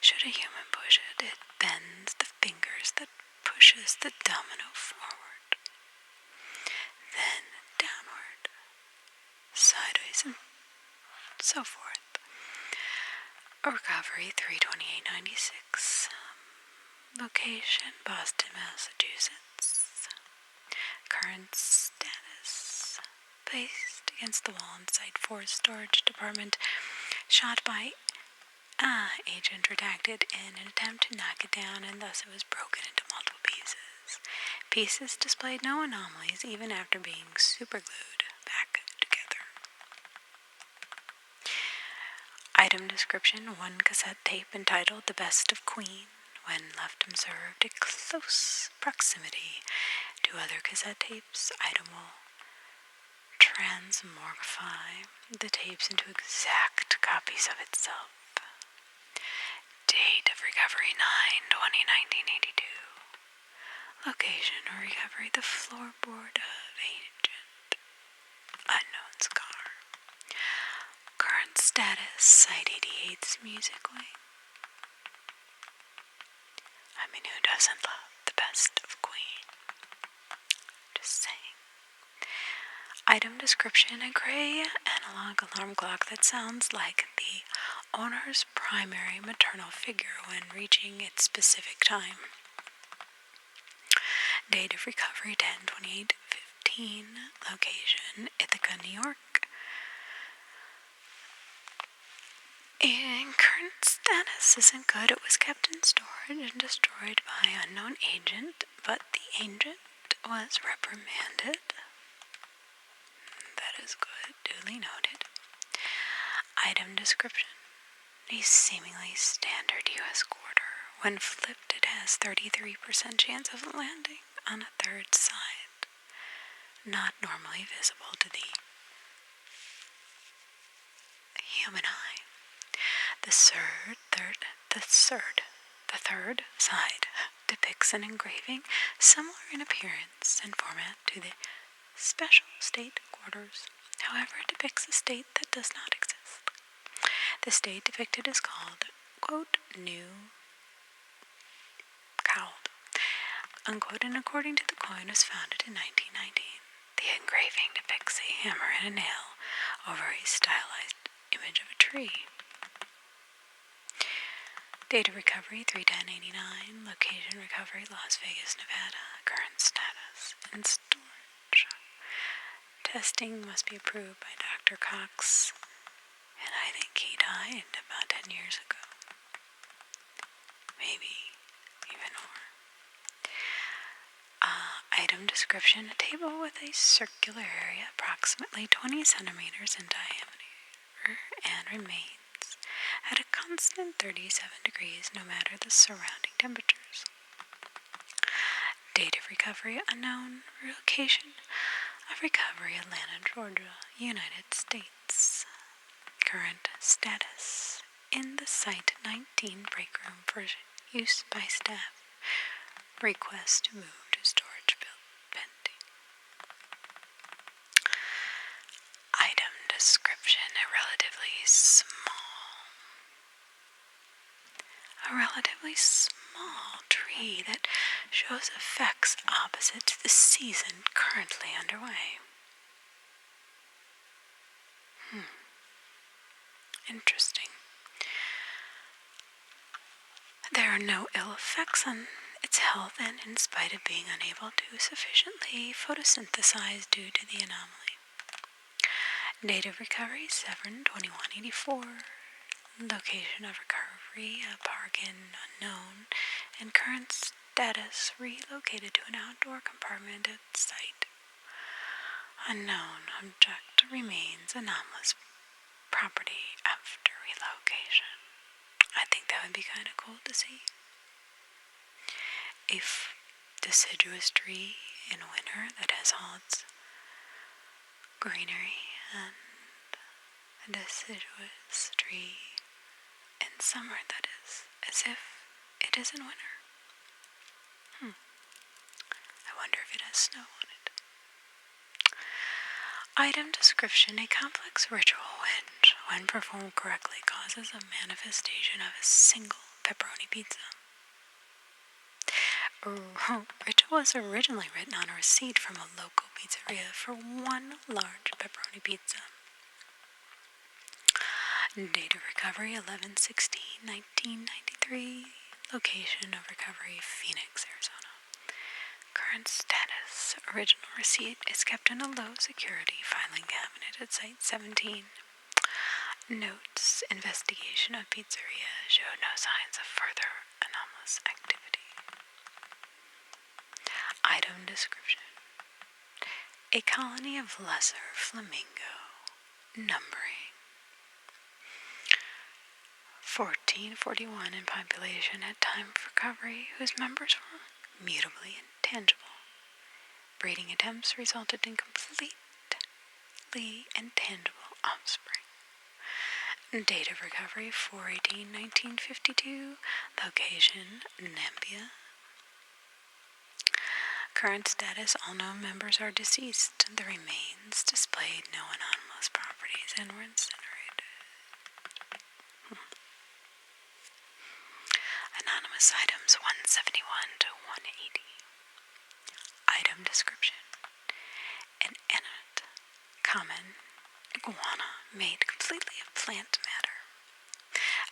Should a human push it, it bends the fingers that pushes the domino forward, then downward, sideways, and so forth. Recovery 32896. Location Boston, Massachusetts. Current status: placed against the wall in Site 4 storage department. Shot by agent redacted in an attempt to knock it down, and thus it was broken into multiple pieces. Pieces displayed no anomalies even after being superglued back together. Item description: 1 cassette tape entitled The Best of Queen. When left observed at close proximity to other cassette tapes, item will transmogrify the tapes into exact copies of itself. Date of recovery 9/20/1982. Location or recovery: the floorboard of agent unknown scar. Current status: Site 88's music wing. I mean, who doesn't love the Best of Queen? Just saying. Item description: a gray analog alarm clock that sounds like the owner's primary maternal figure when reaching its specific time. Date of recovery 10/28/15. Location Ithaca, New York. And current status isn't good. It was kept in storage and destroyed by unknown agent, but the agent was reprimanded. That is good. Duly noted. Item description: a seemingly standard U.S. quarter. When flipped, it has 33% chance of landing on a third side, not normally visible to the human eye. The third side depicts an engraving similar in appearance and format to the special state quarters. However, it depicts a state that does not exist. The state depicted is called, quote, new cowled, unquote, and according to the coin was founded in 1919. The engraving depicts a hammer and a nail over a stylized image of a tree. Date of recovery 3/10/89. Location recovery Las Vegas, Nevada. Current status in storage. Testing must be approved by Dr. Cox, and I think he died about 10 years ago. Maybe even more. Item description: a table with a circular area approximately 20 centimeters in diameter and remains at a constant 37 degrees no matter the surrounding temperatures. Date of recovery unknown. Location of recovery Atlanta, Georgia, United States. Current status in the Site 19 break room for use by staff. Request to move to storage pending. Item description: a relatively small tree that shows effects opposite to the season currently underway. Interesting. There are no ill effects on its health, and in spite of being unable to sufficiently photosynthesize due to the anomaly. Date of recovery 7/21/84. Location of recovery a bargain unknown, and current status relocated to an outdoor compartment at site. Unknown object remains anomalous property after relocation. I think that would be kind of cool to see. A deciduous tree in winter that has all its greenery, and a deciduous tree in summer that is as if it is in winter. I wonder if it has snow on it. Item description: a complex ritual which, when performed correctly, causes a manifestation of a single pepperoni pizza. Ritual was originally written on a receipt from a local pizzeria for one large pepperoni pizza. Date of recovery 11/16/1993. Location of recovery Phoenix, Arizona. Current status: original receipt is kept in a low security filing cabinet at Site 17. Notes: investigation of pizzeria showed no signs of further anomalous activity. Item description: a colony of lesser flamingo, numbering 1441 in population at time of recovery, whose members were mutably intangible. Breeding attempts resulted in completely intangible offspring. Date of recovery 4/18/1952. Location Nambia. Current status: all known members are deceased. The remains displayed no anomalous properties and were incinerated. Anonymous items 171 to 180. Item description: an inert, common iguana made completely of plant matter.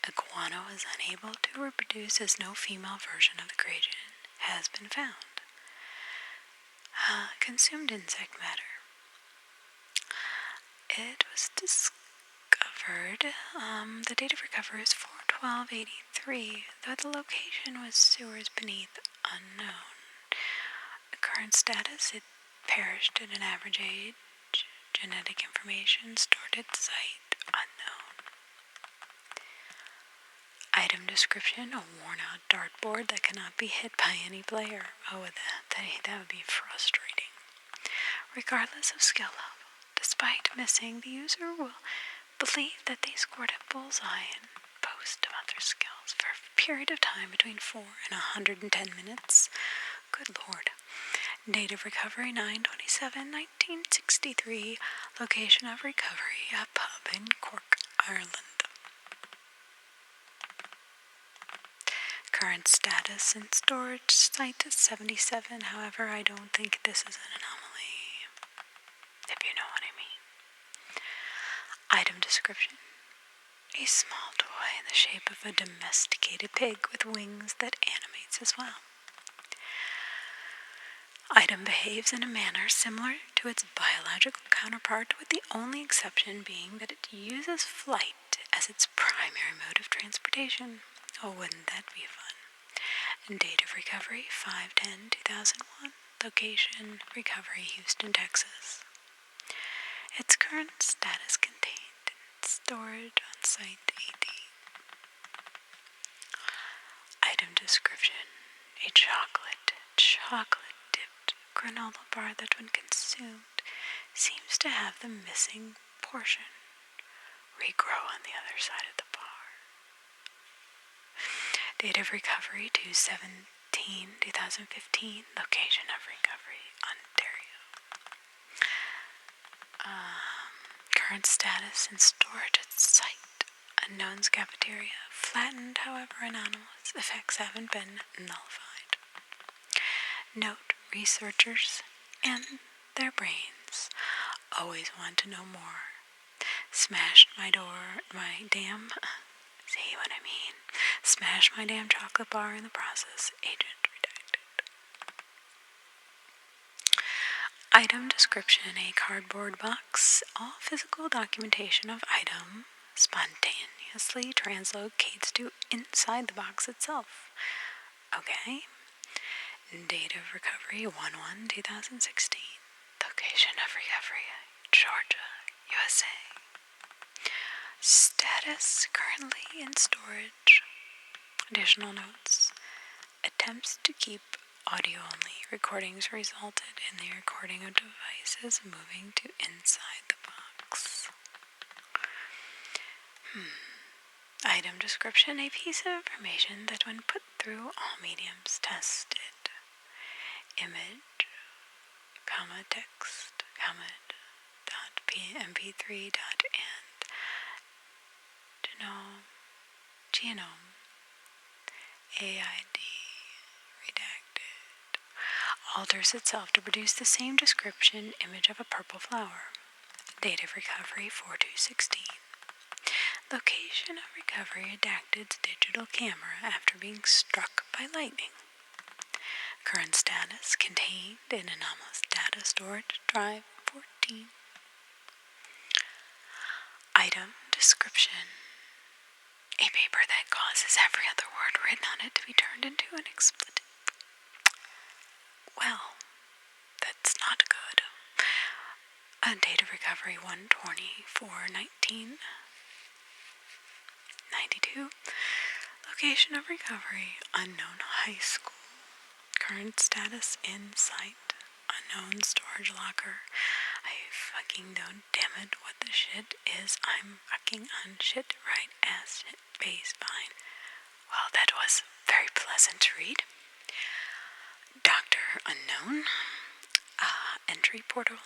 Iguana was unable to reproduce as no female version of the creation has been found. Consumed insect matter. It was discovered, the date of recovery is 4/12/83, though the location was sewers beneath, unknown. The current status: it perished at an average age. Genetic information stored at site, unknown. Item description: a worn-out dartboard that cannot be hit by any player. Oh, that would be frustrating. Regardless of skill level, despite missing, the user will believe that they scored a bullseye and boast of other skills for a period of time between 4 and 110 minutes. Good lord. Date of recovery 9/27/1963. Location of recovery: a pub in Cork, Ireland. Current status: in storage, Site 77. However, I don't think this is an anomaly, if you know what I mean. Item description: a small toy in the shape of a domesticated pig with wings that animates as well. Item behaves in a manner similar to its biological counterpart, with the only exception being that it uses flight as its primary mode of transportation. Oh, wouldn't that be fun? Date of recovery 5/10/2001. Location recovery Houston, Texas. Its current status contained in storage on Site 80. Item description: a chocolate-dipped granola bar that, when consumed, seems to have the missing portion regrow on the other side of the bar. Date of recovery 2/17/2015. Location of recovery Ontario. Current status: in storage at site, unknown's cafeteria. Flattened, however, anomalous effects haven't been nullified. Note: researchers and their brains always want to know more. Smashed my damn chocolate bar in the process. Agent redacted. Item description: a cardboard box. All physical documentation of item spontaneously translocates to inside the box itself. Okay. Date of recovery 1/1/2016. Location of recovery Georgia, USA. Status currently in storage. Additional notes. Attempts to keep audio only recordings resulted in the recording of devices moving to inside the box. Item description. A piece of information that when put through all mediums tested. Image, text, .mp3, and genome, AID, redacted, alters itself to produce the same description image of a purple flower. Date of recovery 4216. Location of recovery redacted to digital camera after being struck by lightning. Current status contained in Anomalous data storage drive 14. Item description. A paper that causes every other word written on it to be turned into an expletive. Well, that's not good. Date of recovery 1/24/1992. Location of recovery unknown high school. Current status in sight. Unknown storage locker. I fucking don't damn it what the shit is. I'm fucking on shit right ass shit face fine. Well, that was very pleasant to read. Doctor Unknown. Entry portal.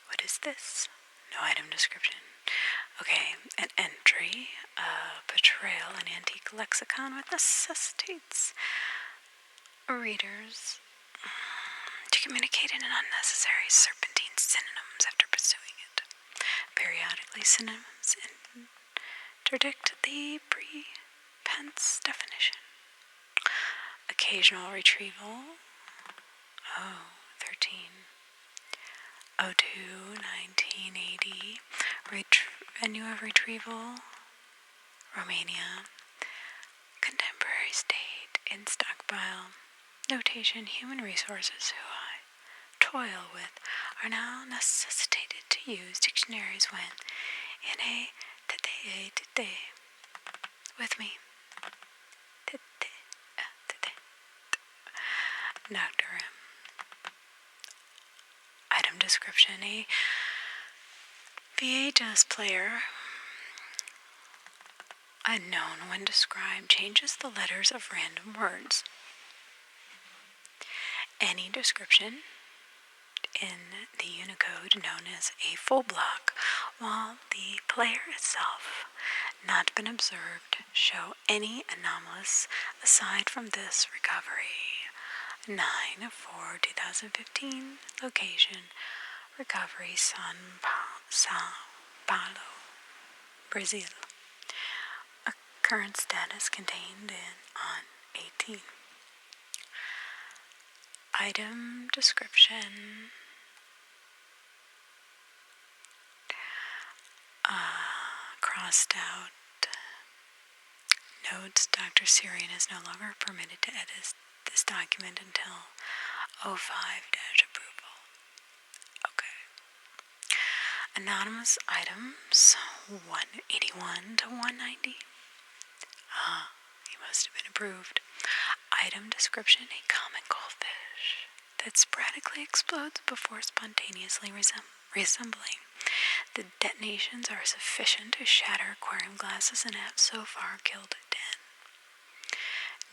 What is this? No item description. Okay, an entry, betrayal, an antique lexicon with necessitates readers to communicate in unnecessary serpentine synonyms after pursuing it. Periodically, synonyms interdict the prepense definition. Occasional retrieval. 13/02/1980. Venue of retrieval. Romania. Contemporary state in stockpile. Notation. Human resources who I toil with are now necessitated to use dictionaries when in a today with me. Dr. M. Item description. A VHS player, unknown when described, changes the letters of random words. Any description in the Unicode known as a full block, while the player itself not been observed, show any anomalous aside from this recovery. 9/4/2015. Location. Recovery São Paulo, Brazil. A current status contained on 18. Item description. Crossed out. Notes. Dr. Syrian is no longer permitted to edit this document until 05-approval. Okay. Anonymous items 181-190. He must have been approved. Item description. A common goldfish that sporadically explodes before spontaneously reassembling. The detonations are sufficient to shatter aquarium glasses and have so far killed 10.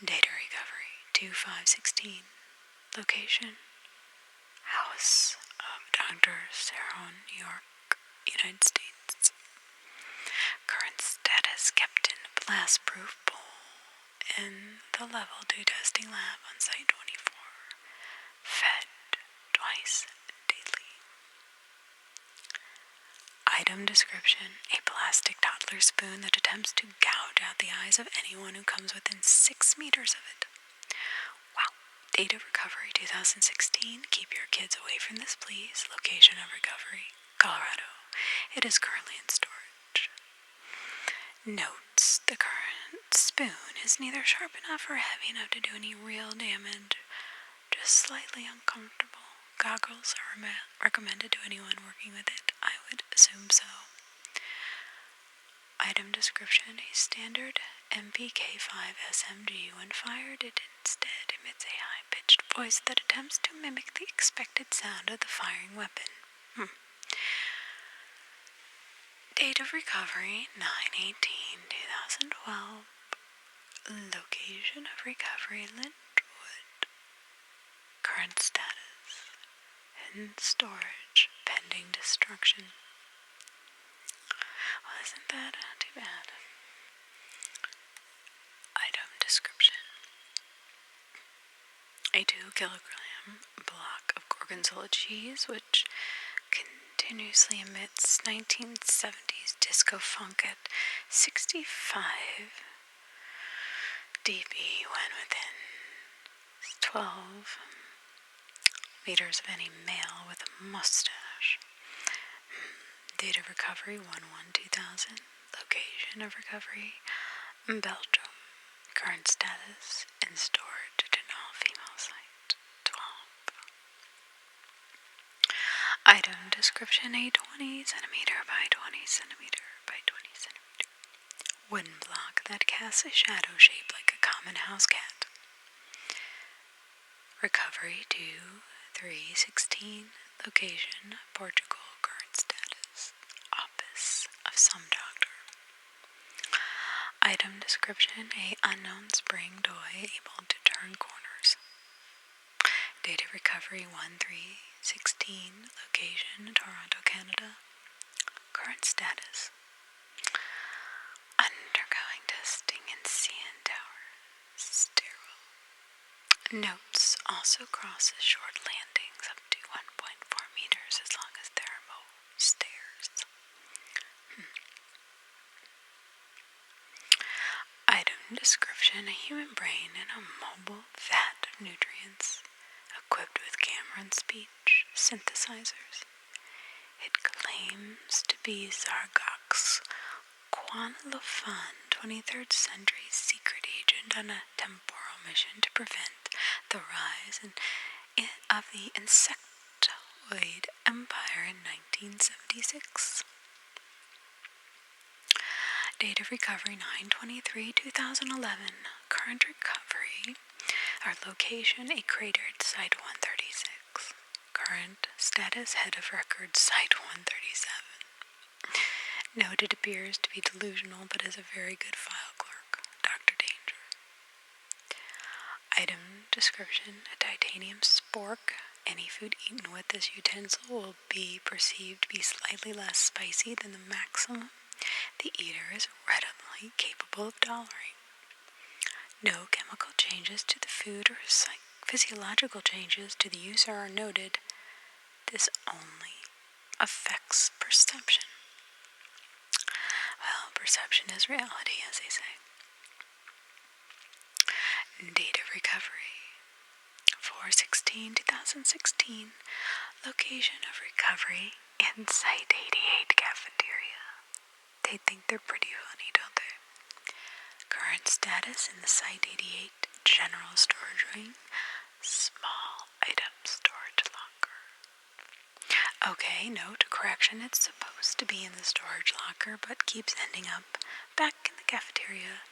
Data recovery 2516. Location. House of Dr. Saron, New York, United States. Current status kept in blast-proof bowl in the level 2 testing lab on site 24. Fed twice daily. Item description. A plastic toddler spoon that attempts to gouge out the eyes of anyone who comes within 6 meters of it. Wow. Date of recovery 2016. Keep your kids away from this, please. Location of recovery, Colorado. It is currently in storage. Notes. The current spoon is neither sharp enough or heavy enough to do any real damage. Just slightly uncomfortable. Goggles are recommended to anyone working with it. I would assume so. Item description: a standard MPK-5 SMG. When fired, it instead emits a high-pitched voice that attempts to mimic the expected sound of the firing weapon. Date of recovery: 9/18/2012. Location of recovery: Lynchwood. Current status: hidden storage, pending destruction. Well, isn't that too bad? Item description: a 2-kilogram block of gorgonzola cheese, which continuously emits 1970s disco funk at 65 dB when within 12 meters of any male with a mustache. Date of recovery: 1/1/2000. Location of recovery: Belgium. Current status: in storage at an all-female site. 12. Item description: a 20 centimeter by 20 centimeter by 20 centimeter wooden block that casts a shadow shaped like a common house cat. Recovery: 2/3/16. Location: Portugal. Current status: office of some doctor. Item description: a unknown spring toy able to turn corners. Date of recovery: 1/3/16. Location: Toronto, Canada. Current status: undergoing testing in CN Tower. Sterile. Notes: also crosses short landings up to 1.4 meters as long as there are no stairs. Item description: a human brain in a mobile vat of nutrients, equipped with camera and speech synthesizers. It claims to be Zargok's Quanlofan, 23rd century secret agent on a temporal mission to prevent the rise of the insectoid empire in 1976. Date of recovery: 9/23/2011. Current recovery or location: a crater at Site 136. Current status: head of records, Site 137. Note: it appears to be delusional, but is a very good file clerk. Dr. Danger. Item description: a titanium spork. Any food eaten with this utensil will be perceived to be slightly less spicy than the maximum the eater is readily capable of tolerating. No chemical changes to the food or physiological changes to the user are noted. This only affects perception. Well, perception is reality, as they say. Date of recovery: 4/16/2016. Location of recovery: in Site 88 cafeteria. They think they're pretty funny, don't they? Current status: in the Site 88 general storage wing, small item storage locker. Okay, note: correction, it's supposed to be in the storage locker, but keeps ending up back in the cafeteria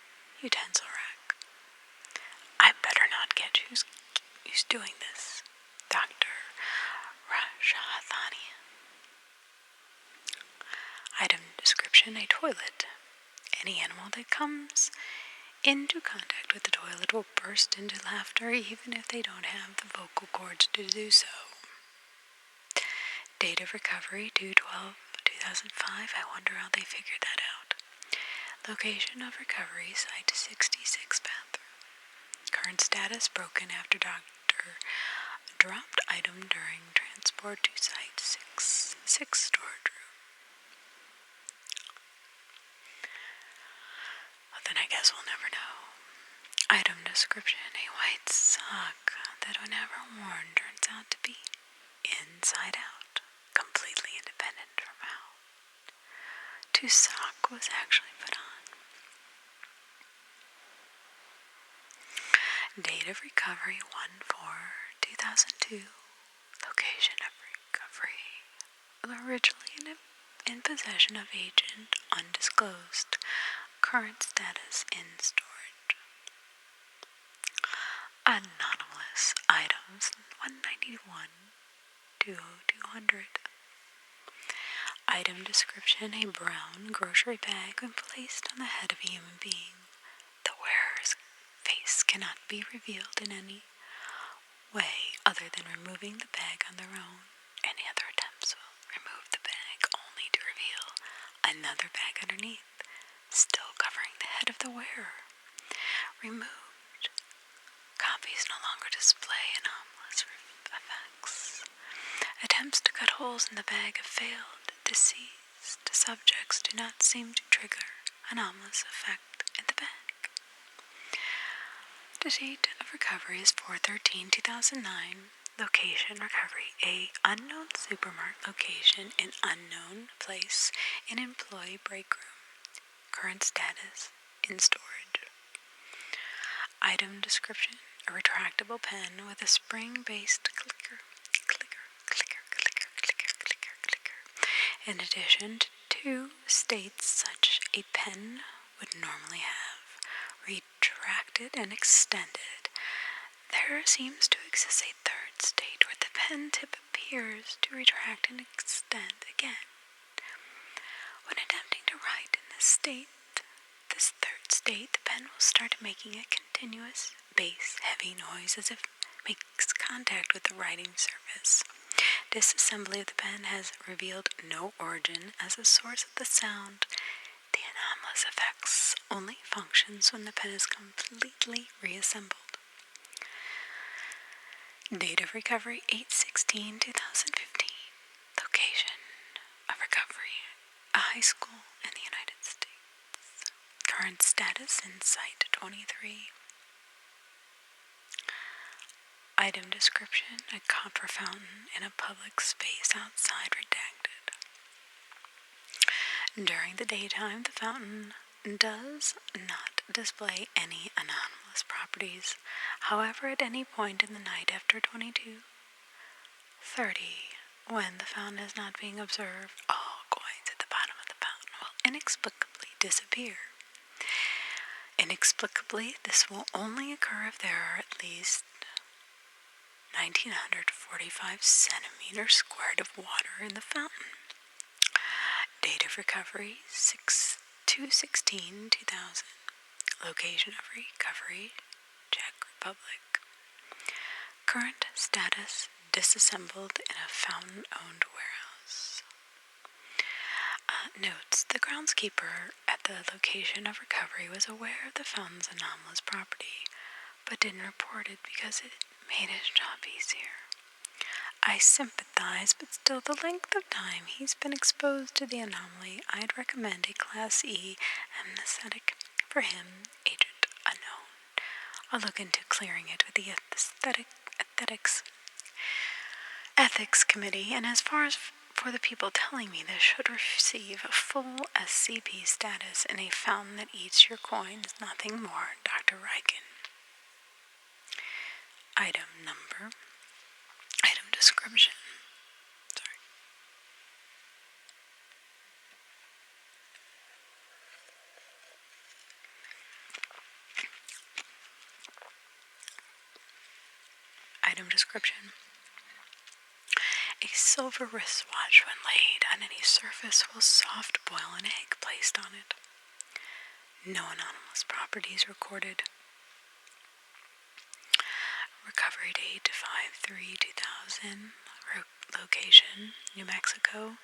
utensil rack. I better not catch who's doing this. Dr. Rashadani. Item description: a toilet. Any animal that comes into contact with the toilet will burst into laughter even if they don't have the vocal cords to do so. Date of recovery: 2/12/2005. I wonder how they figured that out. Location of recovery: Site 66 bathroom. Current status: broken after doctor dropped item during transport to Site 6 storage room. Well, then I guess we'll never know. Item description: a white sock that whenever worn turns out to be inside out, completely independent from how to sock was actually put on. Date of recovery: 1/4/2002. Location of recovery: originally in possession of Agent undisclosed. Current status in storage. Anomalous items 191 to 200. Item description: a brown grocery bag when placed on the head of a human being. The wearer's face cannot be revealed in any way other than removing the bag on their own. Any other attempts will remove the bag only to reveal another bag underneath, still covering the head of the wearer. Removed. Copies no longer display anomalous effects. Attempts to cut holes in the bag have failed. Deceased subjects do not seem to trigger anomalous effect in the bag. The date of recovery is 4/13/2009. Location recovery: a unknown supermarket location in unknown place in employee break room. Current status in storage. Item description: a retractable pen with a spring-based clicker. In addition to two states such a pen would normally have, retracted and extended, there seems to exist a third state where the pen tip appears to retract and extend again. When attempting to write in this third state, the pen will start making a continuous bass heavy noise as if it makes contact with the writing surface. Disassembly of the pen has revealed no origin as a source of the sound. The anomalous effects only functions when the pen is completely reassembled. Date of recovery: 8/16/2015. Location of recovery: a high school in the United States. Current status in Site 23. Item description: a copper fountain in a public space outside, redacted. During the daytime, the fountain does not display any anomalous properties. However, at any point in the night after 22:30, when the fountain is not being observed, all coins at the bottom of the fountain will inexplicably disappear. Inexplicably, this will only occur if there are at least 1,945 centimeters squared of water in the fountain. Date of recovery: 6/2/16/2000. Location of recovery: Czech Republic. Current status: disassembled in a fountain-owned warehouse. Notes: the groundskeeper at the location of recovery was aware of the fountain's anomalous property, but didn't report it because it made his job easier. I sympathize, but still, the length of time he's been exposed to the anomaly, I'd recommend a Class E anesthetic for him, agent unknown. I'll look into clearing it with the ethics committee, and as far as for the people telling me this should receive a full SCP status in a fountain that eats your coins, nothing more, Dr. Riken. Item description. Item description. A silver wristwatch, when laid on any surface, will soft boil an egg placed on it. No anomalous properties recorded. Recovery date: 5/3/2000. Location: New Mexico.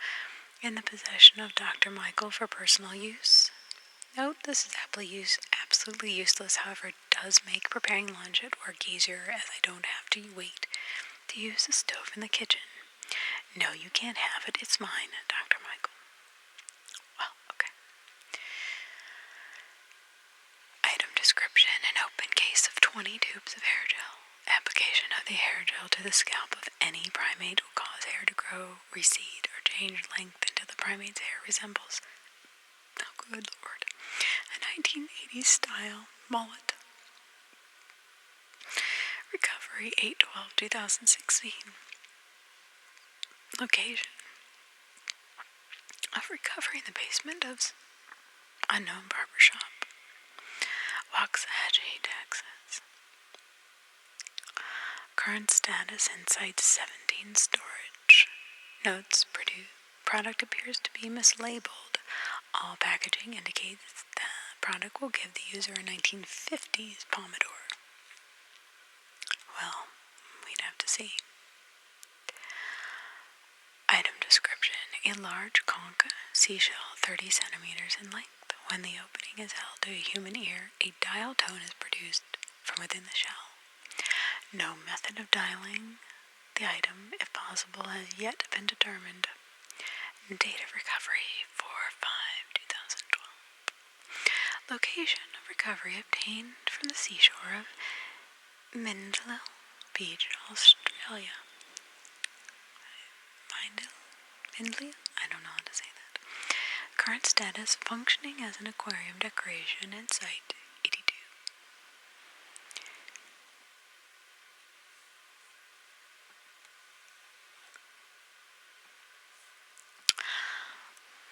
In the possession of Dr. Michael for personal use. Note: this is absolutely useless, however it does make preparing lunch at work easier, as I don't have to wait to use the stove in the kitchen. No, you can't have it. It's mine, Dr. Michael. Well, okay. Item description: an open case of 20 tubes of hair gel. Application of the hair gel to the scalp of any primate will cause hair to grow, recede, or change length until the primate's hair resembles, oh good lord, a 1980s style mullet. Recovery: 8/12/2016. Location of recovery: in the basement of unknown barbershop. Waxahachie, Texas. Current status in Site 17 storage. Notes: product appears to be mislabeled. All packaging indicates the product will give the user a 1950s pompadour. Well, we'd have to see. Item description: a large conch seashell 30 centimeters in length. When the opening is held to a human ear, a dial tone is produced from within the shell. No method of dialing the item, if possible, has yet been determined. Date of recovery: 4/5/2012. Location of recovery obtained from the seashore of Mindelo Beach, Australia. Mindelo? I don't know how to say that. Current status: functioning as an aquarium decoration at Site 82.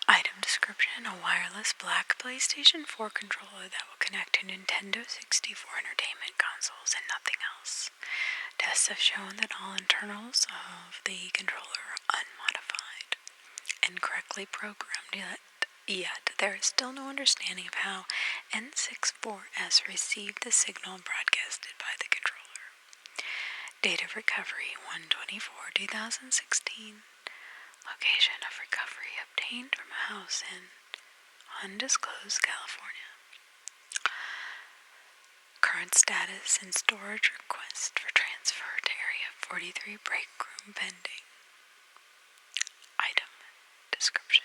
Item description: a wireless black PlayStation 4 controller that will connect to Nintendo 64 entertainment consoles and nothing else. Tests have shown that all internals of the controller are unmodified and correctly programmed, yet there is still no understanding of how N64S received the signal broadcasted by the controller. Date of recovery: 1/24/2016. Location of recovery obtained from a house in undisclosed California. Current status in storage, request for transfer to Area 43 break room pending. Item description: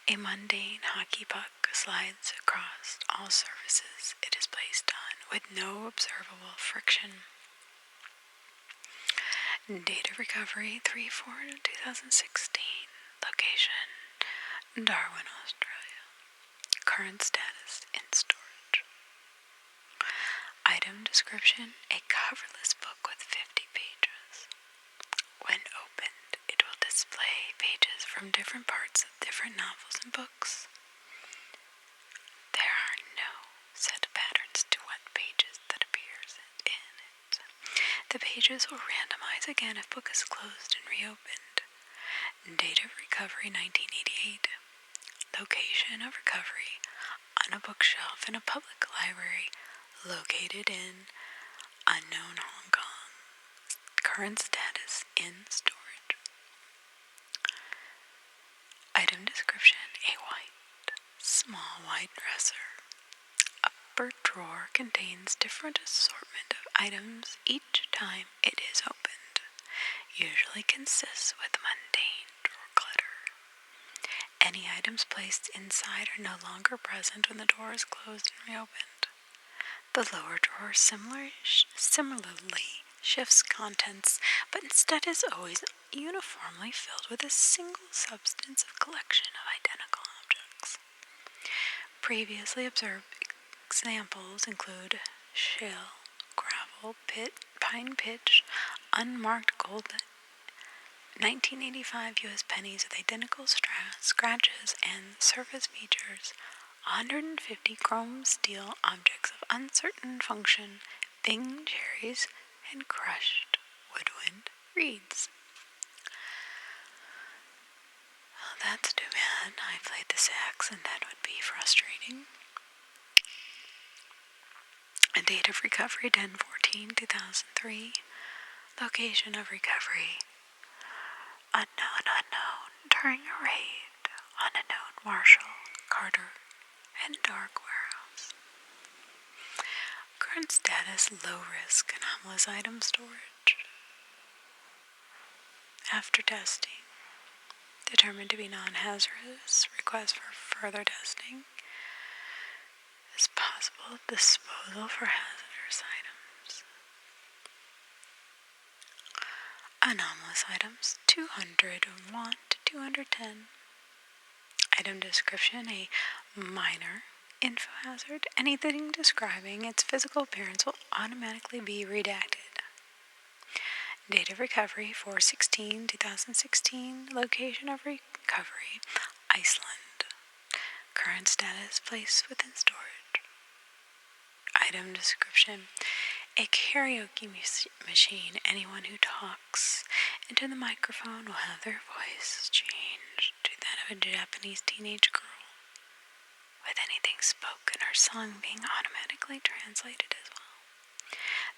a mundane hockey puck slides across all surfaces it is placed on with no observable friction. Date of recovery: 3/4/2016. Location: Darwin, Australia. Current status: in storage. Item description: a coverless book with 50 pages. When opened, it will display pages from different parts of different novels and books. There are no set patterns to what pages that appears in it. The pages will randomize again if book is closed and reopened. Date of recovery: 1988. Location of recovery: on a bookshelf in a public library located in unknown Hong Kong. Current status: in storage. Item description: a small white dresser. Upper drawer contains different assortment of items each time it is opened. Usually consists with mundane drawer clutter. Any items placed inside are no longer present when the door is closed and reopened. The lower drawer similarly shifts contents, but instead is always uniformly filled with a single substance of collection of identical objects. Previously observed examples include shale, gravel, pine pitch, unmarked gold, 1985 U.S. pennies with identical scratches and surface features, 150 chrome steel objects of uncertain function, Bing cherries, and crushed woodwind reeds. Well, that's too bad. I played the sax and that would be frustrating. A date of recovery: 10/14/2003. Location of recovery: unknown during a raid on a known Marshall, Carter, and Dark warehouse. Current status: low risk anomalous item storage. After testing, determined to be non-hazardous, request for further testing. Is possible disposal for hazardous items. Anomalous items: 201 to 210. Item description: a minor info hazard. Anything describing its physical appearance will automatically be redacted. Date of recovery: 4/16/2016. Location of recovery: Iceland. Current status, place within storage. Item description. A karaoke machine. Anyone who talks into the microphone will have their voice changed to that of a Japanese teenage girl, with anything spoken or sung being automatically translated as well.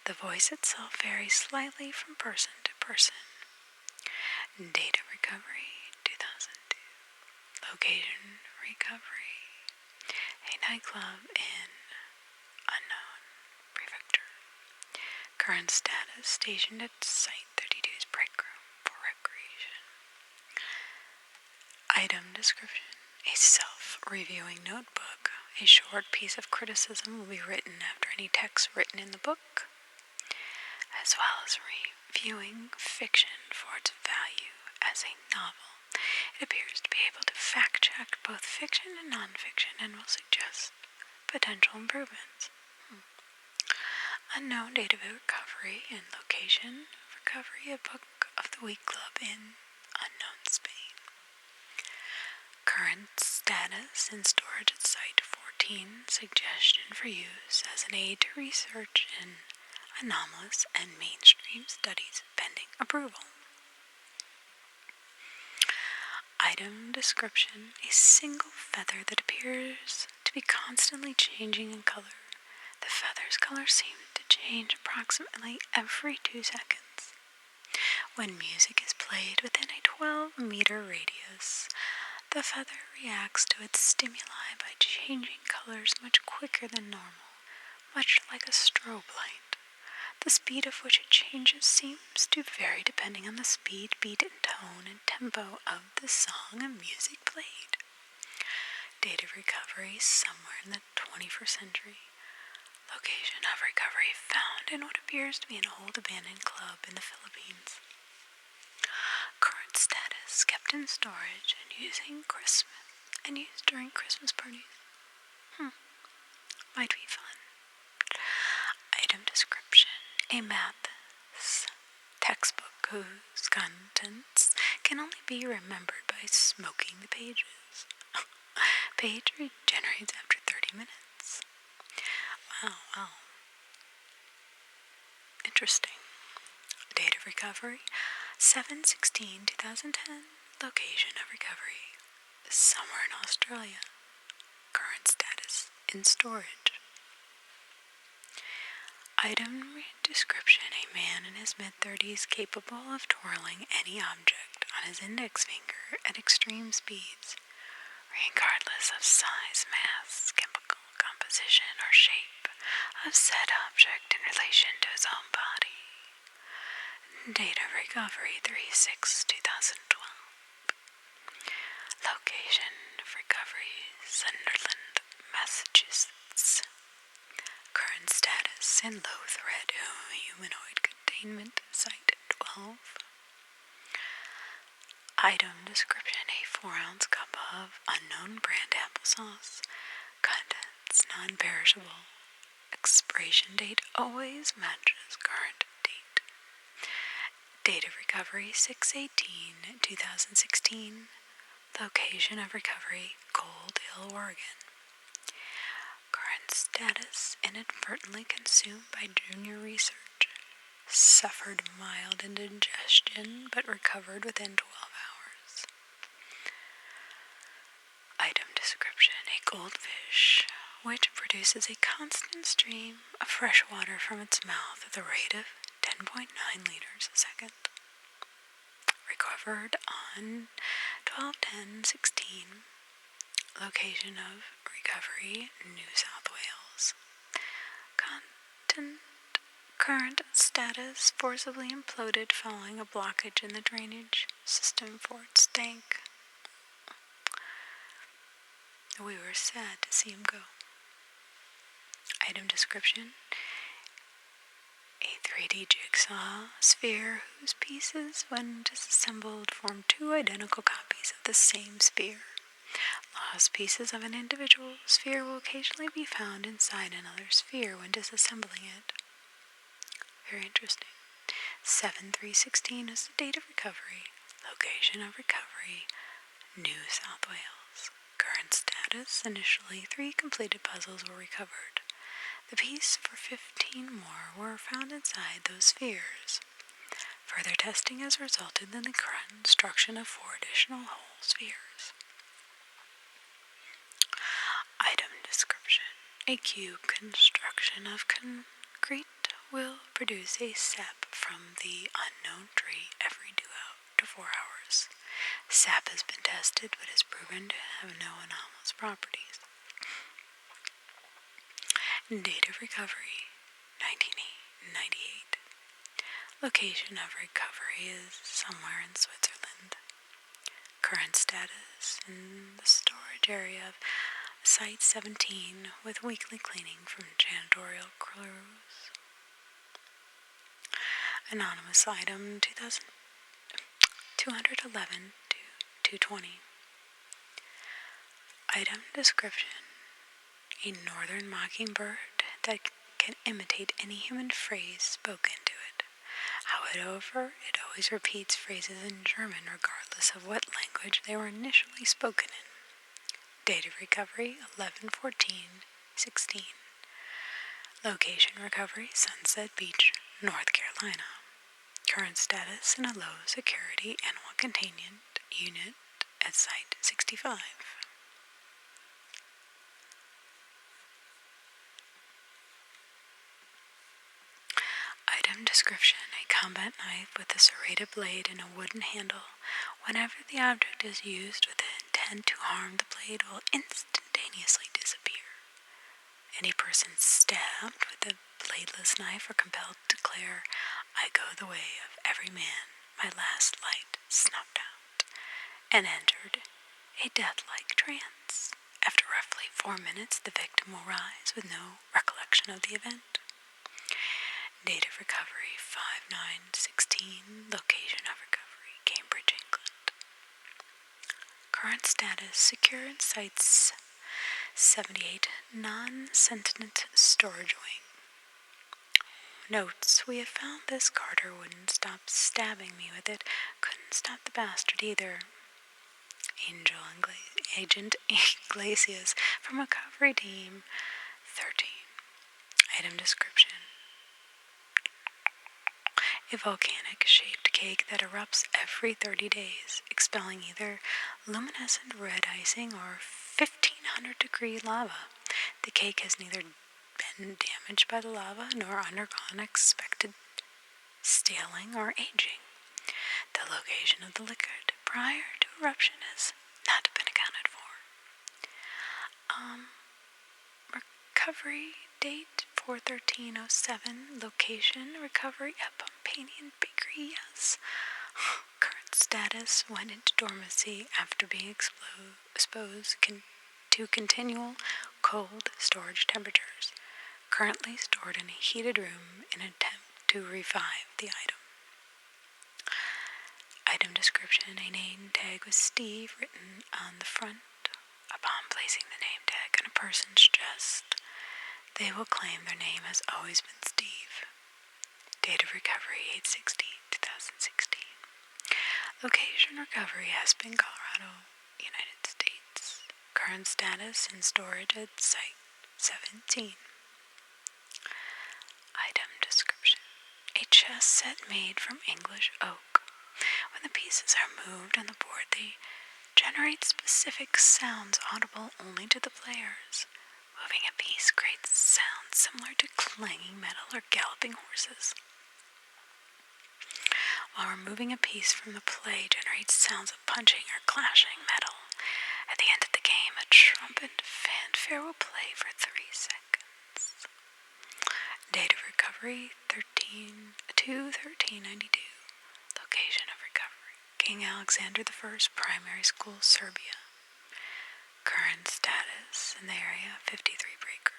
The voice itself varies slightly from person to person. Data recovery, 2002. Location recovery. A nightclub in unknown prefecture. Current status, stationed at Site 32's break room for recreation. Item description. A self-reviewing notebook. A short piece of criticism will be written after any text written in the book, as well as reviewing fiction for its value as a novel. It appears to be able to fact-check both fiction and non-fiction and will suggest potential improvements. Unknown date of recovery and location of recovery, a book of the week club in unknown Spain. Current status in storage at Site 14, suggestion for use as an aid to research in anomalous and mainstream studies pending approval. Item description. A single feather that appears to be constantly changing in color. The feather's color seems to change approximately every 2 seconds. When music is played within a 12-meter radius, the feather reacts to its stimuli by changing colors much quicker than normal, much like a strobe light. The speed of which it changes seems to vary depending on the speed, beat, and tone and tempo of the song and music played. Date of recovery somewhere in the 21st century. Location of recovery found in what appears to be an old abandoned club in the Philippines. Current status kept in storage and used during Christmas parties. Might be fun. Item description. A maths textbook whose contents can only be remembered by smoking the pages. Page regenerates after 30 minutes. Wow. Interesting. Date of recovery, 7/16/2010. Location of recovery, somewhere in Australia. Current status, in storage. Item description. A man in his mid-30s capable of twirling any object on his index finger at extreme speeds, regardless of size, mass, chemical composition, or shape of said object in relation to his own body. Date of recovery, 3/6/2012. Location of recovery, Sunderland, Massachusetts. Current status in low-thread humanoid containment, Site 12. Item description. A 4-ounce cup of unknown brand applesauce. Contents non-perishable. Expiration date always matches current date. Date of recovery, 6/18/2016. Location of recovery, Gold Hill, Oregon. Current status, inadvertently consumed by junior research. Suffered mild indigestion, but recovered within 12 hours. Item description. A goldfish, which produces a constant stream of fresh water from its mouth at the rate of 10.9 liters a second. Recovered on 12/10/16. Location of recovery, New South Wales. Current status, forcibly imploded following a blockage in the drainage system for its tank. We were sad to see him go. Item description. A 3D jigsaw sphere whose pieces, when disassembled, form 2 identical copies of the same sphere. Lost pieces of an individual sphere will occasionally be found inside another sphere when disassembling it. Very interesting. 7/3/16 is the date of recovery. Location of recovery, New South Wales. Current status. status. Initially, 3 completed puzzles were recovered. The piece for 15 more were found inside those spheres. Further testing has resulted in the construction of 4 additional whole spheres. Item description. A cube construction of concrete will produce a sap from the unknown tree every 2 to 4 hours. Sap has been tested but is proven to have no anomalous properties. Date of recovery, 1998. Location of recovery is somewhere in Switzerland. Current status in the storage area of Site 17 with weekly cleaning from janitorial crews. Anonymous item 211 to 220. Item description. A northern mockingbird that can imitate any human phrase spoken to it. However, it always repeats phrases in German regardless of what language they were initially spoken in. Date of recovery 11/14/16. Location recovery Sunset Beach, North Carolina. Current status in a low security animal containment unit at Site 65. Item description. A combat knife with a serrated blade and a wooden handle. Whenever the object is used with the intent to harm, the blade will instantaneously disappear. Any person stabbed with a bladeless knife are compelled to declare, "I go the way of every man, my last light snuffed out," and entered a death-like trance. After roughly 4 minutes, the victim will rise with no recollection of the event. Date of recovery 5/9/16. Location of recovery Cambridge, England. Current status secure in Sites 78 non-sentient storage wing. Notes. We have found this. Carter wouldn't stop stabbing me with it. Couldn't stop the bastard either. Agent Iglesias from Recovery Team 13. Item description. A volcanic-shaped cake that erupts every 30 days, expelling either luminescent red icing or 1500-degree lava. The cake has neither been damaged by the lava nor undergone expected staling or aging. The location of the liquid prior to eruption has not been accounted for. Recovery date 4/13/07. Location recovery at Pompanian Bakery. Yes. Current status went into dormancy after being exposed to continual cold storage temperatures. Currently stored in a heated room in an attempt to revive the item. Item description. A name tag with Steve written on the front. Upon placing the name tag on a person's chest, they will claim their name has always been Steve. Date of recovery 8/16/2016. Location recovery Aspen, Colorado, United States. Current status in storage at Site 17. Item description. A chess set made from English oak. When the pieces are moved on the board, they generate specific sounds audible only to the players. Moving a piece creates sounds similar to clanging metal or galloping horses, while removing a piece from the play generates sounds of punching or clashing metal. At the end of the game, a trumpet fanfare will play for 3 seconds. Date of recovery 13/2/1392. Location of recovery King Alexander I Primary School, Serbia. Current status in the area 53 break room.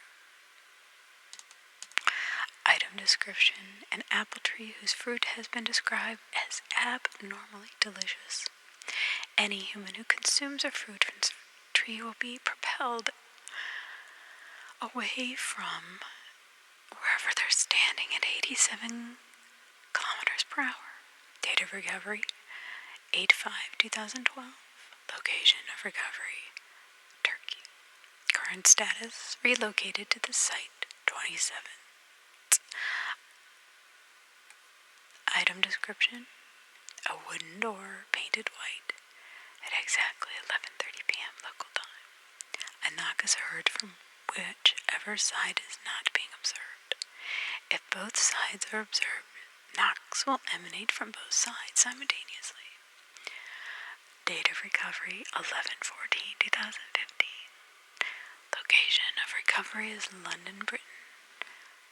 Item description. An apple tree whose fruit has been described as abnormally delicious. Any human who consumes a fruit from this tree will be propelled away from wherever they're standing at 87 kilometers per hour. Date of recovery 8/5/2012. Location of recovery Turkey. Current status, relocated to the site 27. Item description, a wooden door painted white at exactly 11:30 p.m. local time. A knock is heard from whichever side is not being observed. If both sides are observed, knocks will emanate from both sides simultaneously. Date of recovery 11/14/2015. Location of recovery is London, Britain.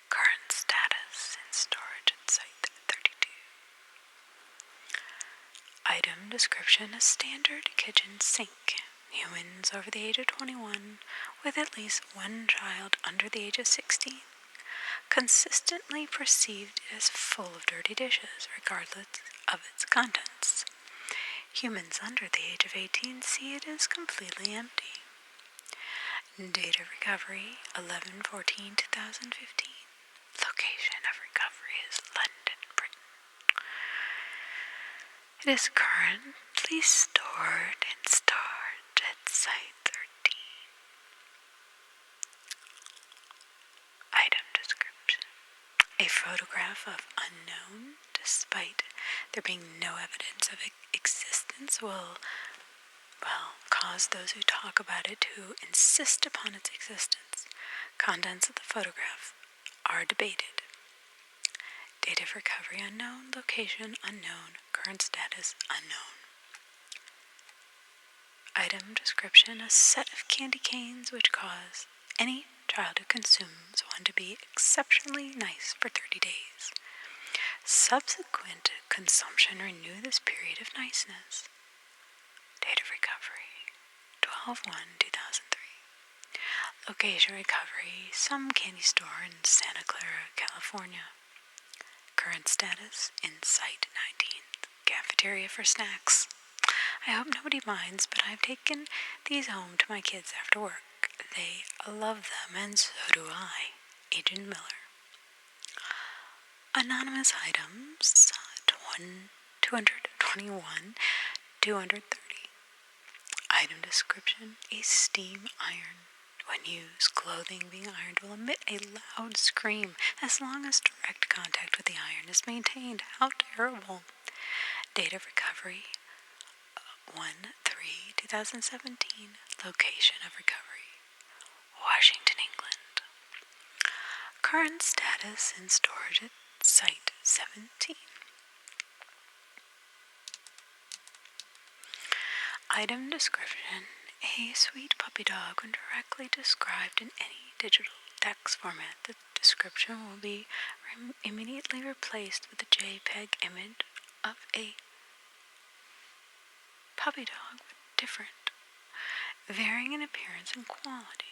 Current status in storage at site 32. Item description, a standard kitchen sink. Humans over the age of 21 with at least one child under the age of 16 consistently perceived it as full of dirty dishes regardless of its contents. Humans under the age of 18 see it as completely empty. Date of recovery 11/14/2015. Location of recovery is London, Britain. It is currently stored in storage at site 13. Item description. A photograph of unknown, despite there being no evidence of existence, will cause those who talk about it to insist upon its existence. Contents of the photograph are debated. Date of recovery unknown, location unknown, current status unknown. Item description, a set of candy canes which cause any child who consumes one to be exceptionally nice for 30 days. Subsequent consumption renew this period of niceness. Date of recovery 12/1/2003. Location recovery, some candy store in Santa Clara, California. Current status in site 19, cafeteria for snacks. I hope nobody minds, but I've taken these home to my kids after work. They love them, and so do I. Agent Miller. Anonymous items 221, 230. Item description, a steam iron. When used, clothing being ironed will emit a loud scream as long as direct contact with the iron is maintained. How terrible. Date of recovery 1/3/2017. Location of recovery Washington, England. Current status in storage at site 17. Item description, a sweet puppy dog. When directly described in any digital text format, the description will be immediately replaced with a JPEG image of a puppy dog, but different, varying in appearance and quality.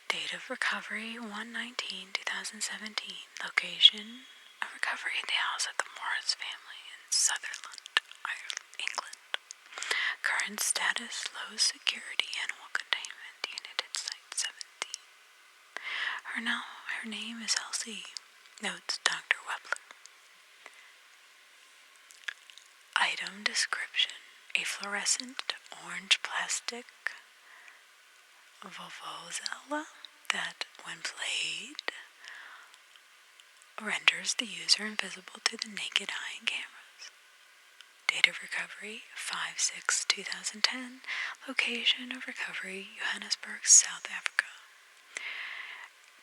Date of recovery 1/19/2017. Location of recovery in the house of the Morris family in Sutherland, England. Current status low security animal containment unit at site 17. Her name is Elsie, notes Dr. Webler. Item description, a fluorescent orange plastic vuvuzela that, when played, renders the user invisible to the naked eye and cameras. Date of recovery 5/6/2010. Location of recovery Johannesburg, South Africa.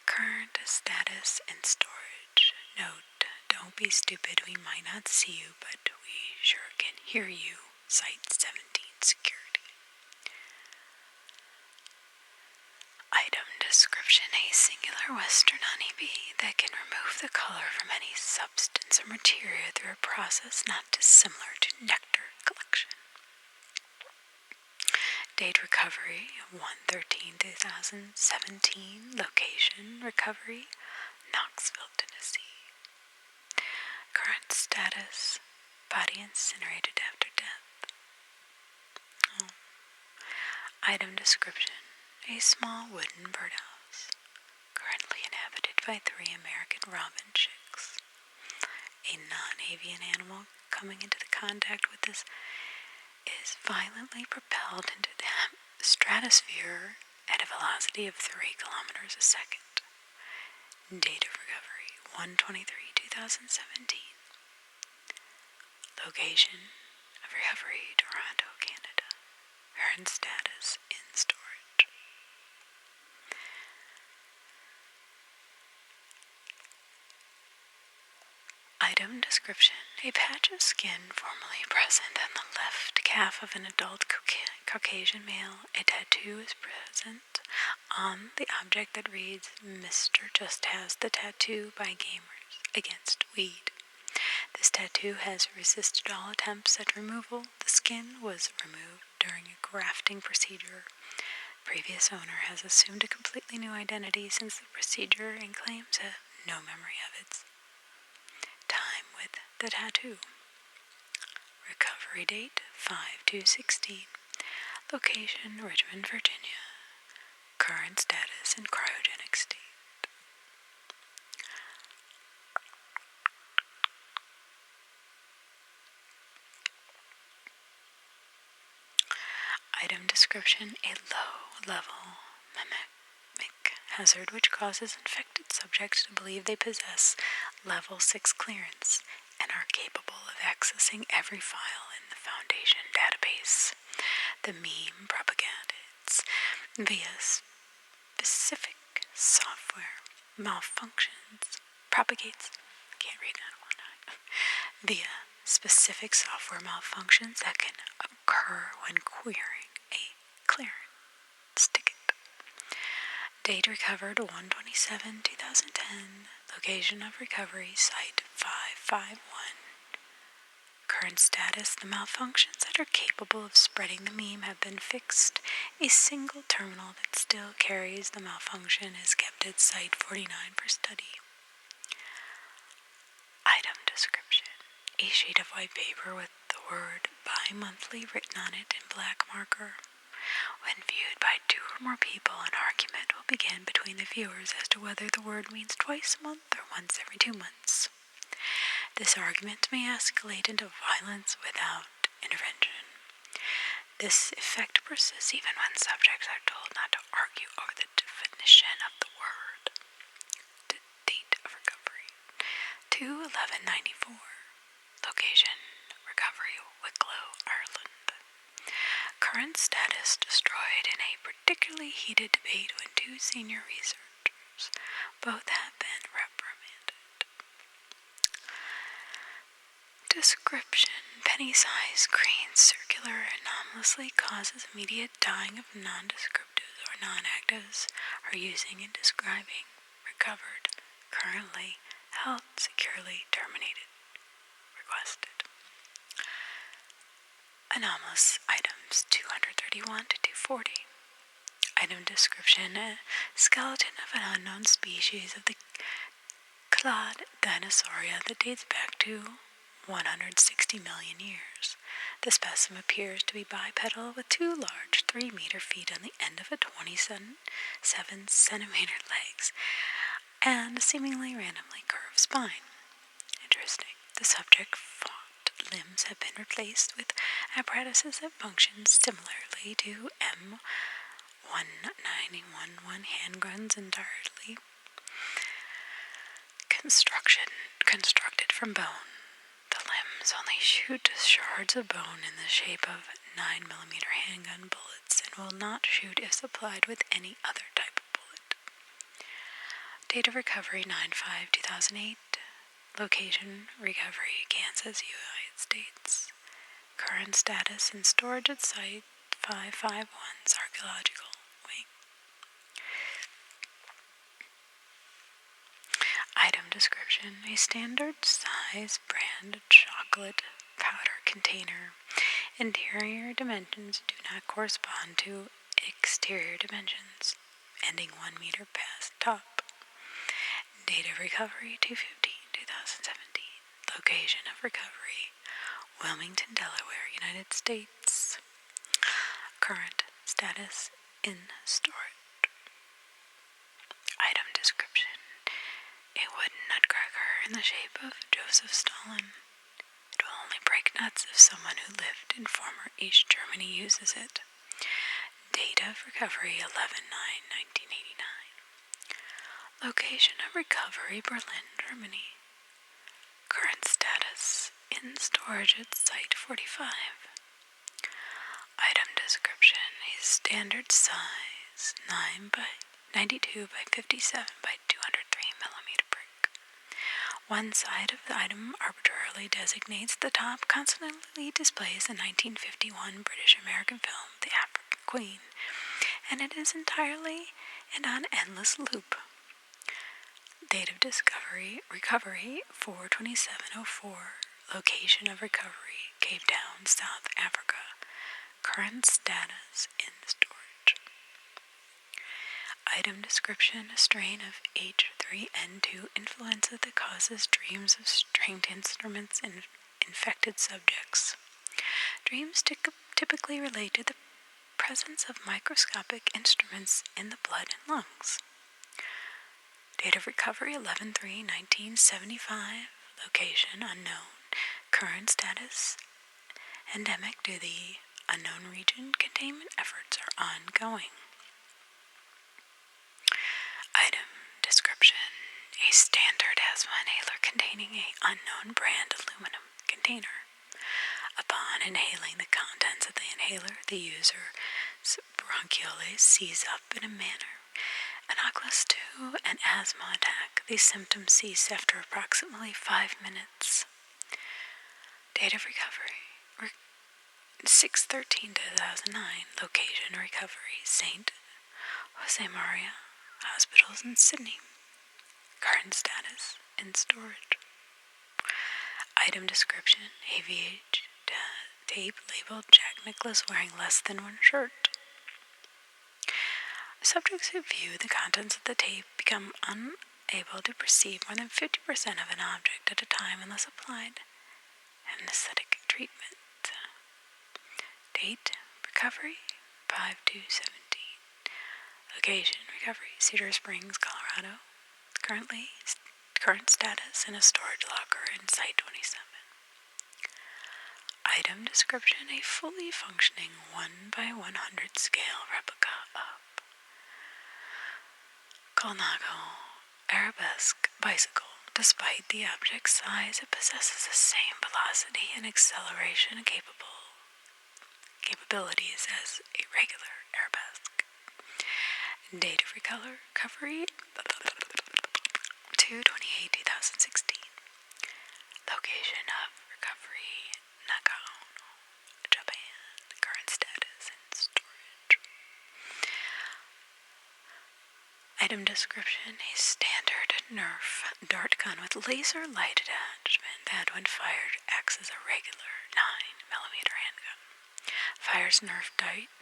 Current status in storage. Note, don't be stupid, we might not see you, but we sure can hear you. Site 17 security. Item description, a singular western honeybee that can remove the color from any substance or material through a process not dissimilar to nectar collection. Date recovery 1/13/2017. Location recovery Knoxville, Tennessee. Current status body incinerated after death. Item description, a small wooden birdhouse, currently inhabited by 3 American robin chicks. A non-avian animal coming into the contact with this is violently propelled into the stratosphere at a velocity of 3 kilometers a second. Date of recovery 1/23/2017. Location of recovery Toronto, Canada. Current status in storage. Item description: a patch of skin formerly present on the left calf of an adult Caucasian male. A tattoo is present on the object that reads, "Mr. Just Has the Tattoo by Gamers Against Weed." This tattoo has resisted all attempts at removal. The skin was removed during a grafting procedure. The previous owner has assumed a completely new identity since the procedure and claims no memory of its time with the tattoo. Recovery date 5/2/16. Location Richmond, Virginia. Current status in cryogenic state. Item description: a low-level mimic hazard which causes infected subjects to believe they possess level 6 clearance and are capable of accessing every file in the Foundation database. The meme propagates via specific software malfunctions. Via specific software malfunctions that can occur when querying a clearance ticket. Date recovered 1/27/2010. Location of recovery Site 551. Current status: the malfunctions that are capable of spreading the meme have been fixed. A single terminal that still carries the malfunction is kept at Site 49 for study. Item description: a sheet of white paper with the word bi-monthly written on it in black marker. When viewed by 2 or more people, an argument will begin between the viewers as to whether the word means twice a month or once every 2 months. This argument may escalate into violence without intervention. This effect persists even when subjects are told not to argue over the definition of the word. The date of recovery 2/11/94. Location recovery Wicklow, Ireland. Current status: destroyed in a particularly heated debate when 2 senior researchers both have been reprimanded. Description: penny-sized green circular anomalously causes immediate dying of non-descriptives or non-actives are using and describing. Recovered. Currently held securely. Terminated. Requested. Anomalous items 231-240. Item description: a skeleton of an unknown species of the clade Dinosauria that dates back to 160 million years. The specimen appears to be bipedal with 2 large 3-meter feet on the end of a 27-centimeter legs and a seemingly randomly curved spine. Interesting. The subject limbs have been replaced with apparatuses that function similarly to M1911 handguns entirely constructed from bone. The limbs only shoot shards of bone in the shape of 9mm handgun bullets and will not shoot if supplied with any other type of bullet. Date of recovery 9/5/2008. Location recovery Kansas, United States. Current status in storage at Site 551's archaeological wing. Item description: a standard size brand chocolate powder container. Interior dimensions do not correspond to exterior dimensions, ending 1 meter past top. Date of recovery 2/15/2017. Location of recovery Wilmington, Delaware, United States. Current status in storage. Item description: a wooden nutcracker in the shape of Joseph Stalin. It will only break nuts if someone who lived in former East Germany uses it. Date of recovery 11/9/1989. Location of recovery Berlin, Germany. Current status in storage at Site 45. Item description: a standard size 9 by 92 by 57 by 203 millimeter brick. One side of the item arbitrarily designates the top, constantly displays the 1951 British-American film The African Queen, and it is entirely and on endless loop. Date of recovery 4/27/04. Location of recovery Cape Town, South Africa. Current status in storage. Item description: a strain of H3N2 influenza that causes dreams of stringed instruments in infected subjects. Dreams typically relate to the presence of microscopic instruments in the blood and lungs. Date of recovery 11/3/1975. Location unknown. Current status endemic to the unknown region. Containment efforts are ongoing. Item description: a standard asthma inhaler containing an unknown brand aluminum container. Upon inhaling the contents of the inhaler, the user's bronchioles seize up in a manner analogous to an asthma attack. These symptoms cease after approximately 5 minutes. Date of recovery 6/13/2009. Location recovery St. Josemaria Hospitals in Sydney. Current status in storage. Item description: a VH tape labeled Jack Nicklaus wearing less than one shirt. Subjects who view the contents of the tape become unable to perceive more than 50% of an object at a time unless applied anesthetic treatment. Date recovery 5/2/17. Location recovery Cedar Springs, Colorado. Current status in a storage locker in Site 27. Item description: a fully functioning 1/100 scale replica of Colnago Arabesque bicycle. Despite the object's size, it possesses the same velocity and acceleration capabilities as a regular arabesque. Date of recovery 2/28/2016. Location of recovery Nagano, Japan. Current status in storage. Item description: a standard Nerf dart gun with laser light attachment that, when fired, acts as a regular 9mm handgun. Fires Nerf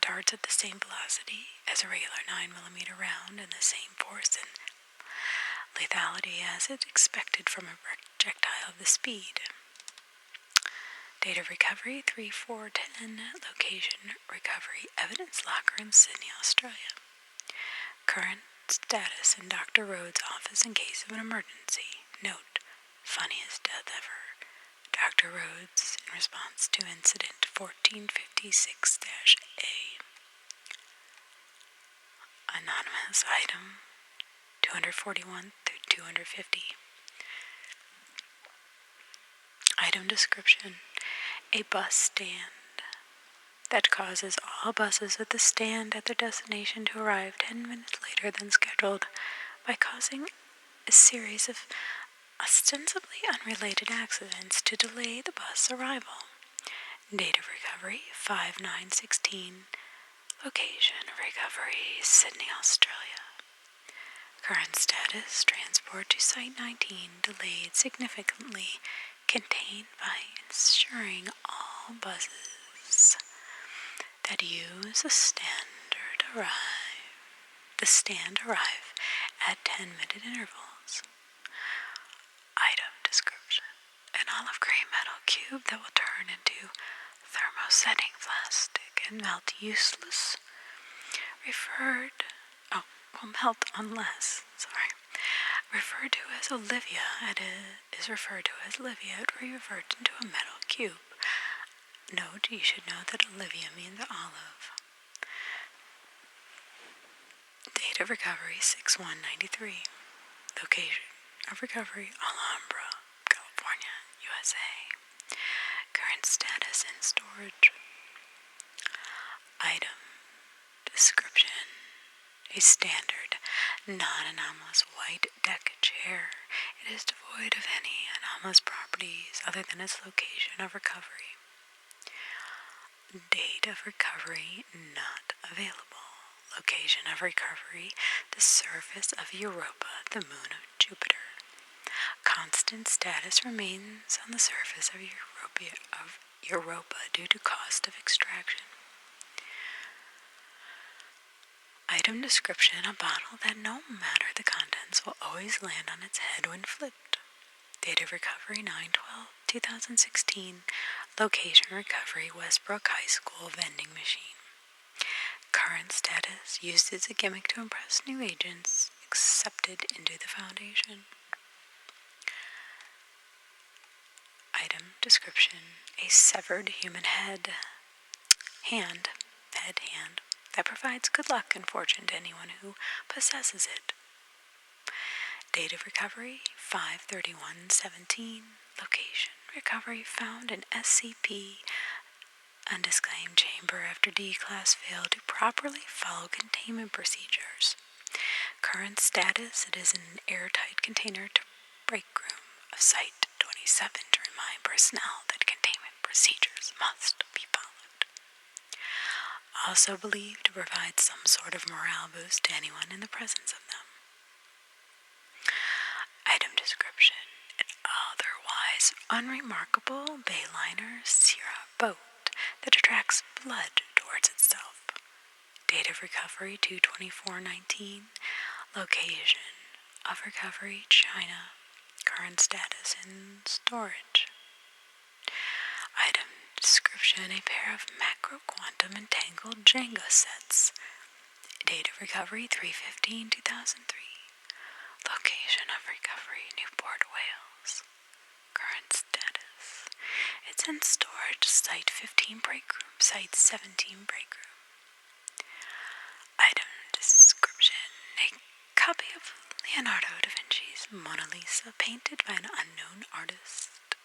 darts at the same velocity as a regular 9mm round and the same force and lethality as is expected from a projectile of the speed. Date of recovery 3/4/10. Location recovery Evidence Locker in Sydney, Australia. Current status in Dr. Rhodes' office in case of an emergency. Note: funniest death ever. Dr. Rhodes in response to incident 1456-A. Anonymous item 241-250. Item description: a bus stand that causes all buses at the stand at their destination to arrive 10 minutes later than scheduled by causing a series of ostensibly unrelated accidents to delay the bus arrival. Date of recovery 5/9/16. Location of recovery Sydney, Australia. Current status transport to Site 19 delayed significantly, contained by ensuring all buses that use the stand arrive at 10-minute intervals. Item description: an olive green metal cube that will turn into thermosetting plastic and melt referred to as Olivia. It is referred to as Olivia. It will revert into a metal cube. Note: you should know that Olivia means olive. of recovery 6193. Location of recovery Alhambra, California, USA. Current status in storage. Item description: a standard, non-anomalous white deck chair. It is devoid of any anomalous properties other than its location of recovery. Date of recovery not available. Location of recovery: the surface of Europa, the moon of Jupiter. Constant status remains on the surface of Europa due to cost of extraction. Item description: a bottle that, no matter the contents, will always land on its head when flipped. Date of recovery 9/12/2016. Location recovery Westbrook High School vending machine. Current status: used as a gimmick to impress new agents, accepted into the Foundation. Item description: a severed human hand, that provides good luck and fortune to anyone who possesses it. Date of recovery 5/31/17. Location recovery found in SCP, undisclaimed chamber after D-Class failed to properly follow containment procedures. Current status: it is in an airtight container to break room of Site 27 to remind personnel that containment procedures must be followed. Also believed to provide some sort of morale boost to anyone in the presence of them. Item description: an otherwise unremarkable bayliner Sierra boat that attracts blood towards itself. Date of recovery 2/24/19. Location of recovery China. Current status in storage. Item description: a pair of macro-quantum entangled Jenga sets. Date of recovery 3/15/2003. Location of recovery Newport, Wales. Current status: it's in storage Site 15 break room, Site 17 break room. Item description: a copy of Leonardo da Vinci's Mona Lisa painted by an unknown artist.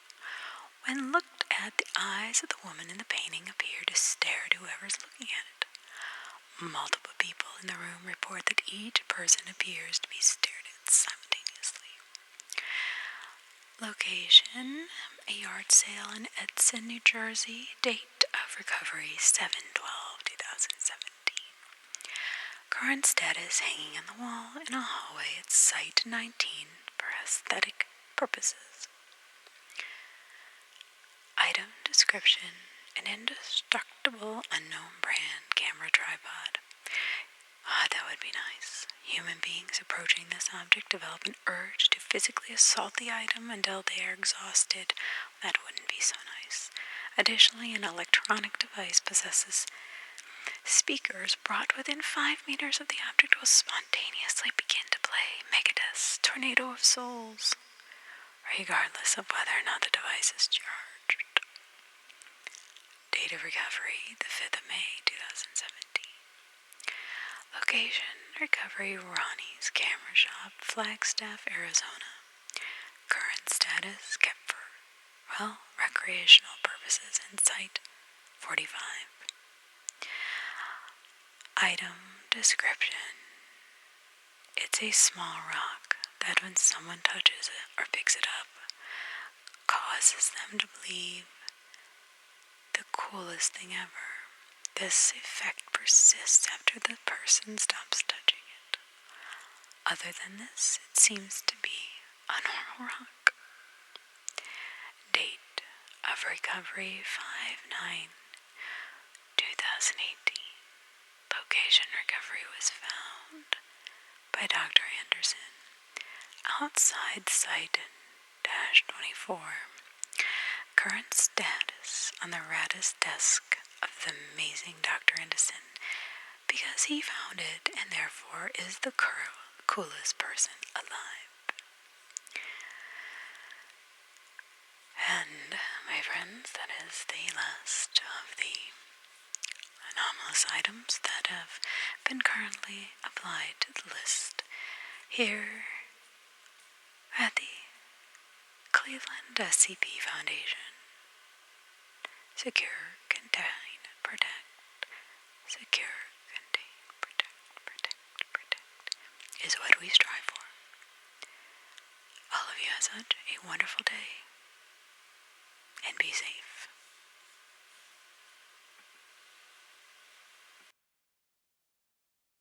When looked at, the eyes of the woman in the painting appear to stare at whoever's looking at it. Multiple people in the room report that each person appears to be stared at simultaneously. Location: a yard sale in Edson, New Jersey. Date of recovery 7/12/2017. Current status: hanging on the wall in a hallway at Site 19 for aesthetic purposes. Item description: an indestructible unknown brand camera tripod. That would be nice. Human beings approaching this object develop an urge to physically assault the item until they are exhausted. That wouldn't be so nice. Additionally, an electronic device possesses speakers brought within 5 meters of the object will spontaneously begin to play Megadeth's Tornado of Souls, regardless of whether or not the device is charged. Date of recovery, the 5th of May, 2017. Location, recovery Ronnie's Camera Shop, Flagstaff, Arizona. Current status, kept for, recreational purposes in Site 45. Item description: it's a small rock that when someone touches it or picks it up, causes them to believe the coolest thing ever. This effect persists after the person stops touching it. Other than this, it seems to be a normal rock. Date of recovery 5/9/2018. Location recovery was found by Dr. Anderson outside Site -24. Current status: on the raddest desk of the amazing Dr. Anderson, because he found it and therefore is the coolest person alive. And, my friends, that is the last of the Anomalous anomalous items that have been currently applied to the list here at the Cleveland SCP Foundation. Secure, contain, protect. Secure, contain, protect is what we strive for. All of you have such a wonderful day, and be safe.